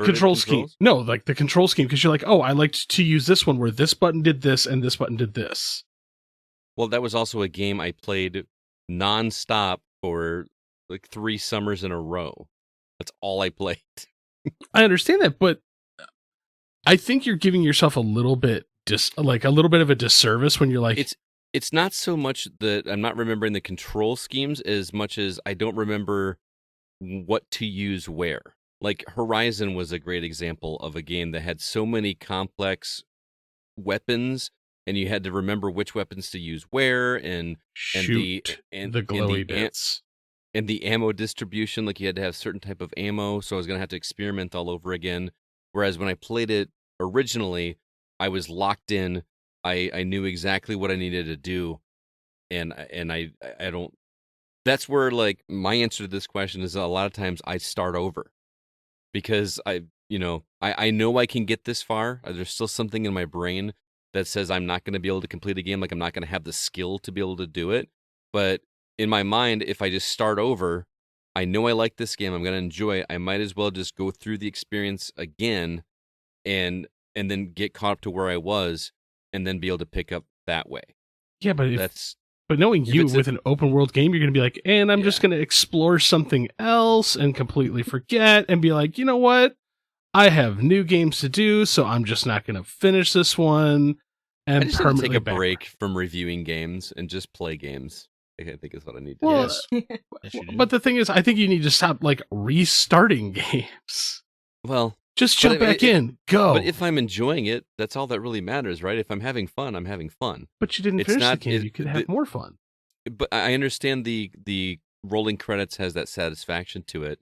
control scheme? No, like the control scheme, because you're like, oh, I liked to use this one where this button did this and this button did this. Well, that was also a game I played nonstop for like 3 summers in a row. That's all I played. I understand that, but I think you're giving yourself a little bit of a disservice when you're like, it's not so much that I'm not remembering the control schemes as much as I don't remember what to use where. Like Horizon was a great example of a game that had so many complex weapons, and you had to remember which weapons to use where, and the glowy bits. And the ammo distribution, like you had to have certain type of ammo, so I was going to have to experiment all over again. Whereas when I played it originally, I was locked in. I knew exactly what I needed to do, and I don't. That's where like my answer to this question is a lot of times I start over because I know I can get this far. There's still something in my brain that says I'm not going to be able to complete a game, like I'm not going to have the skill to be able to do it. But in my mind, if I just start over, I know I like this game, I'm going to enjoy it. I might as well just go through the experience again and then get caught up to where I was and then be able to pick up that way. Yeah, but But knowing If you it's a- with an open world game, you're going to be like, and I'm just Yeah. going to explore something else and completely forget and be like, you know what? I have new games to do, so I'm just not going to finish this one. And I just need to permanently take a back- break from reviewing games and just play games. I think is what I need to Well, do. Yes. Yes, you do. but the thing is, I think you need to stop like restarting games. Well, Just But jump it- back it- in, go. but if I'm enjoying it, that's all that really matters, right? If I'm having fun, I'm having fun. But you didn't it's finish not- the game. it- You could have the- more fun. But I understand the rolling credits has that satisfaction to it.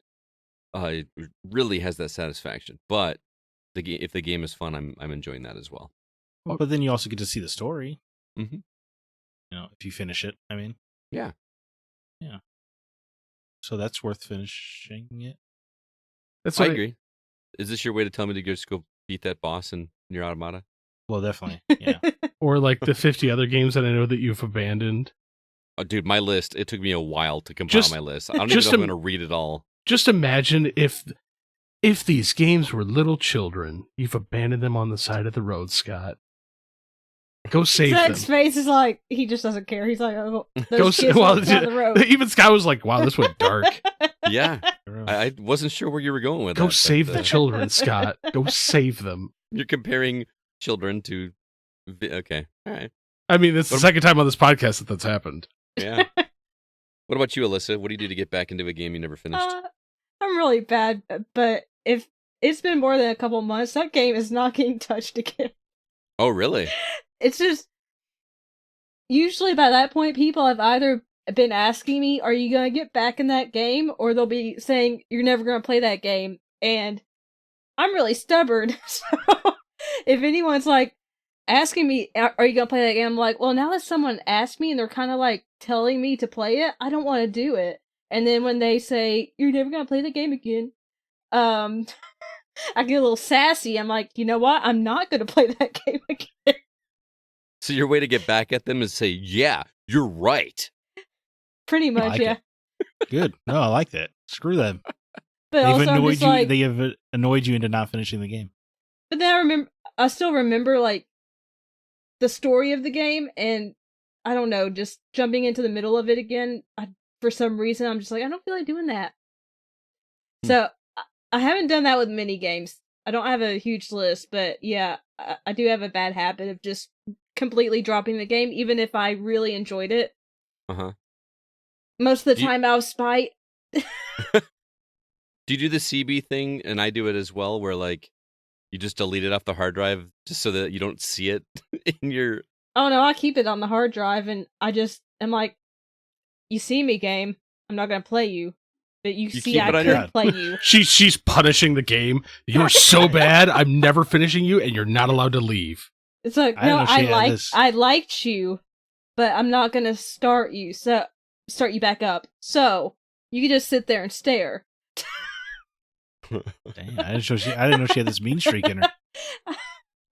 It really has that satisfaction. But if the game is fun, I'm enjoying that as well. But then you also get to see the story. Mm-hmm. You know, if you finish it, I mean. Yeah. Yeah. So that's worth finishing it. That's I what agree. Is this your way to tell me to just go beat that boss in your Automata? Well, definitely. Yeah. Or like the 50 other games that I know that you've abandoned. Oh, dude, my list. It took me a while to compile Just- my list. I don't even just know if I'm a- going to read it all. Just imagine if these games were little children, you've abandoned them on the side of the road, Scott. Go save Zack's them. face is like, he just doesn't care. He's like, oh, Go those sa- kids well, walk down the road. Even Scott was like, wow, this went dark. Yeah. I wasn't sure where you were going with Go that. save but, the children, Scott. Go save them. You're comparing children to... Okay. All right. I mean, it's the second time on this podcast that that's happened. Yeah. What about you, Alyssa? What do you do to get back into a game you never finished? I'm really bad, but if it's been more than a couple months, that game is not getting touched again. Oh, really? It's just usually by that point, people have either been asking me, "Are you gonna get back in that game?" or they'll be saying, "You're never gonna play that game." And I'm really stubborn, so if anyone's like asking me, "Are you gonna play that game?" I'm like, "Well, now that someone asked me and they're kind of like telling me to play it, I don't want to do it." And then when they say, "You're never gonna play the game again," I get a little sassy. I'm like, you know what? I'm not gonna play that game again. So your way to get back at them is say, yeah, you're right. Pretty much, like yeah. it. Good. No, I like that. Screw them. But also, I'm just like, They have annoyed you into not finishing the game. but then I still remember like the story of the game, and I don't know, just jumping into the middle of it again. For some reason, I'm just like, I don't feel like doing that. So I haven't done that with mini games. I don't have a huge list, but yeah, I do have a bad habit of just completely dropping the game, even if I really enjoyed it. Uh-huh. Most of the Do you- time, out of spite. Do you do the CB thing? And I do it as well, where like you just delete it off the hard drive just so that you don't see it in your... Oh no, I keep it on the hard drive, and I just am like, you see me, game. I'm not gonna play you, but you see keep I it on could your- play you. She's punishing the game. You're so bad. I'm never finishing you, and you're not allowed to leave. It's like, I didn't no, know she had this. I liked you, but I'm not gonna start you back up. So you can just sit there and stare. Dang, I didn't know she had this mean streak in her.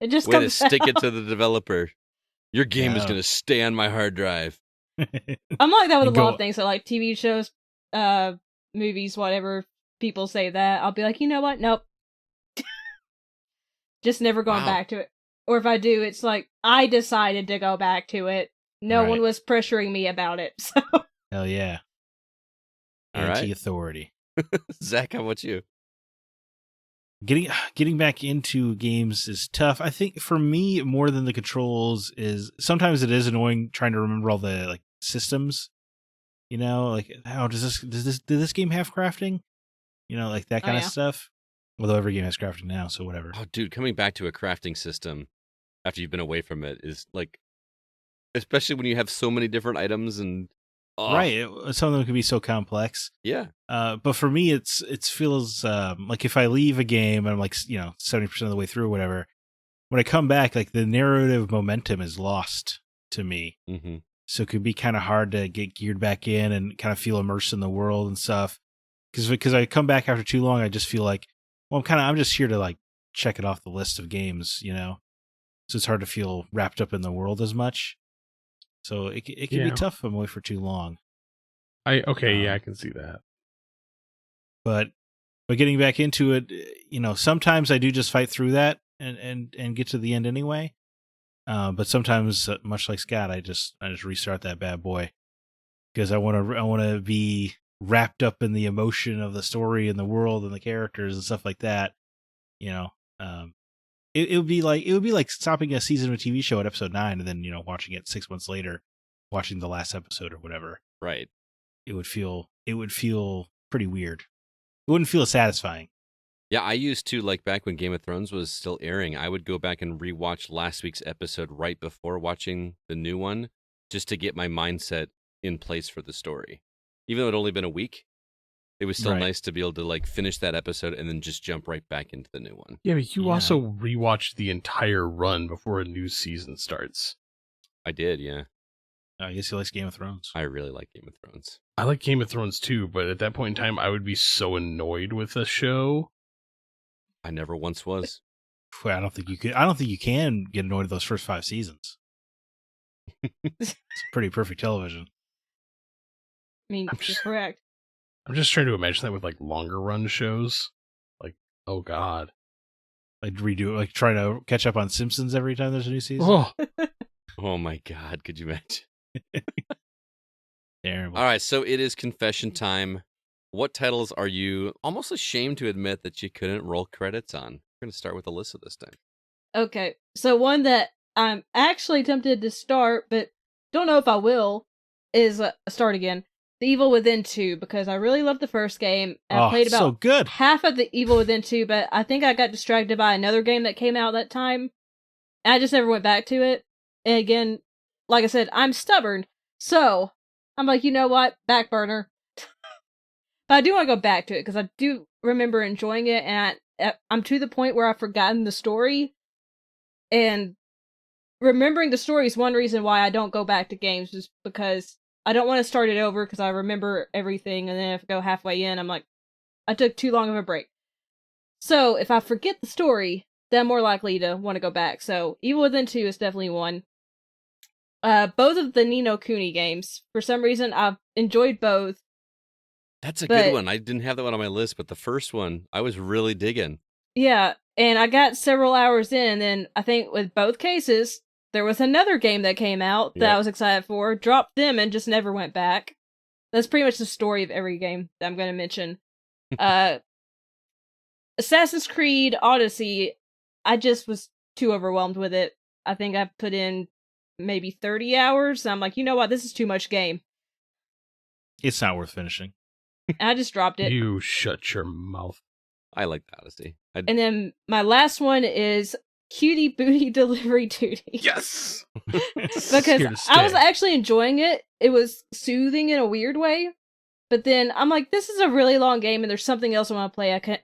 It just Way to comes stick it out. to the developer. Your game is Yeah. going to stay on my hard drive. I'm like that with a And lot go- of things. So like TV shows, movies, whatever. People say that. I'll be like, you know what? Nope. Just never going Wow. back to it. Or if I do, it's like I decided to go back to it. No Right. one was pressuring me about it. So Hell yeah. All right. Anti-authority. Zach, how about you? Getting back into games is tough. I think for me, more than the controls, is sometimes it is annoying trying to remember all the like systems. You know, like how does this game have crafting? You know, like that Oh, kind of yeah. stuff. Although every game has crafting now, so whatever. Oh, dude, coming back to a crafting system after you've been away from it is like, especially when you have so many different items and... oh, Right. Some of them can be so complex. Yeah. But for me, it feels like if I leave a game and I'm like 70% of the way through or whatever, when I come back, like the narrative momentum is lost to me. Mm-hmm. So it could be kind of hard to get geared back in and kind of feel immersed in the world and stuff. Because I come back after too long, I just feel like, well, I'm just here to like check it off the list of games, you know. So it's hard to feel wrapped up in the world as much. So it can Yeah. be tough if I'm away for too long. I can see that. But getting back into it, sometimes I do just fight through that and get to the end anyway. But sometimes, much like Scott, I just restart that bad boy because I want to be wrapped up in the emotion of the story and the world and the characters and stuff like that. It would be like stopping a season of a TV show at episode 9 and then watching it 6 months later, watching the last episode or whatever. Right. It would feel pretty weird. It wouldn't feel satisfying. Yeah, I used to, like back when Game of Thrones was still airing, I would go back and rewatch last week's episode right before watching the new one, just to get my mindset in place for the story. Even though it had only been a week, it was still nice to be able to like finish that episode and then just jump right back into the new one. Yeah, but you also rewatched the entire run before a new season starts. I did, yeah. I guess he likes Game of Thrones. I really like Game of Thrones. I like Game of Thrones too, but at that point in time, I would be so annoyed with the show. I never once was. I don't think you could. I don't think you can get annoyed with those first 5 seasons. It's pretty perfect television. I mean, you're correct. I'm just trying to imagine that with like longer run shows. Like, oh god, Like trying to catch up on Simpsons every time there's a new season. oh, Oh my god, could you imagine? Terrible. All right, so it is confession time. What titles are you almost ashamed to admit that you couldn't roll credits on? We're going to start with Alyssa this time. Okay, so one that I'm actually tempted to start, but don't know if I will, is start again. The Evil Within 2, because I really loved the first game. I played about so good. half of the Evil Within 2, but I think I got distracted by another game that came out that time. And I just never went back to it. And again, like I said, I'm stubborn. So, I'm like, you know what? Back burner. But I do want to go back to it, because I do remember enjoying it, and I'm to the point where I've forgotten the story. And remembering the story is one reason why I don't go back to games, is because I don't want to start it over, because I remember everything, and then if I go halfway in, I'm like, I took too long of a break. So, if I forget the story, then I'm more likely to want to go back. So, Evil Within 2 is definitely one. Both of the Ni no Kuni games, for some reason, I've enjoyed both. That's a good one. I didn't have that one on my list, but the first one, I was really digging. Yeah, and I got several hours in, and then I think with both cases, there was another game that came out that I was excited for, dropped them, and just never went back. That's pretty much the story of every game that I'm going to mention. Assassin's Creed Odyssey, I just was too overwhelmed with it. I think I put in maybe 30 hours, and I'm like, you know what, this is too much game. It's not worth finishing. And I just dropped it. you shut your mouth. I like Odyssey. And then my last one is Cutie Booty Delivery Duty. Yes, Because I was actually enjoying it. It was soothing in a weird way. But then I'm like, this is a really long game, and there's something else I want to play. I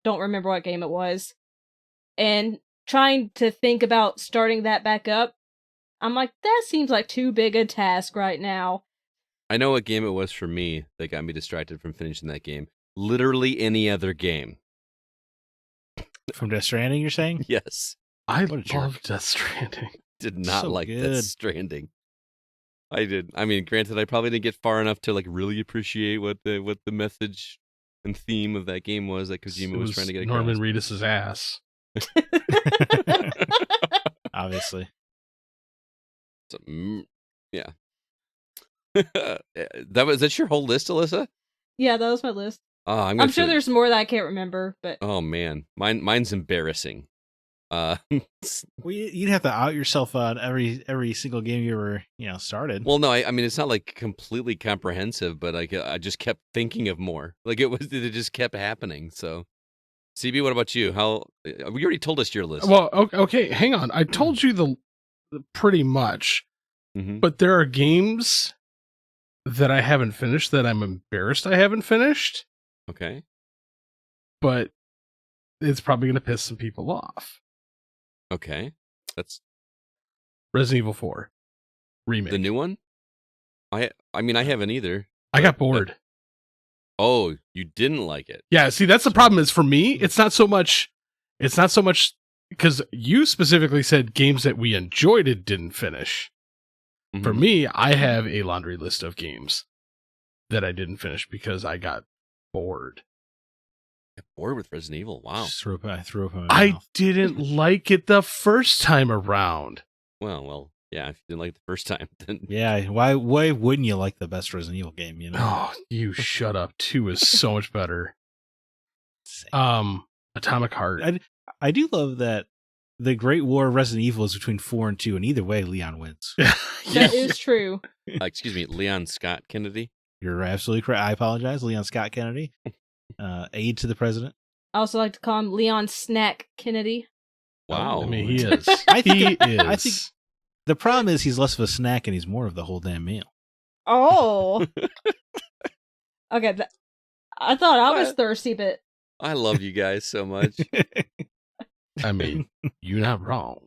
don't remember what game it was. And trying to think about starting that back up, I'm like, that seems like too big a task right now. I know what game it was for me that got me distracted from finishing that game. Literally any other game. From Death Stranding, you're saying? Yes. I What a jerk. love Death Stranding. Did not So like good. Death Stranding. I did. I mean, granted, I probably didn't get far enough to like really appreciate what the message and theme of that game was that Kojima It was trying to get across. Norman Reedus' ass. Obviously. So, yeah. Is that your whole list, Alyssa? Yeah, that was my list. Oh, I'm sure there's more that I can't remember, but Oh man, mine's embarrassing. Well, you'd have to out yourself on every single game you ever started. Well, no, I mean it's not like completely comprehensive, but like I just kept thinking of more. Like it just kept happening. So, CB, what about you? How we already told us your list. Well, okay, hang on. I told you the pretty much, Mhm. but there are games that I haven't finished that I'm embarrassed I haven't finished, Okay. but it's probably going to piss some people off. Okay. That's Resident Evil 4 remake. the new one? I mean I haven't either. I got bored. Oh, you didn't like it. Yeah, see, that's the problem. Is for me, it's not so much because you specifically said games that we enjoyed it didn't finish. For Mhm. me, I have a laundry list of games that I didn't finish because I got bored. Got bored with Resident Evil. Wow. I threw up in my I mouth. didn't like it the first time around. Well, yeah. If you didn't like the first time, then Yeah, why wouldn't you like the best Resident Evil game? You know, Oh, you shut up. 2 is so much better. Atomic Heart. I do love that the Great War of Resident Evil is between 4 and 2, and either way, Leon wins. That is true. excuse me, Leon Scott Kennedy. You're absolutely correct. I apologize, Leon Scott Kennedy, aide to the president. I also like to call him Leon Snack Kennedy. Wow. I mean, he is. I think- he is. I think the problem is he's less of a snack and he's more of the whole damn meal. Oh. Okay, I thought I was thirsty, but I love you guys so much. I mean, you're not wrong.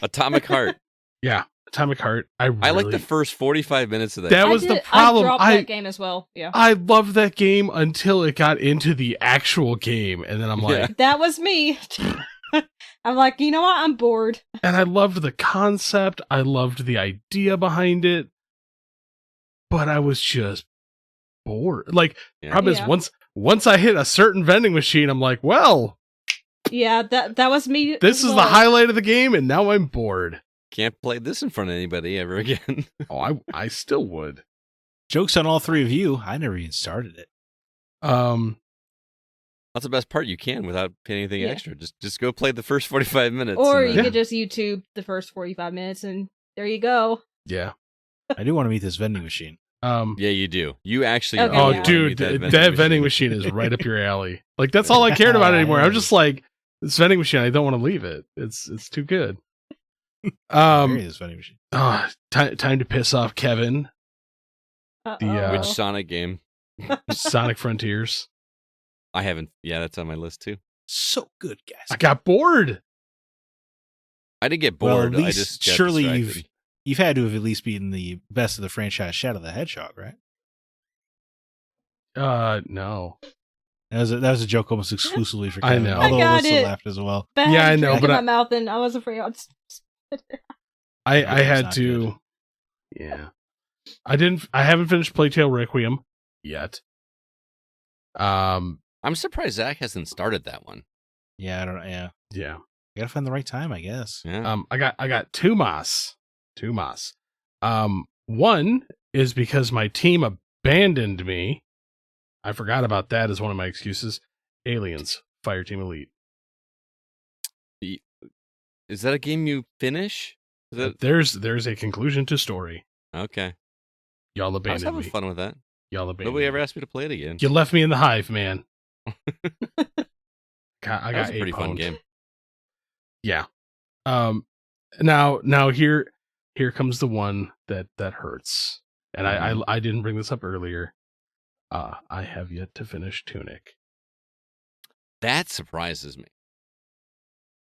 Atomic Heart. Yeah, Atomic Heart. I like the first 45 minutes of that. That was the problem. I dropped that game as well. Yeah, I loved that game until it got into the actual game, and then I'm like, Yeah. that was me. I'm like, you know what? I'm bored. and I loved the concept. I loved the idea behind it, but I was just bored. Like, Yeah. problem Yeah. is once I hit a certain vending machine, I'm like, well, Yeah, that was me. this as is the well. highlight of the game, and now I'm bored. Can't play this in front of anybody ever again. Oh, I still would. Jokes on all three of you. I never even started it. That's the best part. You can without paying anything Yeah. extra. Just go play the first 45 minutes. Or and you then- could just YouTube the first 45 minutes, and there you go. Yeah. I do want to meet this vending machine. Yeah, you do. You actually. Okay, really Oh, wanna yeah. dude, meet that vending machine is right up your alley. Like, that's all I cared about anymore. I'm just like, this vending machine, I don't want to leave it. It's too good. Marry this vending machine. Time to piss off Kevin. Uh-oh. Which Sonic game? Sonic Frontiers. I haven't. Yeah, that's on my list too. So good, guys. I got bored. I did get Well, bored. at I least just got surely distracted. you've had to have at least beaten the best of the franchise, Shadow the Hedgehog, right? No. That was a joke almost exclusively for I Kevin. know. Although I got Alyssa it. laughed as well. Bad Yeah, I know, drink but in I- my mouth, and I was afraid I'd I It's had not to. good. Yeah. I haven't finished Plague Tale Requiem yet. I'm surprised Zach hasn't started that one. Yeah, I don't know. Yeah, Yeah. you gotta find the right time, I guess. Yeah. I got two mas. One is because my team abandoned me. I forgot about that as one of my excuses. Aliens, Fireteam Elite. Is that a game you finish? Is that... There's a conclusion to story. Okay. Y'all I was abandoned having me. fun with that. Y'all abandoned Nobody me. ever asked me to play it again. You left me in the hive, man. I That got was a pretty fun A-pwned. game. Yeah. Now here comes the one that hurts. And I didn't bring this up earlier. I have yet to finish Tunic. That surprises me.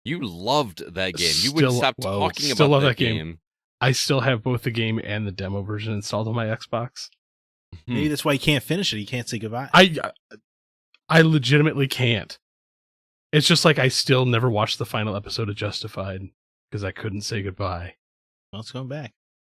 You loved that game. You wouldn't Still- stop well, talking still about love that that game. game. I still have both the game and the demo version installed on my Xbox. Maybe that's why you can't finish it. You can't say goodbye. I legitimately can't. It's just like I still never watched the final episode of Justified because I couldn't say goodbye. Well, it's going back.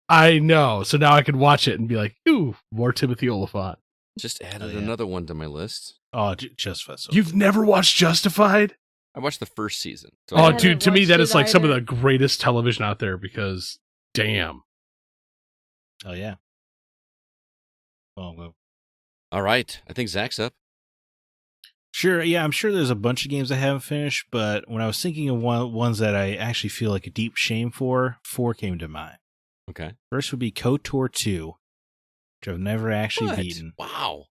I know. So now I can watch it and be like, ooh, more Timothy Oliphant. Just added Oh, yeah. another one to my list. Oh, just for so. You've never watched Justified? I watched the first season. So Oh, I- haven't dude, to me, watched that it is like some of either. the greatest television out there because, damn. Oh yeah. Well, all right. I think Zach's up. sure. Yeah, I'm sure there's a bunch of games I haven't finished, but when I was thinking of ones that I actually feel like a deep shame for, 4 came to mind. Okay. First would be KOTOR 2, which I've never actually What? beaten. Wow.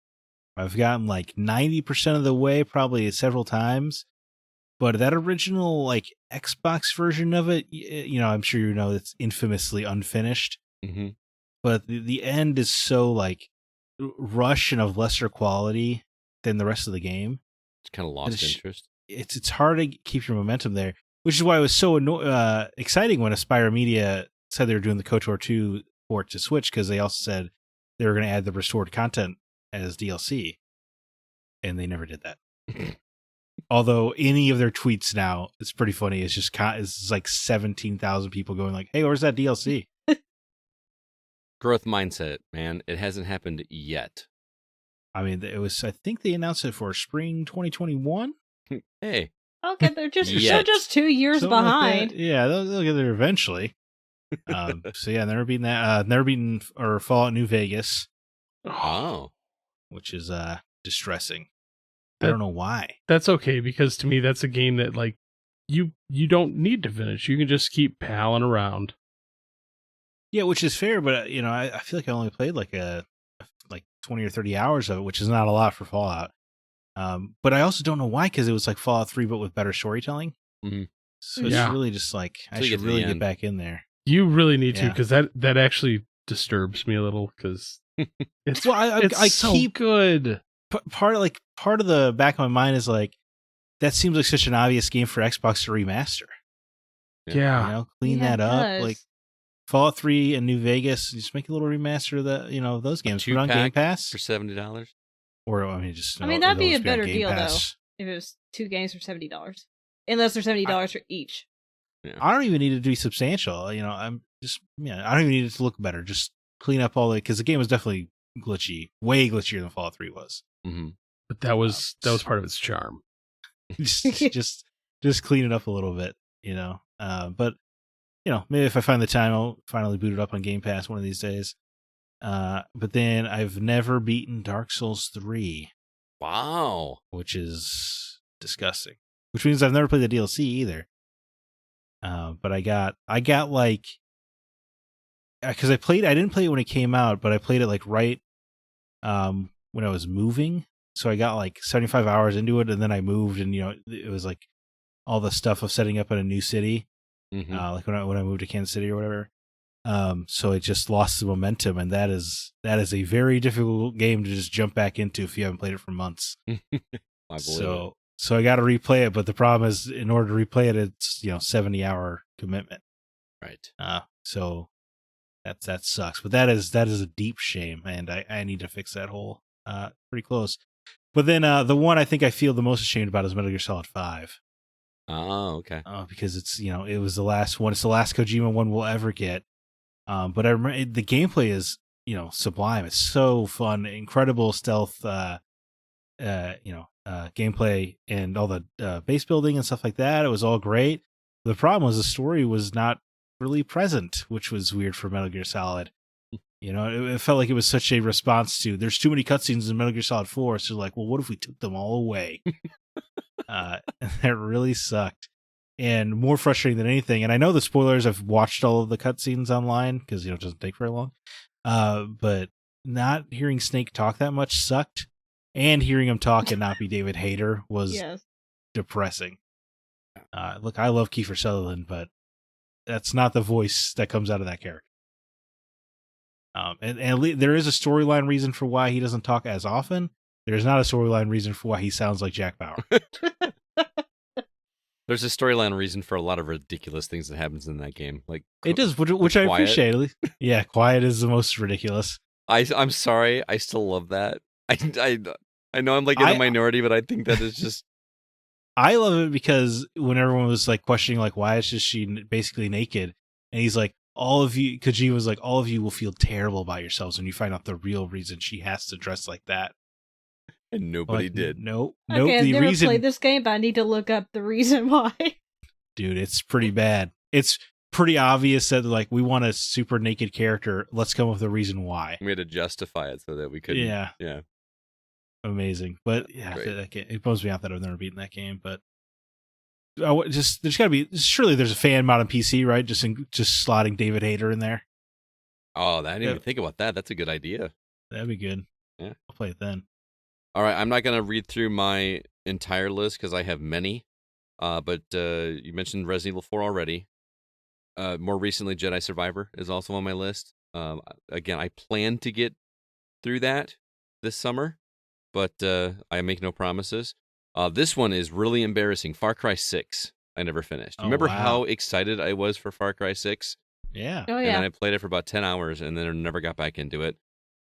I've gotten like 90% of the way, probably several times. But that original like Xbox version of it, I'm sure you know it's infamously unfinished. Mm-hmm. But the end is so like rush and of lesser quality than the rest of the game. It's kind of lost It's- interest. It's hard to keep your momentum there, which is why it was so exciting when Aspire Media said they were doing the KOTOR 2 port to Switch, because they also said they were going to add the restored content as DLC, and they never did that. Although any of their tweets now, it's pretty funny. It's just it's like 17,000 people going like, "Hey, where's that DLC?" Growth mindset, man. It hasn't happened yet. I mean, it was. I think they announced it for spring 2021. Hey. Okay, they're Yet. just 2 years Something like behind. that. Yeah, they'll get there eventually. So yeah, never beaten that. Never beaten or Fallout New Vegas, Oh. which is distressing. I don't know why. That's okay, because to me that's a game that like you don't need to finish. You can just keep palling around. Yeah, which is fair, but I feel like I only played like 20 or 30 hours of it, which is not a lot for Fallout. But I also don't know why, because it was like Fallout 3, but with better storytelling. Mhm. So it's Yeah. really just like I Till you should get to the really get end. back in there. You really need to, Yeah. because that actually disturbs me a little, because it's Well, I so keep good. part of the back of my mind is like that seems like such an obvious game for Xbox to remaster. Yeah. Clean Yeah, that it up, does. like Fallout 3 and New Vegas. Just make a little remaster of the those games. Put it on Game two-pack Pass, for $70. or just that'd be a on better Game deal Pass. though if it was 2 games for $70, unless they're $70 for each. I don't even need it to be substantial. I'm just I don't even need it to look better. Just clean up all the, because the game was definitely glitchy, way glitchier than Fallout 3 was. Mm-hmm. But that was part of its charm. just clean it up a little bit, But maybe if I find the time, I'll finally boot it up on Game Pass one of these days. But then I've never beaten Dark Souls 3, Wow. which is disgusting. Which means I've never played the DLC either. But I got like, because I didn't play it when it came out, but I played it like right when I was moving. So I got like 75 hours into it, and then I moved, and it was like all the stuff of setting up in a new city, Mm-hmm. like when I moved to Kansas City or whatever. So it just lost the momentum, and that is a very difficult game to just jump back into if you haven't played it for months. I believe it. So I got to replay it, but the problem is, in order to replay it, it's 70-hour commitment. Right. So that sucks. But that is a deep shame, and I need to fix that hole. Pretty close. But then the one I think I feel the most ashamed about is Metal Gear Solid 5. Oh, okay. Because it's it was the last one. It's the last Kojima one we'll ever get. But I remember the gameplay is sublime. It's so fun, incredible stealth. Gameplay and all the base building and stuff like that. It was all great. The problem was the story was not really present, which was weird for Metal Gear Solid. It felt like it was such a response to there's too many cutscenes in Metal Gear Solid 4. So like, well, what if we took them all away? That really sucked. And more frustrating than anything, and I know the spoilers, I've watched all of the cutscenes online because it doesn't take very long. But not hearing Snake talk that much sucked. And hearing him talk and not be David Hayter was depressing. Look, I love Kiefer Sutherland, but that's not the voice that comes out of that character. And there is a storyline reason for why he doesn't talk as often. There's not a storyline reason for why he sounds like Jack Bauer. There's a storyline reason for a lot of ridiculous things that happens in that game. Like it does, which I Quiet. appreciate. At least. Yeah, Quiet is the most ridiculous. I'm sorry, I still love that. I know I'm like in a minority, but I think that is just. I love it because when everyone was like questioning, like, why is she basically naked, and he's like, all of you, Kojima was like, all of you will feel terrible about yourselves when you find out the real reason she has to dress like that. And nobody did. Nope. Okay, I've The never reason, played this game, but I need to look up the reason why. dude, it's pretty bad. It's pretty obvious that like we want a super naked character. Let's come up with a reason why. We had to justify it so that we could. Yeah. Amazing, but Great. it bums me out that I've never beaten that game. But there's got to be, surely there's a fan mod on PC, right? Just slotting David Hayter in there. Oh, I didn't even think about that. That's a good idea. That'd be good. Yeah, I'll play it then. All right, I'm not gonna read through my entire list because I have many. But you mentioned Resident Evil 4 already. More recently, Jedi Survivor is also on my list. Again, I plan to get through that this summer, but I make no promises. This one is really embarrassing. Far Cry 6. I never finished. Oh, Remember wow. how excited I was for Far Cry 6? Yeah. Oh And yeah. then I played it for about 10 hours and then I never got back into it.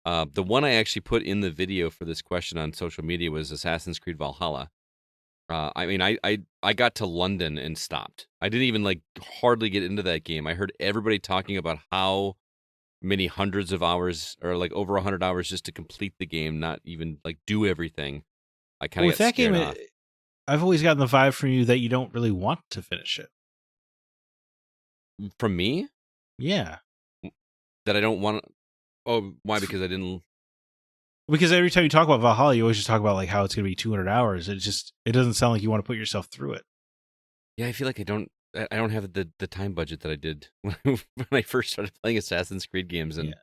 The one I actually put in the video for this question on social media was Assassin's Creed Valhalla. I got to London and stopped. I didn't even hardly get into that game. I heard everybody talking about how many hundreds of hours or over 100 hours just to complete the game, not even do everything. I kind of With that game, I've always gotten the vibe from you that you don't really want to finish it. From me? Yeah. that I don't want. Oh, why? Because I didn't. Because every time you talk about Valhalla, you always just talk about like how it's going to be 200 hours. It doesn't sound like you want to put yourself through it. Yeah, I feel like I don't have the time budget that I did when I first started playing Assassin's Creed games, and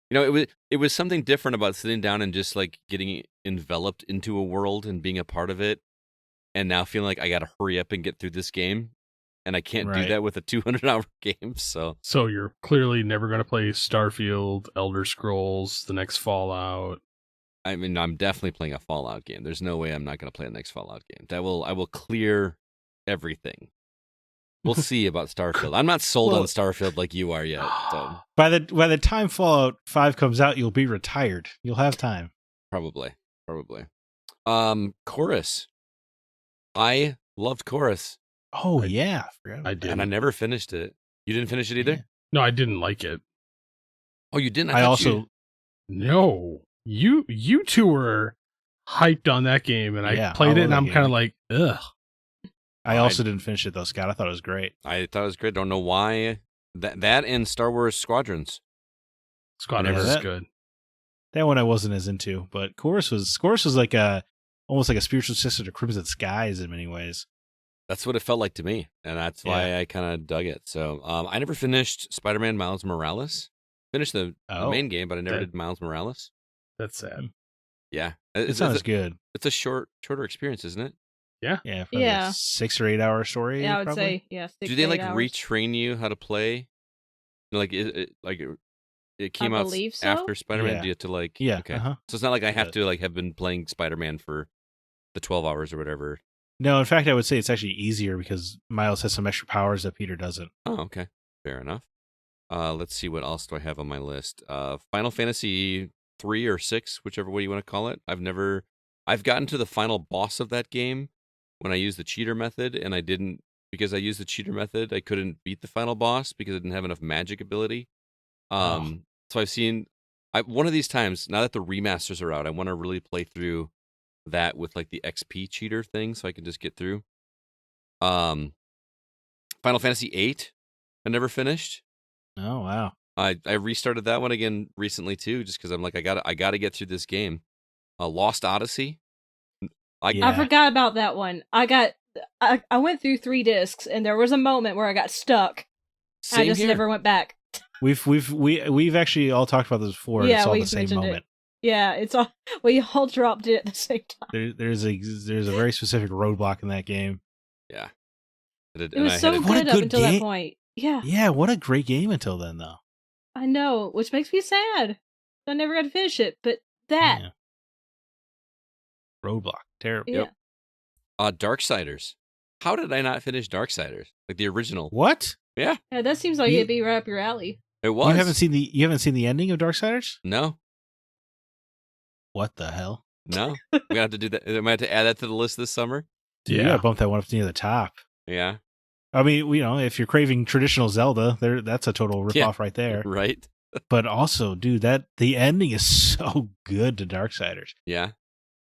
it was something different about sitting down and just like getting enveloped into a world and being a part of it, and now feeling like I got to hurry up and get through this game, and I can't do Right. that with a 200-hour game. So you're clearly never going to play Starfield, Elder Scrolls, the next Fallout. I mean, I'm definitely playing a Fallout game. There's no way I'm not going to play the next Fallout game. I will clear everything. We'll see about Starfield. I'm not sold on Starfield like you are yet. So. By the time Fallout 5 comes out, you'll be retired. You'll have time. Probably. Chorus. I loved Chorus. Oh, yeah. I did. And I never finished it. You didn't finish it either? Yeah. No, I didn't like it. Oh, you didn't? I also... No. You two were hyped on that game, and I played it, and I'm kind of like, ugh. I also didn't finish it, though, Scott. I thought it was great. I thought it was great. Don't know why. That and Star Wars Squadrons. Squadrons is good. That one I wasn't as into, but Chorus was like almost like a spiritual sister to Crimson Skies in many ways. That's what it felt like to me, and that's why I kind of dug it. So I never finished Spider-Man Miles Morales. Finished the main game, but I never did Miles Morales. That's sad. Yeah. It's not as good. It's a shorter experience, isn't it? Yeah. Yeah. A 6 or 8 hour story. Yeah, I would probably. say, 6 Do they like hours. retrain you how to play? Like it came out believe so. after Spider-Man. Yeah. Do you have to like? Yeah. Okay. Uh-huh. So it's not like I have to like have been playing Spider-Man for the 12 hours or whatever. No, in fact, I would say it's actually easier because Miles has some extra powers that Peter doesn't. Oh, okay. Fair enough. Let's see, what else do I have on my list? Final Fantasy 3 or 6, whichever way you want to call it. I've gotten to the final boss of that game when I used the cheater method, and I didn't, because I used the cheater method, I couldn't beat the final boss because I didn't have enough magic ability. So I've seen, one of these times, now that the remasters are out, I want to really play through that with like the XP cheater thing so I can just get through. Final Fantasy 8, I never finished. Oh, wow. I restarted that one again recently too, just because I'm like, I gotta get through this game. Lost Odyssey. I forgot about that one. I went through 3 discs, and there was a moment where I got stuck. I just never went back. We've actually all talked about this before. Yeah, it's all we've the same mentioned moment. it. Yeah, it's all we all dropped it at the same time. There's a very specific roadblock in that game. Yeah, it was so What a good up good until game. that point. Yeah. Yeah, what a great game until then, though. I know, which makes me sad. I never got to finish it, but that. Yeah. Roadblock. Terrible. Yeah. Darksiders. How did I not finish Darksiders? Like the original. What? Yeah. Yeah, that seems like it'd be right up your alley. It was. You haven't seen the ending of Darksiders? No. What the hell? No. We gotta have to do that. I might have to add that to the list this summer. Dude, you gotta bump that one up near the top. Yeah. I mean, if you're craving traditional Zelda, that's a total ripoff right there. Right. But also, dude, the ending is so good to Darksiders. Yeah.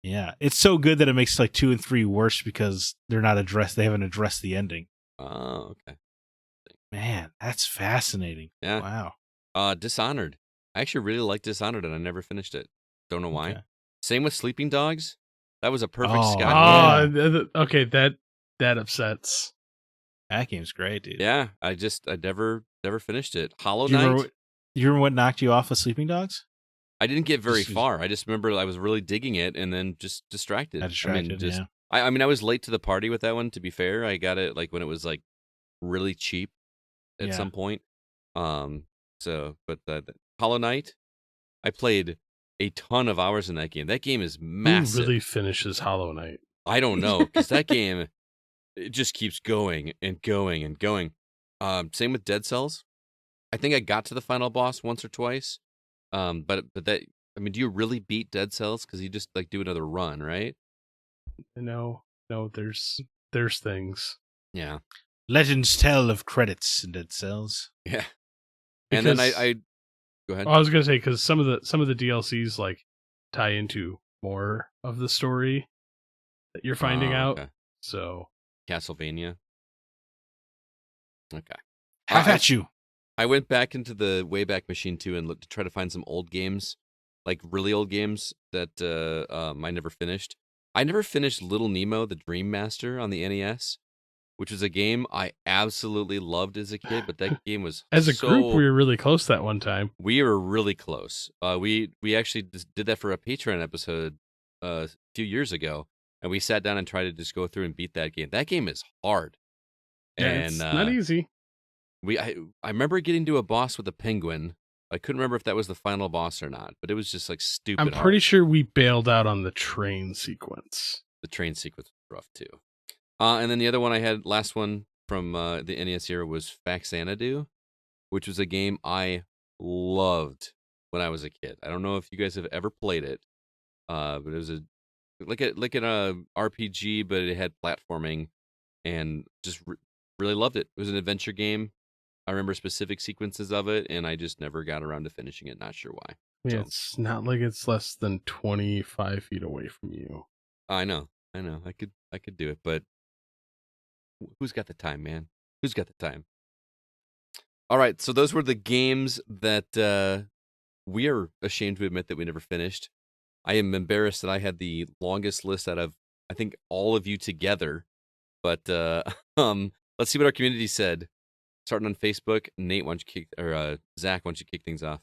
Yeah, it's so good that it makes like 2 and 3 worse because they haven't addressed the ending. Oh, okay. Man, that's fascinating. Yeah. Wow. Dishonored. I actually really liked Dishonored, and I never finished it. Don't know why. Okay. Same with Sleeping Dogs. That was a perfect Scott. Yeah. Okay, that upsets. That game's great, dude. Yeah, I never finished it. Hollow Knight. You remember what knocked you off of Sleeping Dogs? I didn't get very far. I just remember I was really digging it and then just distracted. I mean, I was late to the party with that one, to be fair. I got it like when it was like really cheap at some point. But Hollow Knight, I played a ton of hours in that game. That game is massive. Who really finishes Hollow Knight? I don't know, because that game, it just keeps going and going and going. Same with Dead Cells. I think I got to the final boss once or twice. But that, I mean, do you really beat Dead Cells? Because you just like do another run, right? No, there's things. Yeah. Legends tell of credits in Dead Cells. Yeah. And then I go ahead. I was gonna say because some of the DLCs like tie into more of the story that you're finding out. Okay. So Castlevania. Okay. Have at you. I went back into the Wayback Machine too and looked to try to find some old games, like really old games that I never finished. I never finished Little Nemo, the Dream Master on the NES, which was a game I absolutely loved as a kid, but that game was As a group, we were really close that one time. We were really close. We actually did that for a Patreon episode a few years ago, and we sat down and tried to just go through and beat that game. That game is hard. Yeah, And it's not easy. I remember getting to a boss with a penguin. I couldn't remember if that was the final boss or not, but it was just like stupid. I'm pretty sure we bailed out on the train sequence. The train sequence was rough too. And then the other one I had, last one from the NES era, was Faxanadu, which was a game I loved when I was a kid. I don't know if you guys have ever played it, but it was like an RPG, but it had platforming, and just really loved it. It was an adventure game. I remember specific sequences of it, and I just never got around to finishing it. Not sure why. Yeah, So- it's not like it's less than 25 feet away from you. I know. I could do it, but who's got the time, man? Who's got the time? All right, so those were the games that we are ashamed to admit that we never finished. I am embarrassed that I had the longest list out of, I think, all of you together. But let's see what our community said. Starting on Facebook, Nate, why don't you kick, or Zach, why don't you kick things off?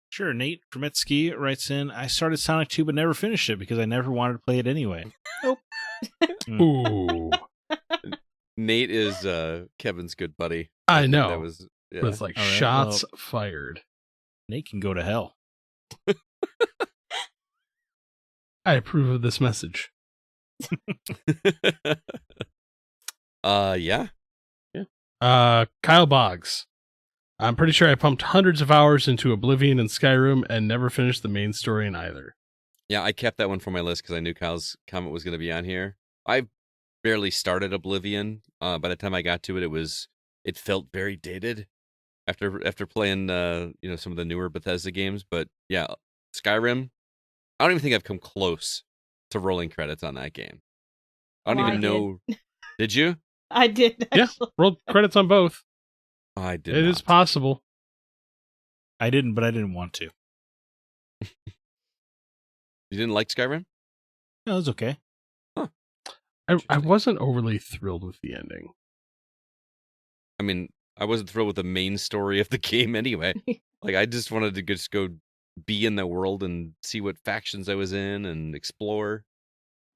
Sure. Nate Tremetsky writes in, I started Sonic 2 but never finished it because I never wanted to play it anyway. Ooh. Nate is Kevin's good buddy. I think know. That was, yeah. But it's like All right, shots fired. Nate can go to hell. I approve of this message. Yeah. Kyle Boggs. I'm pretty sure I pumped hundreds of hours into Oblivion and Skyrim and never finished the main story in either. Yeah, I kept that one for my list because I knew Kyle's comment was going to be on here. I barely started Oblivion. By the time I got to it, it felt very dated after playing some of the newer Bethesda games. But yeah, Skyrim, I don't even think I've come close to rolling credits on that game. I don't Well, even I know. Did you? I did. Yeah, Actually. roll credits on both. I did. It not. is possible. I didn't, but I didn't want to. You didn't like Skyrim? No, it was okay. I wasn't overly thrilled with the ending. I mean, I wasn't thrilled with the main story of the game anyway. Like, I just wanted to just go be in the world and see what factions I was in and explore.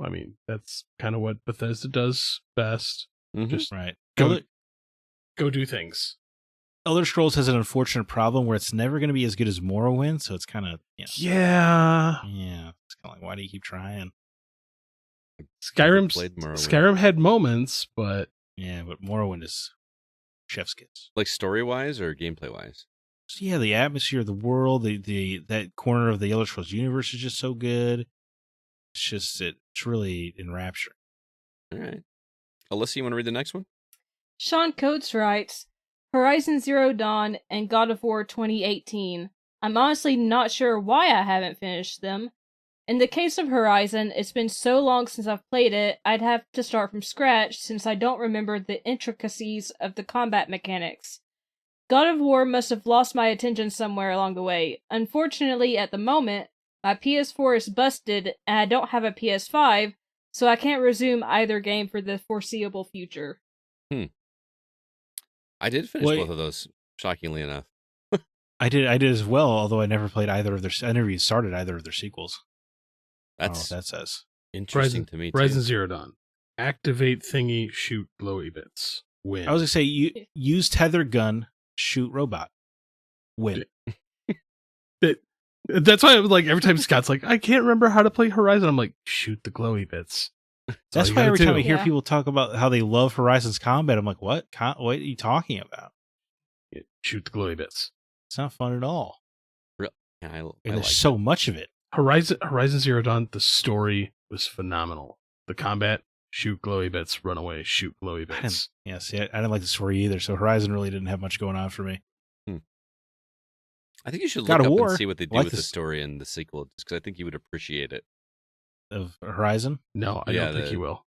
I mean, that's kind of what Bethesda does best. Mhm. Just Right. go do things. Elder Scrolls has an unfortunate problem where it's never going to be as good as Morrowind, so it's kind of, Yeah. it's kind of like, why do you keep trying? played Morrowind. Skyrim had moments, but Yeah, but Morrowind is chef's kiss. Like story-wise or gameplay-wise? So yeah, the atmosphere, the world, that corner of the Elder Scrolls universe is just so good. It's really enrapturing. All right. Alyssa, you want to read the next one? Sean Coates writes, Horizon Zero Dawn and God of War 2018. I'm honestly not sure why I haven't finished them. In the case of Horizon, it's been so long since I've played it, I'd have to start from scratch since I don't remember the intricacies of the combat mechanics. God of War must have lost my attention somewhere along the way. Unfortunately, at the moment, my PS4 is busted and I don't have a PS5, so I can't resume either game for the foreseeable future. I did finish Wait. both of those, shockingly enough. I did as well, although I never played either of I never even started either of their sequels. I don't know That's what that says. interesting to me, too. Horizon Zero Dawn. Activate thingy, shoot glowy bits. Win. I was gonna say use tether gun, shoot robot, win. That's why I was like, every time Scott's like, I can't remember how to play Horizon, I'm like, shoot the glowy bits. That's all you why gotta every time do. I hear Yeah. people talk about how they love Horizon's combat, I'm like, what? What are you talking about? Yeah, shoot the glowy bits. It's not fun at all. Yeah, I And like there's so much of it. Horizon Zero Dawn, the story was phenomenal. The combat, shoot glowy bits, run away, shoot glowy I bits. didn't like the story either, so Horizon really didn't have much going on for me. I think you should God look of up War. and see what they do I like with the this- story and the sequel, just because I think you would appreciate it. Of Horizon, No, I Yeah, don't think he will.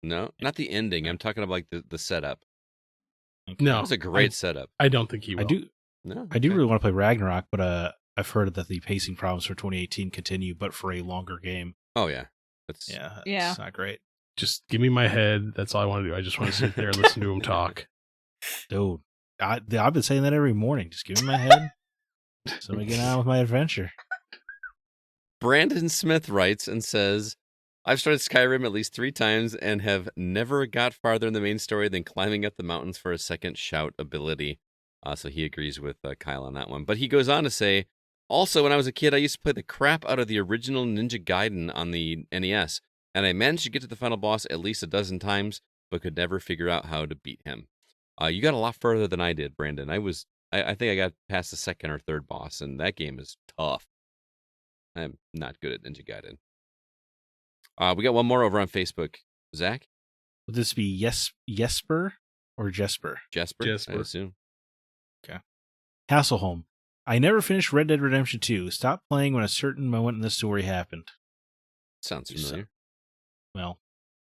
No, not the ending. I'm talking about like the setup. Okay. No, That was a great setup. I don't think he will. I do. No, I do okay. really want to play Ragnarok, but I've heard that the pacing problems for 2018 continue, but for a longer game. Oh yeah, that's Yeah. It's not great. Just give me my head. That's all I want to do. I just want to sit there and listen to him talk. Dude, I've been saying that every morning. Just give me my head so I get on with my adventure. Brandon Smith writes and says, I've started Skyrim at least 3 times and have never got farther in the main story than climbing up the mountains for a second shout ability. So he agrees with Kyle on that one. But he goes on to say, also, when I was a kid, I used to play the crap out of the original Ninja Gaiden on the NES, and I managed to get to the final boss at least a dozen times, but could never figure out how to beat him. You got a lot further than I did, Brandon. I think I got past the second or third boss, and that game is tough. I'm not good at Ninja Gaiden. We got one more over on Facebook. Zach? Would this be Jesper or Jesper? Jesper, Jesper. I assume. Hasselholm. I never finished Red Dead Redemption 2. Stopped playing when a certain moment in the story happened. Sounds You suck. familiar. Well,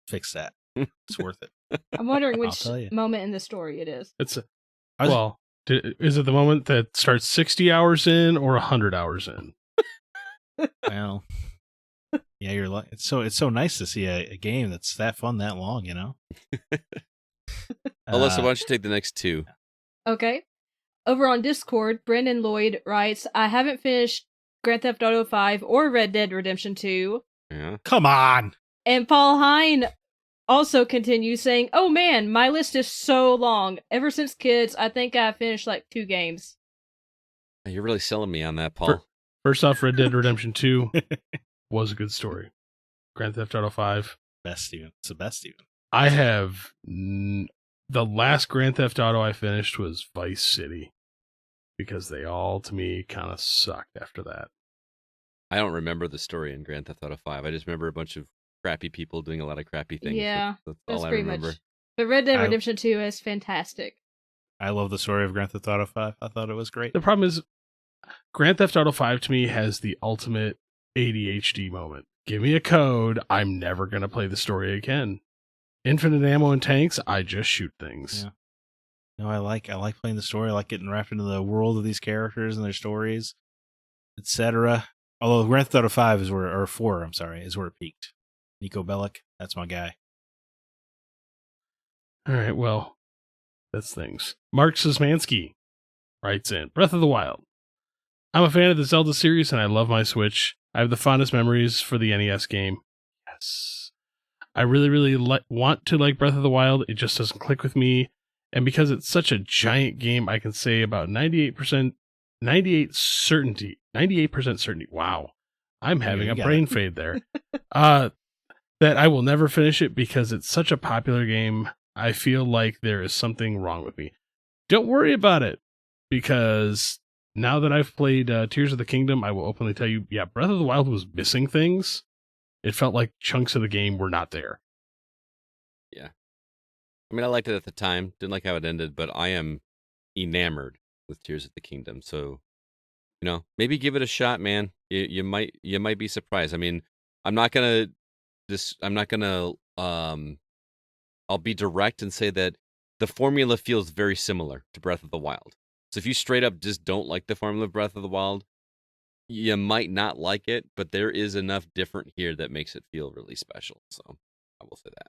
fix that. It's worth it. I'm wondering I'll which tell you. moment in the story it is. It's a, I was- well, is it the moment that starts 60 hours in or 100 hours in? Well, yeah, you're like it's so nice to see a game that's that fun that long, you know. Alyssa, why don't you take the next 2? Okay. Over on Discord, Brendan Lloyd writes, I haven't finished Grand Theft Auto 5 or Red Dead Redemption 2. Yeah. Come on. And Paul Hine also continues saying, oh man, my list is so long. Ever since kids, I think I finished like 2 games. You're really selling me on that, Paul. First off, Red Dead Redemption 2 was a good story. Grand Theft Auto 5. Best, Steven. It's the best, Steven. I have the last Grand Theft Auto I finished was Vice City because they all, to me, kind of sucked after that. I don't remember the story in Grand Theft Auto 5. I just remember a bunch of crappy people doing a lot of crappy things. Yeah, That's That's all I pretty remember. much. But Red Dead I- Redemption 2 is fantastic. I love the story of Grand Theft Auto 5. I thought it was great. The problem is, Grand Theft Auto 5 to me has the ultimate ADHD moment. Give me a code, I'm never going to play the story again. Infinite ammo and tanks, I just shoot things. Yeah. No, I like playing the story. I like getting wrapped into the world of these characters and their stories, etc. Although Grand Theft Auto 5 is where, or 4, I'm sorry, is where it peaked. Nico Bellic, that's my guy. All right, well, that's things. Mark Szymanski writes in, Breath of the Wild. I'm a fan of the Zelda series and I love my Switch. I have the fondest memories for the NES game. Yes. I really want to like Breath of the Wild. It just doesn't click with me. And because it's such a giant game, I can say about 98% certainty. Wow. I'm having you a got brain it. fade there. That I will never finish it because it's such a popular game. I feel like there is something wrong with me. Don't worry about it, because now that I've played Tears of the Kingdom, I will openly tell you, yeah, Breath of the Wild was missing things. It felt like chunks of the game were not there. I mean, I liked it at the time. Didn't like how it ended, but I am enamored with Tears of the Kingdom. So, maybe give it a shot, man. You might be surprised. I mean, I'll be direct and say that the formula feels very similar to Breath of the Wild. So if you straight up just don't like the formula of Breath of the Wild, you might not like it, but there is enough different here that makes it feel really special. So I will say that.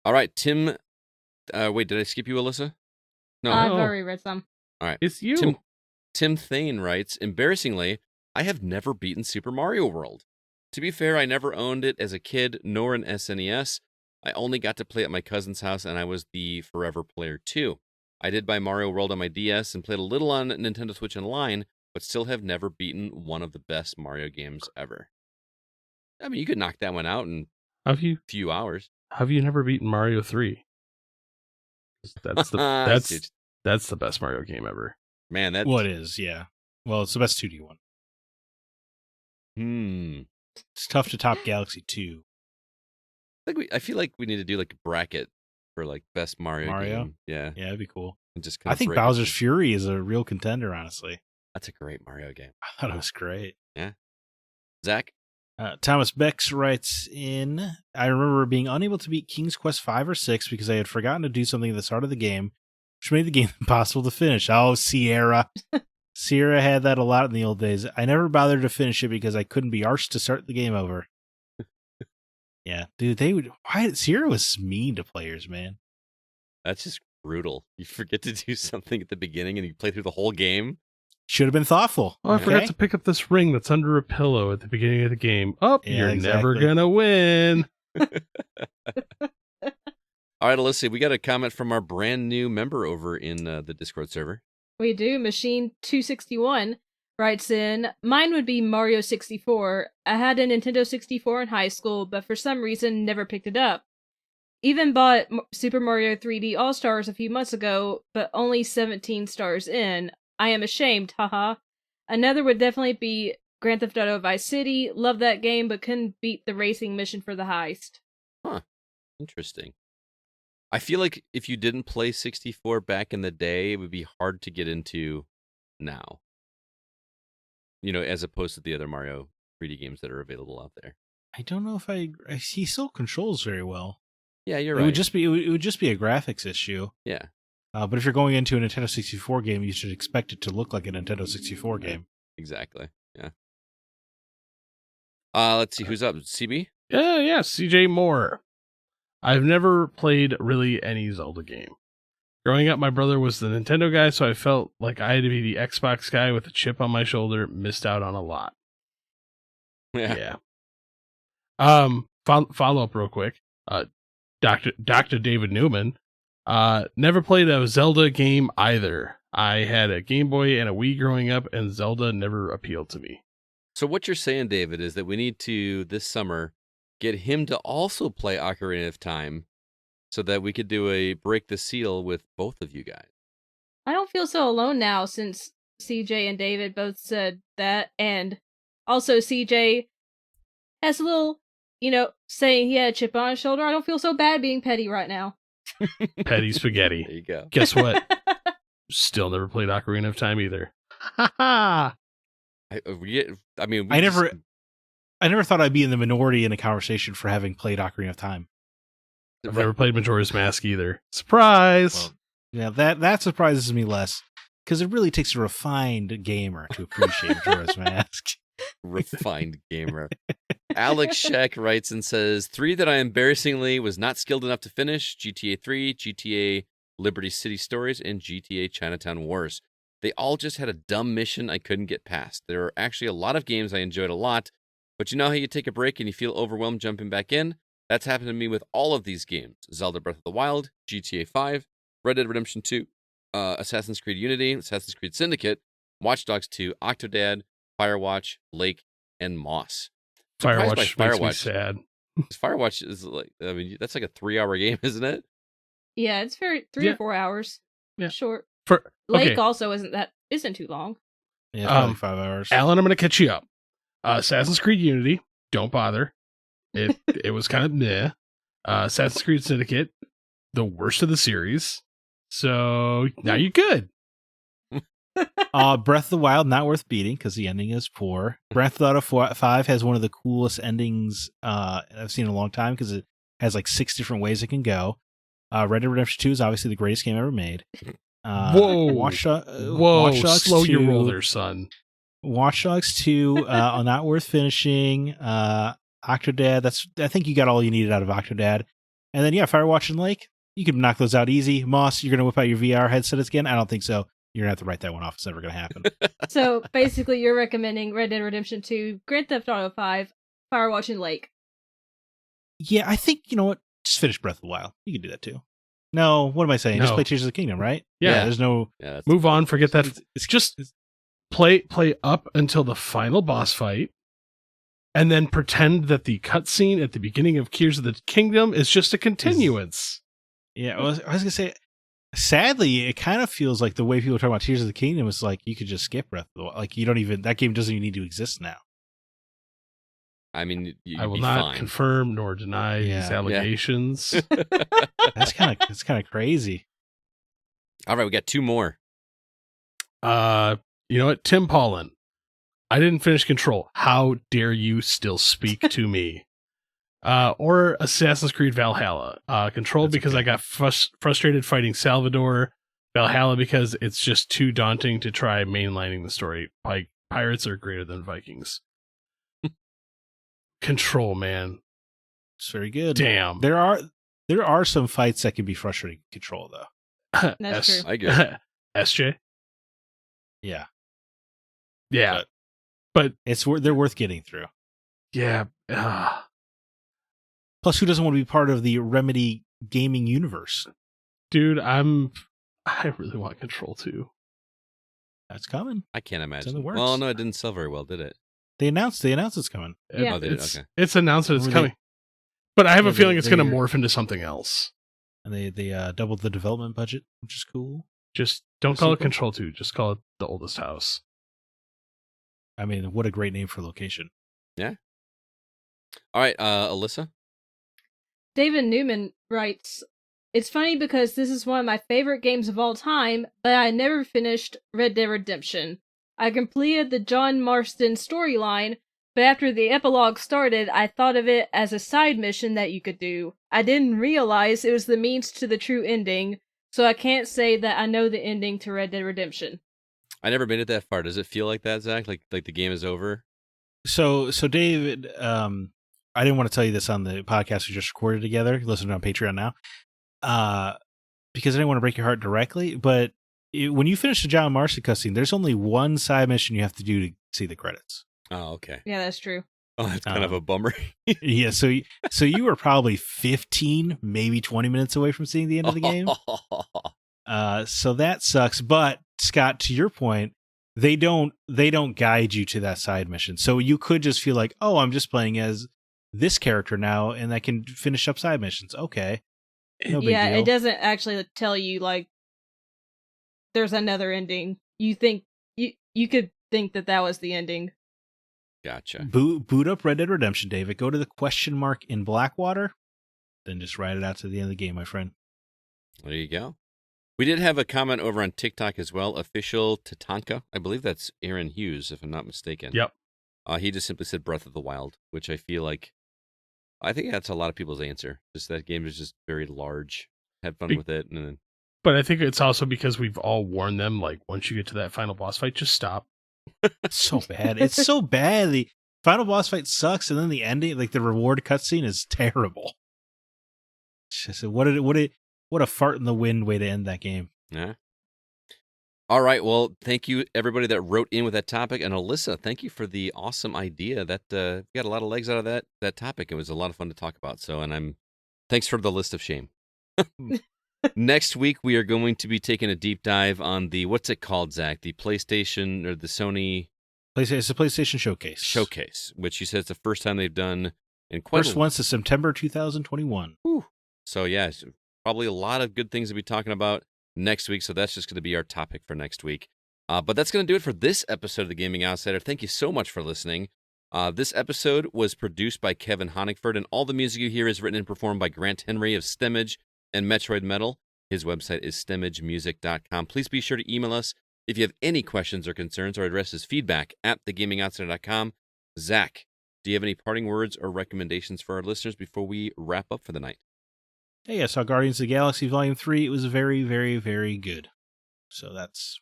All right, Tim. Wait, did I skip you, Alyssa? No. I've already read some. All right. It's you. Tim Thane writes, embarrassingly, I have never beaten Super Mario World. To be fair, I never owned it as a kid, nor an SNES. I only got to play at my cousin's house, and I was the forever player too. I did buy Mario World on my DS and played a little on Nintendo Switch Online, but still have never beaten one of the best Mario games ever. I mean, you could knock that one out in a few hours. Have you never beaten Mario 3? That's the best Mario game ever. Man, that Well, it is, yeah. Well, it's the best 2D one. It's tough to top Galaxy 2. I feel like we need to do like a bracket for like best Mario game. Yeah. Yeah, that'd be cool. And just I think break it. Bowser's Fury is a real contender, honestly. That's a great Mario game. I thought it was great. Zach? Thomas Bex writes in, I remember being unable to beat King's Quest 5 or 6 because I had forgotten to do something at the start of the game, which made the game impossible to finish. Oh, Sierra. Sierra had that a lot in the old days. I never bothered to finish it because I couldn't be arsed to start the game over. Yeah, dude, Sierra was mean to players, man. That's just brutal. You forget to do something at the beginning and you play through the whole game. Should have been thoughtful. Oh, I forgot to pick up this ring that's under a pillow at the beginning of the game. Oh, Yeah, you're exactly. never gonna win. All right, Alyssa, we got a comment from our brand new member over in the Discord server. We do. Machine 261 writes in, mine would be Mario 64. I had a Nintendo 64 in high school, but for some reason never picked it up. Even bought Super Mario 3D All-Stars a few months ago, but only 17 stars in. I am ashamed, haha. Another would definitely be Grand Theft Auto Vice City. Love that game, but couldn't beat the racing mission for the heist. Huh. Interesting. I feel like if you didn't play 64 back in the day, it would be hard to get into now. You know, as opposed to the other Mario 3D games that are available out there. I don't know if he still controls very well. Yeah, you're It right. would just be a graphics issue. Yeah. But if you're going into a Nintendo 64 game, you should expect it to look like a Nintendo 64 game. Exactly. Yeah. Let's see who's up. CB? Yeah, CJ Moore. I've never played really any Zelda game. Growing up, my brother was the Nintendo guy, so I felt like I had to be the Xbox guy with a chip on my shoulder. Missed out on a lot. Yeah. Follow up real quick. Dr. David Newman. Never played a Zelda game either. I had a Game Boy and a Wii growing up, and Zelda never appealed to me. So what you're saying, David, is that we need to, this summer, get him to also play Ocarina of Time so that we could do a Break the Seal with both of you guys. I don't feel so alone now since CJ and David both said that, and also CJ has a little, saying he had a chip on his shoulder. I don't feel so bad being petty right now. Petty spaghetti. There you go. Guess what? Still never played Ocarina of Time either. Ha ha! I never thought I'd be in the minority in a conversation for having played Ocarina of Time. I've never played Majora's Mask either. Surprise! Well, yeah, that surprises me less because it really takes a refined gamer to appreciate Majora's Mask. Refined gamer. Alex Sheck writes and says, 3 that I embarrassingly was not skilled enough to finish: GTA 3, GTA Liberty City Stories, and GTA Chinatown Wars. They all just had a dumb mission I couldn't get past. There are actually a lot of games I enjoyed a lot, but you know how you take a break and you feel overwhelmed jumping back in? That's happened to me with all of these games. Zelda Breath of the Wild, GTA 5, Red Dead Redemption 2, Assassin's Creed Unity, Assassin's Creed Syndicate, Watch Dogs 2, Octodad, Firewatch, Lake, and Moss. Firewatch makes me sad. Firewatch is that's like a 3-hour game, isn't it? Yeah, it's 3 or 4 hours. Yeah. Short. Okay. Lake also isn't too long. Yeah, it's probably 5 hours. Alan, I'm going to catch you up. Assassin's Creed Unity, don't bother. It was kind of meh. Assassin's Creed Syndicate, the worst of the series. So now you're good. Breath of the Wild, not worth beating because the ending is poor. Breath of the Wild 5 has one of the coolest endings I've seen in a long time because it has like 6 different ways it can go. Red Dead Redemption 2 is obviously the greatest game ever made. Whoa, Watch Dogs slow 2, your roll there, son. Watch Dogs 2, not worth finishing. Octodad, I think you got all you needed out of Octodad. And then, Firewatch and Lake, you can knock those out easy. Moss, you're going to whip out your VR headset again? I don't think so. You're going to have to write that one off. It's never going to happen. So basically, you're recommending Red Dead Redemption 2, Grand Theft Auto 5, Firewatch, and Lake. Yeah, I think, you know what? Just finish Breath of the Wild. You can do that too. No, what am I saying? No. Just play Tears of the Kingdom, right? Yeah. There's no... Yeah, Move on, forget that. It's just play up until the final boss fight, and then pretend that the cutscene at the beginning of Tears of the Kingdom is just a continuance. Yeah, I was going to say, sadly, it kind of feels like the way people talk about Tears of the Kingdom is like you could just skip Breath of the Wild. Like that game doesn't even need to exist now. I mean, I will not confirm nor deny these allegations. That's kind of crazy. All right, we got 2 more. You know what? Tim Paulin. I didn't finish Control. How dare you still speak to me? Or Assassin's Creed Valhalla. Control because I got frustrated fighting Salvador. Valhalla because it's just too daunting to try mainlining the story. Like, pirates are greater than Vikings. Control, man. It's very good. Damn. There are some fights that can be frustrating to control, though. That's true. I get it. SJ? Yeah, Yeah. But they're worth getting through. yeah. Plus, who doesn't want to be part of the Remedy gaming universe? Dude, I really want Control too. That's coming. I can't in the imagine. works. Well, no, it didn't sell very well, did it? They announced it's coming. Yeah. Oh, they did? It's, Okay. it's announced that it's Remember coming. But I have Yeah, a feeling it's going to they- morph into something else. And they doubled the development budget, which is cool. Just don't A call it sequel? Control 2. Just call it The Oldest House. I mean, what a great name for location. All right, Alyssa. David Newman writes, "It's funny because this is one of my favorite games of all time, but I never finished Red Dead Redemption. I completed the John Marston storyline, but after the epilogue started, I thought of it as a side mission that you could do. I didn't realize it was the means to the true ending, so I can't say that I know the ending to Red Dead Redemption." I never made it that far. Does it feel like that, Zach? Like the game is over? So David, I didn't want to tell you this on the podcast we just recorded together. Listen on Patreon now, because I didn't want to break your heart directly. But when you finish the John Marston cutscene, there's only one side mission you have to do to see the credits. Oh, okay. Yeah, that's true. Oh, that's kind of a bummer. Yeah, so you were probably 15, maybe 20 minutes away from seeing the end of the game. So that sucks. But Scott, to your point, they don't guide you to that side mission. So you could just feel like, oh, I'm just playing as this character now, and I can finish up side missions. Okay, no big Yeah, deal. it doesn't actually tell you, like, there's another ending. You think, you could think that was the ending. Gotcha. Boot up Red Dead Redemption, David. Go to the question mark in Blackwater, then just write it out to the end of the game, my friend. There you go. We did have a comment over on TikTok as well. Official Tatanka. I believe that's Aaron Hughes, if I'm not mistaken. Yep. He just simply said Breath of the Wild, which I think that's a lot of people's answer. Just that game is just very large. Had fun with it. And then, But I think it's also because we've all warned them, like, once you get to that final boss fight, just stop. It's so bad. It's so bad. The final boss fight sucks, and then the ending, like the reward cutscene, is terrible. It's just what a fart in the wind way to end that game. yeah. All right. Well, thank you, everybody that wrote in with that topic. And Alyssa, thank you for the awesome idea. That got a lot of legs out of that topic. It was a lot of fun to talk about. So, and thanks for the list of shame. Next week, we are going to be taking a deep dive on what's it called, Zach? The PlayStation or the Sony It's a PlayStation Showcase, which you said it's the first time they've done in quite First one since September 2021. So, yeah, probably a lot of good things to be talking about next week. So that's just going to be our topic for next week. But that's going to do it for this episode of The Gaming Outsider. Thank you so much for listening. This episode was produced by Kevin Honigford, and all the music you hear is written and performed by Grant Henry of Stemage and Metroid Metal. His website is stemagemusic.com. Please be sure to email us if you have any questions or concerns. Our address is feedback@thegamingoutsider.com. Zach, do you have any parting words or recommendations for our listeners before we wrap up for the night? Hey, I saw Guardians of the Galaxy Volume 3. It was very, very, very good. So that's,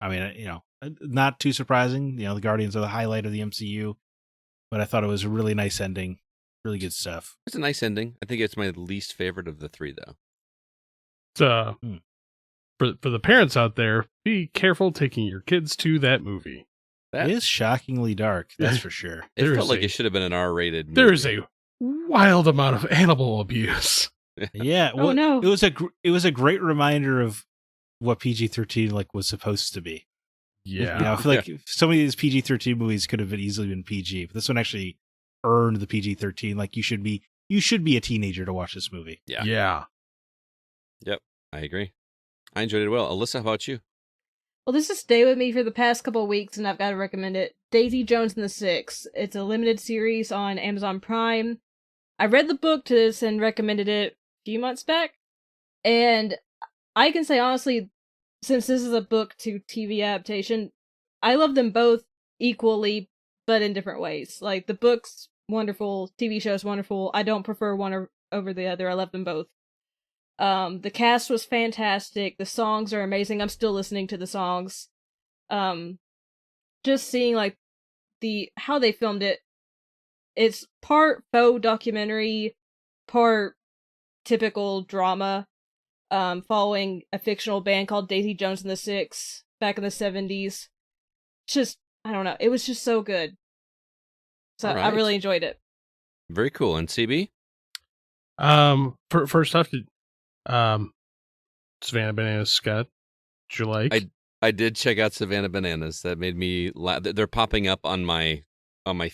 I mean, not too surprising. The Guardians are the highlight of the MCU, but I thought it was a really nice ending. Really good stuff. It's a nice ending. I think it's my least favorite of the three, though. For the parents out there, be careful taking your kids to that movie. It is shockingly dark, that's for sure. It There's felt like a- it should have been an R-rated movie. There's a wild amount of animal abuse. Yeah. Oh, no. It was a great reminder of what PG-13 was supposed to be. Yeah. I feel like some of these PG-13 movies could have easily been PG, but this one actually earned the PG-13. Like you should be a teenager to watch this movie. Yeah. Yeah. Yep. I agree. I enjoyed it well. Alyssa, how about you? Well, this has stayed with me for the past couple of weeks, and I've got to recommend it. Daisy Jones and the Six. It's a limited series on Amazon Prime. I read the book to this and recommended it a few months back, and I can say honestly, since this is a book to TV adaptation, I love them both equally, but in different ways. Like, the book's wonderful, TV show's wonderful. I don't prefer one over the other. I love them both. The cast was fantastic. The songs are amazing. I'm still listening to the songs. Just seeing like how they filmed it. It's part faux documentary, part typical drama, following a fictional band called Daisy Jones and the Six back in the 70s. Just, I don't know. It was just so good. So All right. I really enjoyed it. Very cool. And CB? First off, Savannah Bananas, Scott, did you like? I did check out Savannah Bananas. That made me laugh. They're popping up on my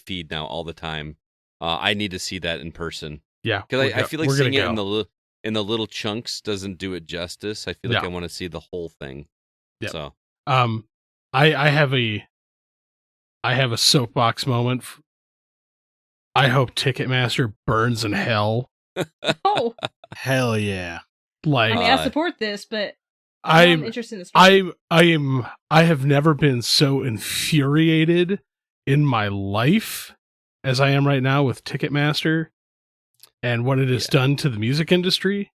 feed now all the time. I need to see that in person. Yeah, because I feel like seeing it in the little chunks doesn't do it justice. I feel like I want to see the whole thing. Yeah. So, I have a soapbox moment. I hope Ticketmaster burns in hell. Oh, hell yeah! Like, I mean, I support this, but I'm interested in this. I have never been so infuriated in my life as I am right now with Ticketmaster and what it has done to the music industry.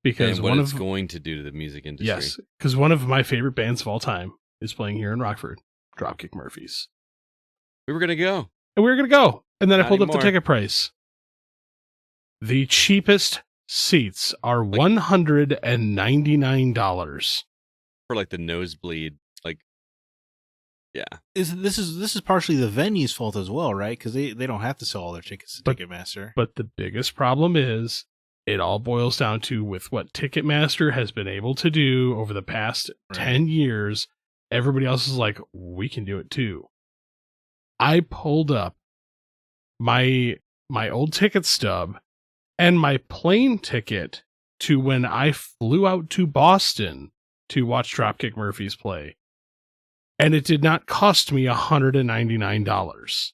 Because and what it's going to do to the music industry. Yes, because one of my favorite bands of all time is playing here in Rockford, Dropkick Murphys. We were gonna go, and then I pulled up anymore. the ticket price. The cheapest seats are $199 for like the nosebleed. Like, yeah, This is partially the venue's fault as well, right? Because they don't have to sell all their tickets to Ticketmaster. But the biggest problem is it all boils down to with what Ticketmaster has been able to do over the past 10 years. Everybody else is like, we can do it too. I pulled up my old ticket stub and my plane ticket to when I flew out to Boston to watch Dropkick Murphys play. And it did not cost me $199.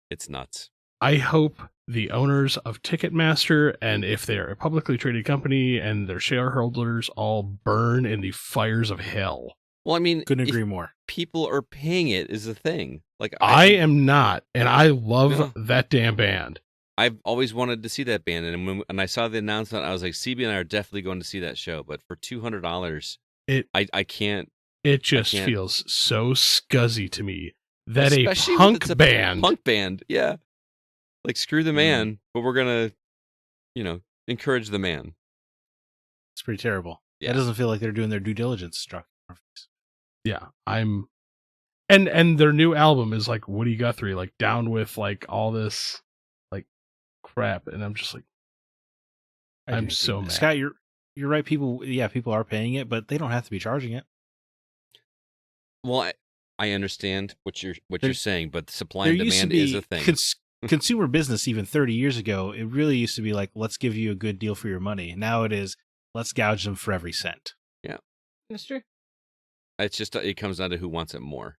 it's nuts. I hope the owners of Ticketmaster, and if they're a publicly traded company and their shareholders, all burn in the fires of hell. Well, I mean, couldn't agree more. People are paying it is the thing. Like I am not, and I love that damn band. I've always wanted to see that band, and when I saw the announcement, I was like, CB and I are definitely going to see that show. But for $200, I can't. It just feels so scuzzy to me that especially a punk band, yeah, like screw the man, but we're gonna, encourage the man. It's pretty terrible. Yeah. It doesn't feel like they're doing their due diligence. Yeah, and their new album is like Woody Guthrie, like down with like all this like crap, and I'm just like, I'm so mad. Scott, you're right. People are paying it, but they don't have to be charging it. Well, I understand what you're saying, but supply and demand is a thing. Consumer business even 30 years ago, it really used to be like, let's give you a good deal for your money. Now it is, let's gouge them for every cent. Yeah, that's true. It's just it comes down to who wants it more,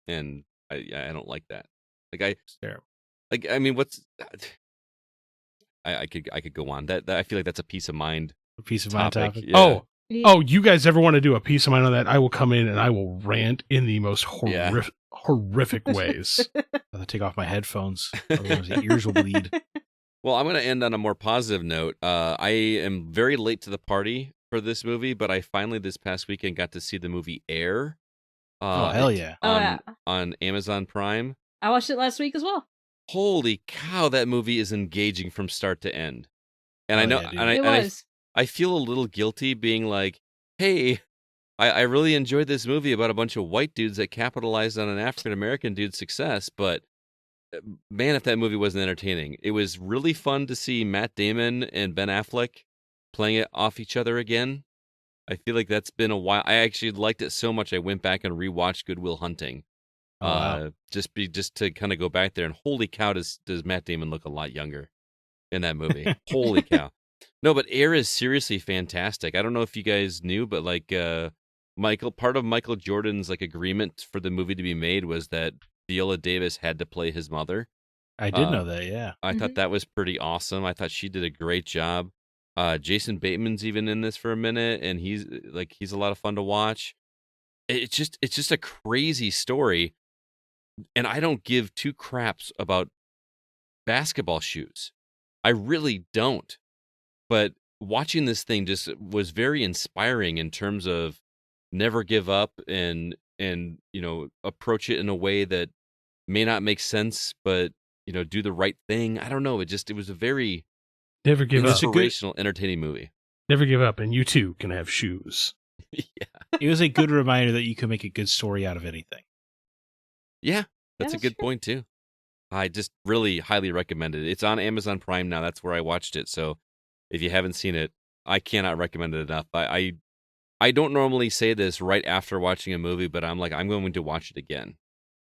and I don't like that. Like I mean, what's I could go on that I feel like that's a peace of mind. A peace of mind topic. Yeah. Oh, you guys ever want to do a piece of mind on that? I will come in and I will rant in the most horrific ways. I'll take off my headphones, otherwise the ears will bleed. Well, I'm going to end on a more positive note. I am very late to the party for this movie, but I finally this past weekend got to see the movie Air. Hell yeah! On Amazon Prime. I watched it last week as well. Holy cow, that movie is engaging from start to end. And I know, I feel a little guilty being like, hey, I really enjoyed this movie about a bunch of white dudes that capitalized on an African-American dude's success, but man, if that movie wasn't entertaining. It was really fun to see Matt Damon and Ben Affleck playing it off each other again. I feel like that's been a while. I actually liked it so much I went back and rewatched Good Will Hunting. Just to kind of go back there, and holy cow, does Matt Damon look a lot younger in that movie. Holy cow. No, but Air is seriously fantastic. I don't know if you guys knew, but like part of Michael Jordan's like agreement for the movie to be made was that Viola Davis had to play his mother. I did know that, yeah. I thought that was pretty awesome. I thought she did a great job. Jason Bateman's even in this for a minute, and he's a lot of fun to watch. It's just a crazy story, and I don't give two craps about basketball shoes. I really don't. but watching this thing just was very inspiring in terms of never give up and approach it in a way that may not make sense, but do the right thing. I don't know. It was a very Never give up. inspirational, entertaining movie. Never give up, and you too can have shoes. Yeah. It was a good reminder that you can make a good story out of anything. Yeah, that's a that's good true. point too. I just really highly recommend it. It's on Amazon Prime now. That's where I watched it. So if you haven't seen it, I cannot recommend it enough. I don't normally say this right after watching a movie, but I'm going to watch it again.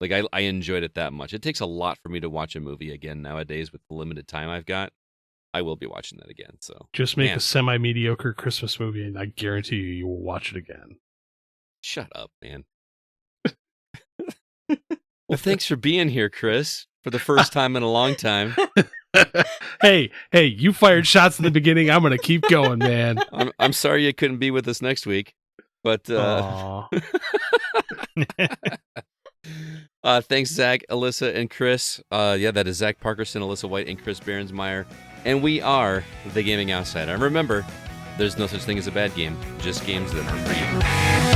Like I enjoyed it that much. It takes a lot for me to watch a movie again nowadays with the limited time I've got. I will be watching that again. So Just make Man. a semi-mediocre Christmas movie, and I guarantee you will watch it again. Shut up, man. Well, thanks for being here, Chris, for the first time in a long time. hey, you fired shots in the beginning. I'm going to keep going, man. I'm sorry you couldn't be with us next week, but Aw. thanks, Zach, Alyssa, and Chris. That is Zach Parkerson, Alyssa White, and Chris Behrensmeyer. And we are the Gaming Outsider. And remember, there's no such thing as a bad game, just games that aren't for you.